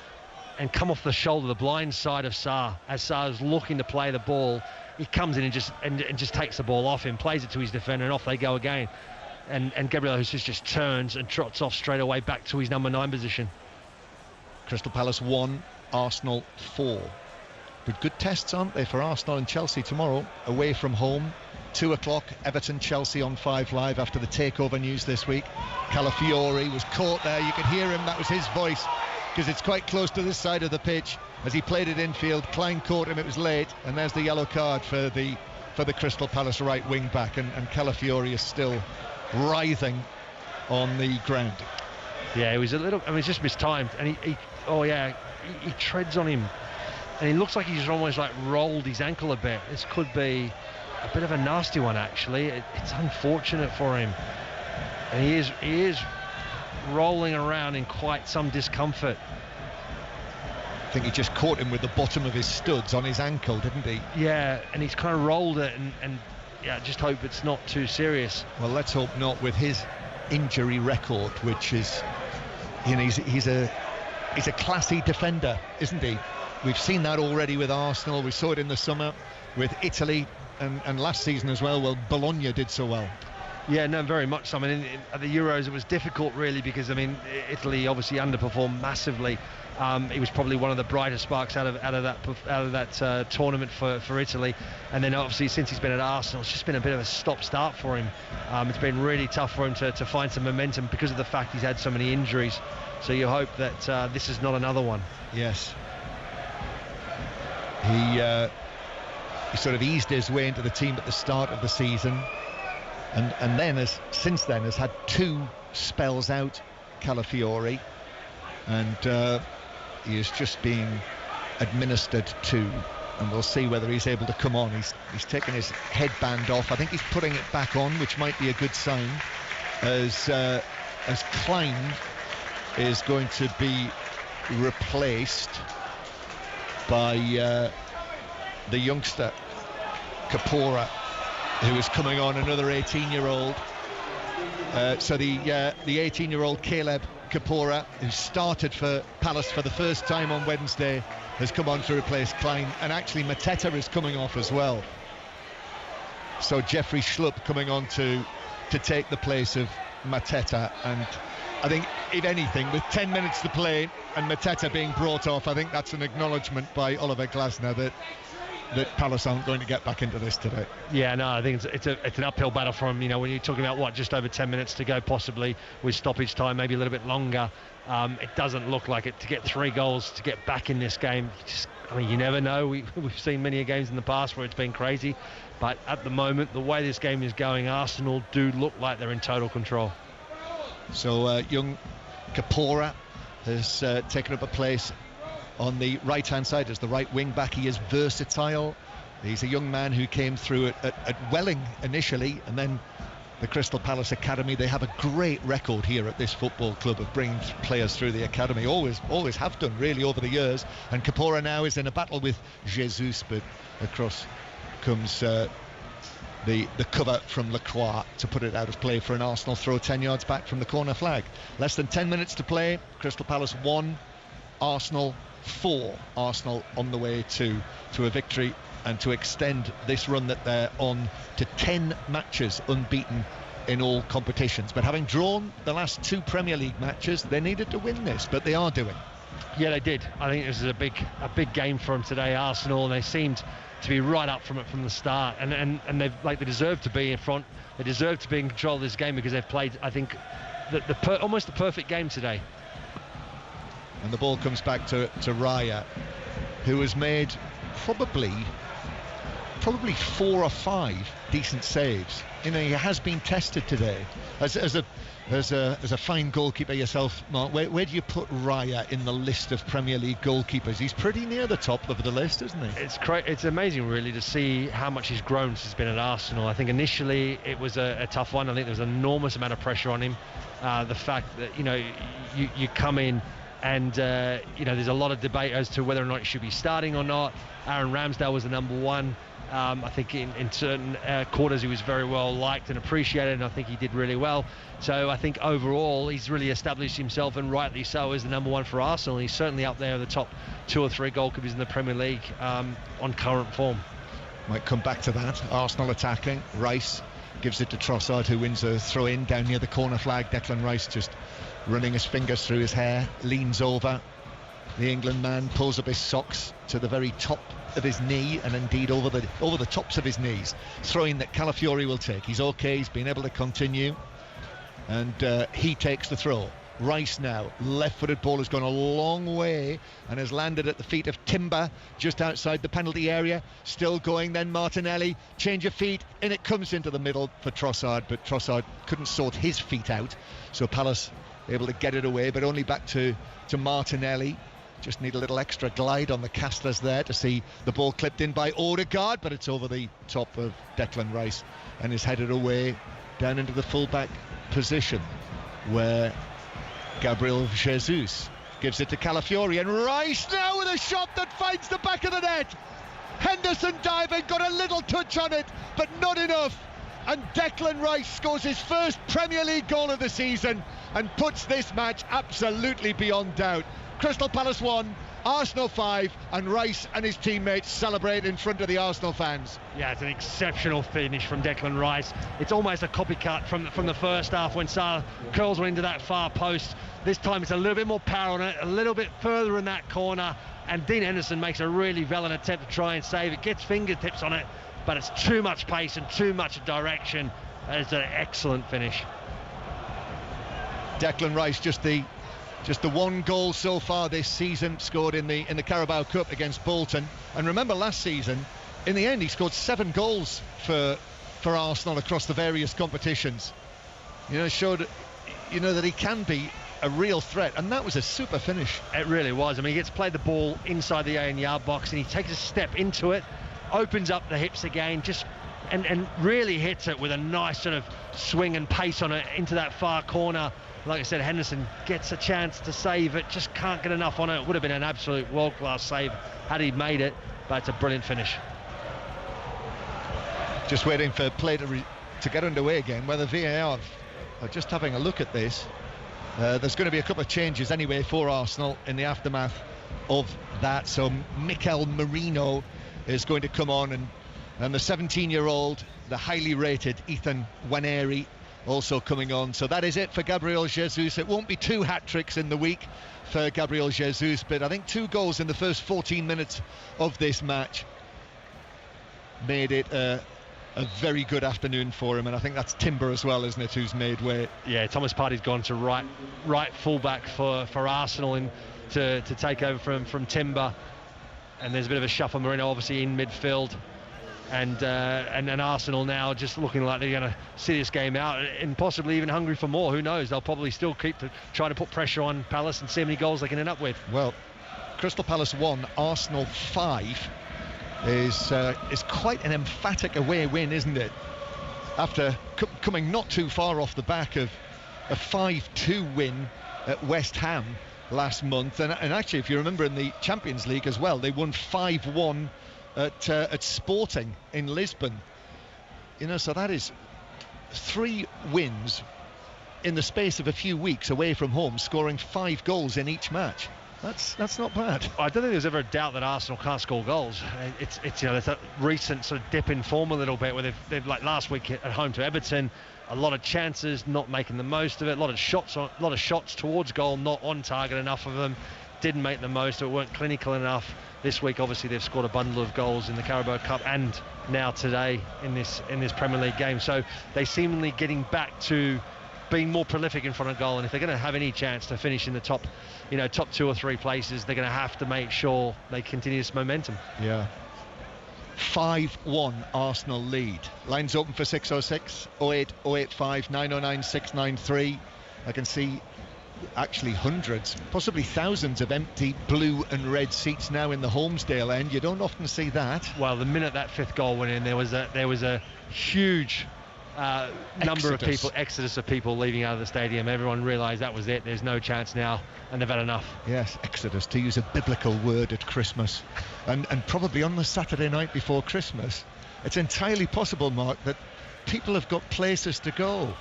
and come off the shoulder, the blind side of Sarr. As Sarr's looking to play the ball, he comes in and just takes the ball off him, plays it to his defender, and off they go again. And Gabriel Jesus just turns and trots off straight away back to his number 9 position. Crystal Palace 1, Arsenal 4. But good tests, aren't they, for Arsenal and Chelsea tomorrow, away from home. 2 o'clock, Everton Chelsea on 5 Live after the takeover news this week. Calafiori was caught there. You could hear him. That was his voice, because it's quite close to this side of the pitch. As he played it infield, Klein caught him. It was late, and there's the yellow card for the Crystal Palace right wing back, and Calafiori is still writhing on the ground. Yeah, it was a little. I mean, it's just mistimed, and he treads on him, and he looks like he's almost like rolled his ankle a bit. This could be a bit of a nasty one, actually. It's unfortunate for him, and he is rolling around in quite some discomfort. I think he just caught him with the bottom of his studs on his ankle, didn't he? Yeah, and he's kind of rolled it, and yeah, just hope it's not too serious. Well, let's hope not, with his injury record, which is, he's a classy defender, isn't he? We've seen that already with Arsenal. We saw it in the summer with Italy, and last season as well. Well, Bologna did so well. Yeah, no, very much so. I mean, at the Euros it was difficult, really, because Italy obviously underperformed massively. He was probably one of the brighter sparks out of that tournament for Italy, and then obviously since he's been at Arsenal, it's just been a bit of a stop-start for him. It's been really tough for him to find some momentum because of the fact he's had so many injuries. So you hope that this is not another one. Yes. He sort of eased his way into the team at the start of the season, and then since then has had 2 spells out, Calafiori, and he is just being administered to, and we'll see whether he's able to come on. He's taken his headband off. I think he's putting it back on, which might be a good sign, as Klein is going to be replaced by the youngster Kapora, who is coming on, another 18-year-old. So the 18-year-old Caleb Kapora, who started for Palace for the first time on Wednesday, has come on to replace Klein, and actually Mateta is coming off as well. So Jeffrey Schlupp coming on to take the place of Mateta, and I think, if anything, with 10 minutes to play and Mateta being brought off, I think that's an acknowledgement by Oliver Glasner that Palace aren't going to get back into this today. Yeah, no, I think it's an uphill battle for him. You know, when you're talking about just over 10 minutes to go, possibly with stoppage time, maybe a little bit longer. It doesn't look like it. To get 3 goals to get back in this game, you never know. We've seen many games in the past where it's been crazy, but at the moment, the way this game is going, Arsenal do look like they're in total control. So young Kapora has taken up a place on the right-hand side as the right wing-back. He is versatile. He's a young man who came through at Welling initially, and then the Crystal Palace Academy. They have a great record here at this football club of bringing players through the academy. Always have done, really, over the years. And Kapora now is in a battle with Jesus, but across comes the cover from Lacroix to put it out of play for an Arsenal throw 10 yards back from the corner flag. Less than 10 minutes to play. Crystal Palace 1, Arsenal 4. Arsenal on the way to a victory and to extend this run that they're on to 10 matches unbeaten in all competitions. But having drawn the last 2 Premier League matches, they needed to win this, but they are doing. Yeah, they did. I think this is a big game for them today, Arsenal, and they seemed to be right up from the start, and they deserve to be in front. They deserve to be in control of this game because they've played, I think, almost the perfect game today. And the ball comes back to Raya, who has made probably 4 or 5 decent saves. You know, he has been tested today as a fine goalkeeper yourself, Mark. Where do you put Raya in the list of Premier League goalkeepers? He's pretty near the top of the list, isn't he? It's amazing, really, to see how much he's grown since he's been at Arsenal. I think initially it was a tough one. I think there was an enormous amount of pressure on him. The fact that you come in and there's a lot of debate as to whether or not he should be starting or not. Aaron Ramsdale was the number 1. I think in certain quarters he was very well liked and appreciated, and I think he did really well. So I think overall he's really established himself, and rightly so, as the number 1 for Arsenal. He's certainly up there with the top 2 or 3 goalkeepers in the Premier League on current form. Might come back to that. Arsenal attacking. Rice gives it to Trossard, who wins a throw-in down near the corner flag. Declan Rice just running his fingers through his hair, leans over. The England man pulls up his socks to the very top of his knee, and indeed over the tops of his knees. Throwing that Calafiori will take. He's okay, he's been able to continue, and he takes the throw. Rice now, left-footed ball has gone a long way and has landed at the feet of Timber just outside the penalty area. Still going then, Martinelli, change of feet, and it comes into the middle for Trossard, but Trossard couldn't sort his feet out, so Palace able to get it away, but only back to Martinelli. Just need a little extra glide on the casters there to see the ball clipped in by Odegaard, but it's over the top of Declan Rice and is headed away down into the fullback position, where Gabriel Jesus gives it to Calafiori, and Rice now with a shot that finds the back of the net. Henderson diving, got a little touch on it, but not enough. And Declan Rice scores his first Premier League goal of the season and puts this match absolutely beyond doubt. Crystal Palace 1, Arsenal 5, and Rice and his teammates celebrate in front of the Arsenal fans. Yeah, it's an exceptional finish from Declan Rice. It's almost a copycat from the first half when Salah curls one into that far post. This time it's a little bit more power on it, a little bit further in that corner, and Dean Henderson makes a really valiant attempt to try and save it, gets fingertips on it, but it's too much pace and too much direction. It's an excellent finish. Declan Rice, just the 1 goal so far this season, scored in the Carabao Cup against Bolton. And remember last season, in the end he scored 7 goals for Arsenal across the various competitions. Showed that he can be a real threat, and that was a super finish. It really was. I mean, he gets played the ball inside the 18-yard box, and he takes a step into it, opens up the hips again, and really hits it with a nice sort of swing and pace on it into that far corner. Like I said, Henderson gets a chance to save it, just can't get enough on it. It would have been an absolute world-class save had he made it, but it's a brilliant finish. Just waiting for play to get underway again, whether VAR are just having a look at this. There's going to be a couple of changes anyway for Arsenal in the aftermath of that. So Mikel Merino is going to come on, and the 17-year-old, the highly rated Ethan Nwaneri also coming on. So that is it for Gabriel Jesus. It won't be 2 hat-tricks in the week for Gabriel Jesus, but I think 2 goals in the first 14 minutes of this match made it a very good afternoon for him, and I think that's Timber as well, isn't it, who's made way. Yeah, Thomas Partey's gone to right fullback for Arsenal and to take over from Timber, and there's a bit of a shuffle. Merino obviously in midfield, and Arsenal now just looking like they're going to see this game out and possibly even hungry for more. Who knows? They'll probably still keep trying to put pressure on Palace and see how many goals they can end up with. Well, Crystal Palace 1, Arsenal 5 is quite an emphatic away win, isn't it? After coming not too far off the back of a 5-2 win at West Ham last month, and actually, if you remember, in the Champions League as well, they won 5-1 at Sporting in Lisbon. You know, so that is 3 wins in the space of a few weeks away from home, scoring 5 goals in each match. That's not bad. I don't think there's ever a doubt that Arsenal can't score goals. It's you know, there's that recent sort of dip in form a little bit where they've like last week at home to Everton, a lot of chances, not making the most of it, a lot of shots towards goal, not on target enough of them, didn't make the most of it, weren't clinical enough. This week obviously they've scored a bundle of goals in the Carabao Cup and now today in this Premier League game. So they seemingly getting back to being more prolific in front of goal, and if they're going to have any chance to finish in the top 2 or 3 places, they're going to have to make sure they continue this momentum. Yeah. 5-1 Arsenal lead. Lines open for 606 08 085 909 693. I can see actually hundreds, possibly thousands of empty blue and red seats now in the Holmesdale end. You don't often see that. Well, the minute that 5th goal went in, there was a huge exodus of people leaving out of the stadium. Everyone realised that was it. There's no chance now, and they've had enough. Yes, exodus, to use a biblical word at Christmas, and probably on the Saturday night before Christmas. It's entirely possible, Mark, that people have got places to go,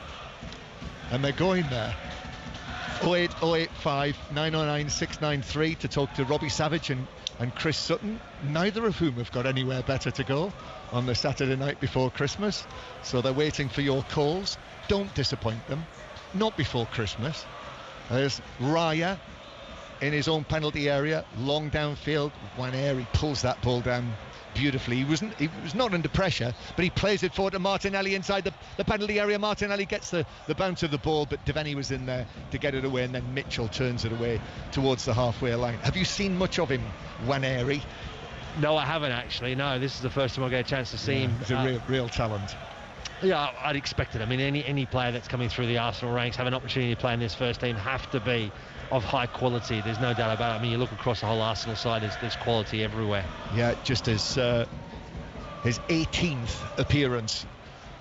and they're going there. 08 085 909 693 to talk to Robbie Savage and Chris Sutton, neither of whom have got anywhere better to go on the Saturday night before Christmas, so they're waiting for your calls. Don't disappoint them, not before Christmas. There's Raya in his own penalty area, long downfield. Nwaneri pulls that ball down beautifully. He was not under pressure, but he plays it forward to Martinelli inside the penalty area. Martinelli gets the bounce of the ball, but Devaney was in there to get it away, and then Mitchell turns it away towards the halfway line. Have you seen much of him, Nwaneri? No, I haven't actually. No, this is the first time I get a chance to see him. He's a real talent. Yeah, I'd expect it. I mean, any player that's coming through the Arsenal ranks, have an opportunity to play in this first team, have to be of high quality. There's no doubt about it. I mean, you look across the whole Arsenal side, there's quality everywhere. Yeah, just his 18th appearance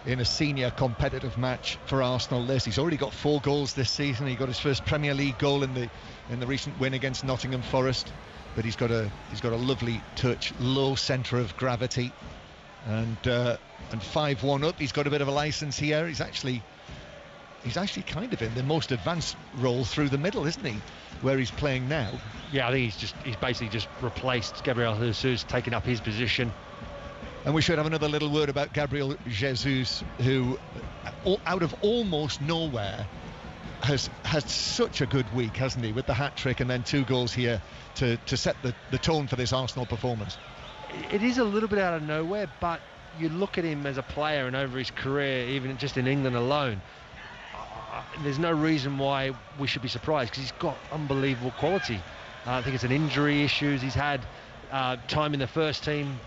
in a senior competitive match for Arsenal. He's already got 4 goals this season. He got his first Premier League goal in the recent win against Nottingham Forest. But he's got a lovely touch, low centre of gravity, and 5-1 up. He's got a bit of a licence here. He's actually kind of in the most advanced role through the middle, isn't he? Where he's playing now. Yeah, I think he's basically just replaced Gabriel Jesus, taking up his position. And we should have another little word about Gabriel Jesus, who, out of almost nowhere, has had such a good week, hasn't he, with the hat-trick and then 2 goals here to set the tone for this Arsenal performance. It is a little bit out of nowhere, but you look at him as a player and over his career, even just in England alone, there's no reason why we should be surprised, because he's got unbelievable quality. I think it's an injury issues. He's had time in the first team,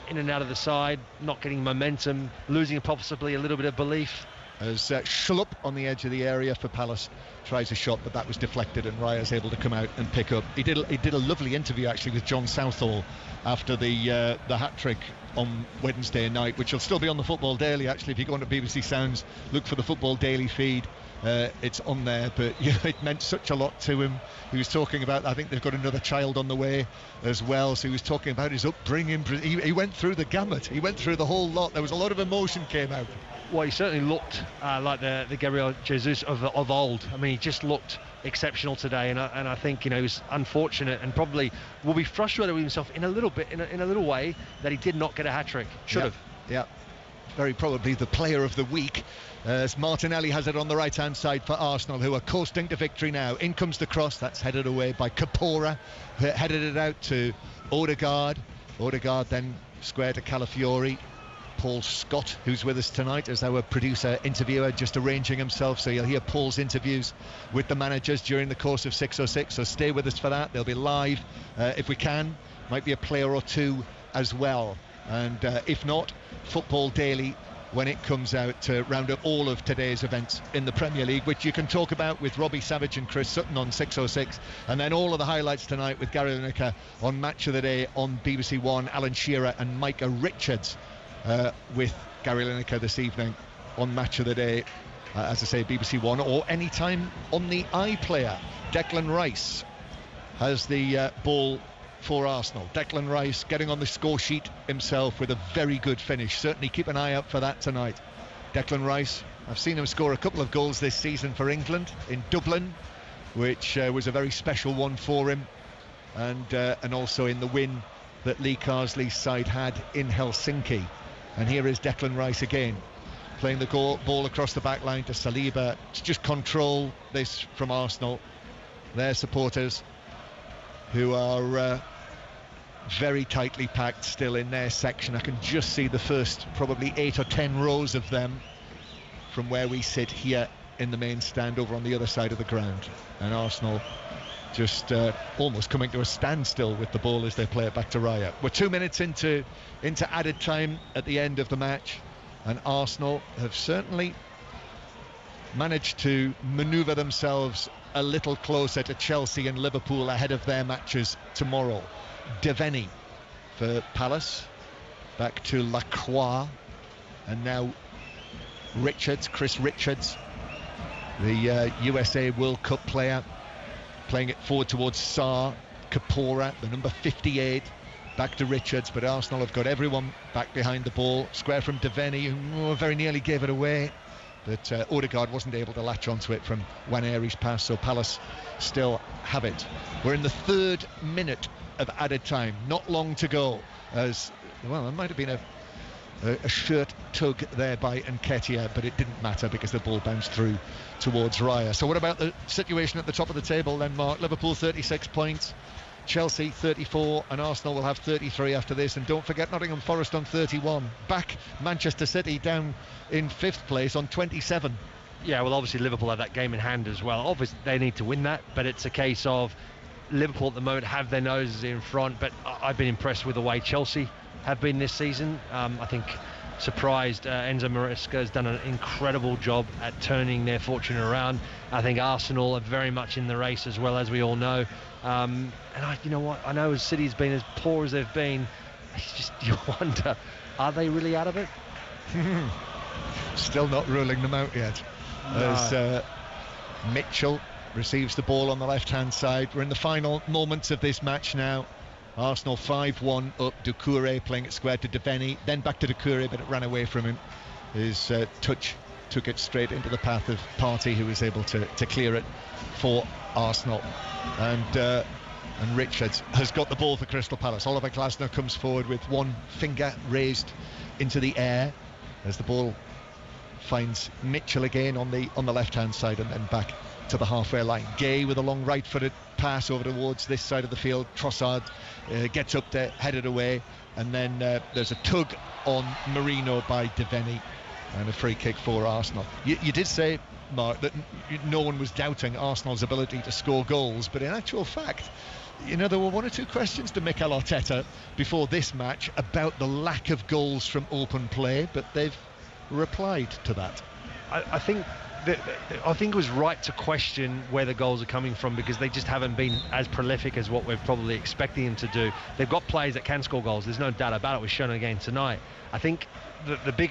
in and out of the side, not getting momentum, losing possibly a little bit of belief as Schlupp on the edge of the area for Palace tries a shot, but that was deflected, and Raya's able to come out and pick up. He did a lovely interview actually with John Southall after the hat-trick on Wednesday night, which will still be on the Football Daily. Actually, if you go on to BBC Sounds, look for the Football Daily feed. It's on there, but it meant such a lot to him. He was talking about, I think they've got another child on the way as well, so he was talking about his upbringing. He went through the gamut, he went through the whole lot. There was a lot of emotion came out. Well, he certainly looked like the Gabriel Jesus of old. I mean, he just looked exceptional today, and I think, he was unfortunate and probably will be frustrated with himself in a little bit, in a little way, that he did not get a hat-trick. Should have. Yeah, very probably the player of the week, as Martinelli has it on the right-hand side for Arsenal, who are coasting to victory now. In comes the cross, that's headed away by Kapora, headed it out to Odegaard. Odegaard then square to Calafiori. Paul Scott, who's with us tonight as our producer interviewer, just arranging himself, so you'll hear Paul's interviews with the managers during the course of 606, so stay with us for that. They'll be live if we can, might be a player or two as well, and if not, Football Daily when it comes out to round up all of today's events in the Premier League, which you can talk about with Robbie Savage and Chris Sutton on 606, and then all of the highlights tonight with Gary Lineker on Match of the Day on BBC One, Alan Shearer and Micah Richards with Gary Lineker this evening on Match of the Day, as I say, BBC One, or anytime on the iPlayer. Declan Rice has the ball for Arsenal. Declan Rice getting on the score sheet himself with a very good finish. Certainly keep an eye out for that tonight. Declan Rice, I've seen him score a couple of goals this season for England in Dublin, which was a very special one for him, and also in the win that Lee Carsley's side had in Helsinki. And here is Declan Rice again, playing the ball across the back line to Saliba to just control this from Arsenal. Their supporters, who are very tightly packed still in their section. I can just see the first probably 8 or 10 rows of them from where we sit here in the main stand over on the other side of the ground. And Arsenal just almost coming to a standstill with the ball as they play it back to Raya. We're 2 minutes into added time at the end of the match, and Arsenal have certainly managed to manoeuvre themselves a little closer to Chelsea and Liverpool ahead of their matches tomorrow. Devaney for Palace, back to Lacroix, and now Chris Richards, the USA World Cup player, playing it forward towards Sarr. Kapora, the number 58, back to Richards, but Arsenal have got everyone back behind the ball. Square from Devaney, who very nearly gave it away, but Odegaard wasn't able to latch onto it from Waneri's pass, so Palace still have it. We're in the 3rd minute of added time, not long to go, as well, there might have been a shirt tug there by Nketiah, but it didn't matter because the ball bounced through towards Raya. So what about the situation at the top of the table then, Mark? Liverpool 36 points, Chelsea 34, and Arsenal will have 33 after this. And don't forget Nottingham Forest on 31. Back Manchester City down in 5th place on 27. Yeah, well, obviously Liverpool have that game in hand as well. Obviously they need to win that, but it's a case of Liverpool at the moment have their noses in front, but I've been impressed with the way Chelsea have been this season. I think surprised Enzo Maresca has done an incredible job at turning their fortune around. I think Arsenal are very much in the race as well, as we all know. And you know what, I know City's been as poor as they've been. It's just, you wonder, are they really out of it? Still not ruling them out yet. No. As Mitchell receives the ball on the left-hand side. We're in the final moments of this match now. Arsenal 5-1 up. Doucouré playing it square to Devaney, then back to Doucouré, but it ran away from him. His touch took it straight into the path of Partey, who was able to clear it for Arsenal. And Richards has got the ball for Crystal Palace. Oliver Glasner comes forward with one finger raised into the air as the ball finds Mitchell again on the left-hand side, and then back to the halfway line. Gay with a long right-footed pass over towards this side of the field. Trossard gets up there, headed away, and then there's a tug on Marino by Devaney, and a free kick for Arsenal. You did say, Mark, that no one was doubting Arsenal's ability to score goals, but in actual fact, you know, there were 1 or 2 questions to Mikel Arteta before this match about the lack of goals from open play, but they've replied to that. I think it was right to question where the goals are coming from, because they just haven't been as prolific as what we're probably expecting them to do. They've got players that can score goals. There's no doubt about it. We've shown it again tonight. I think the biggest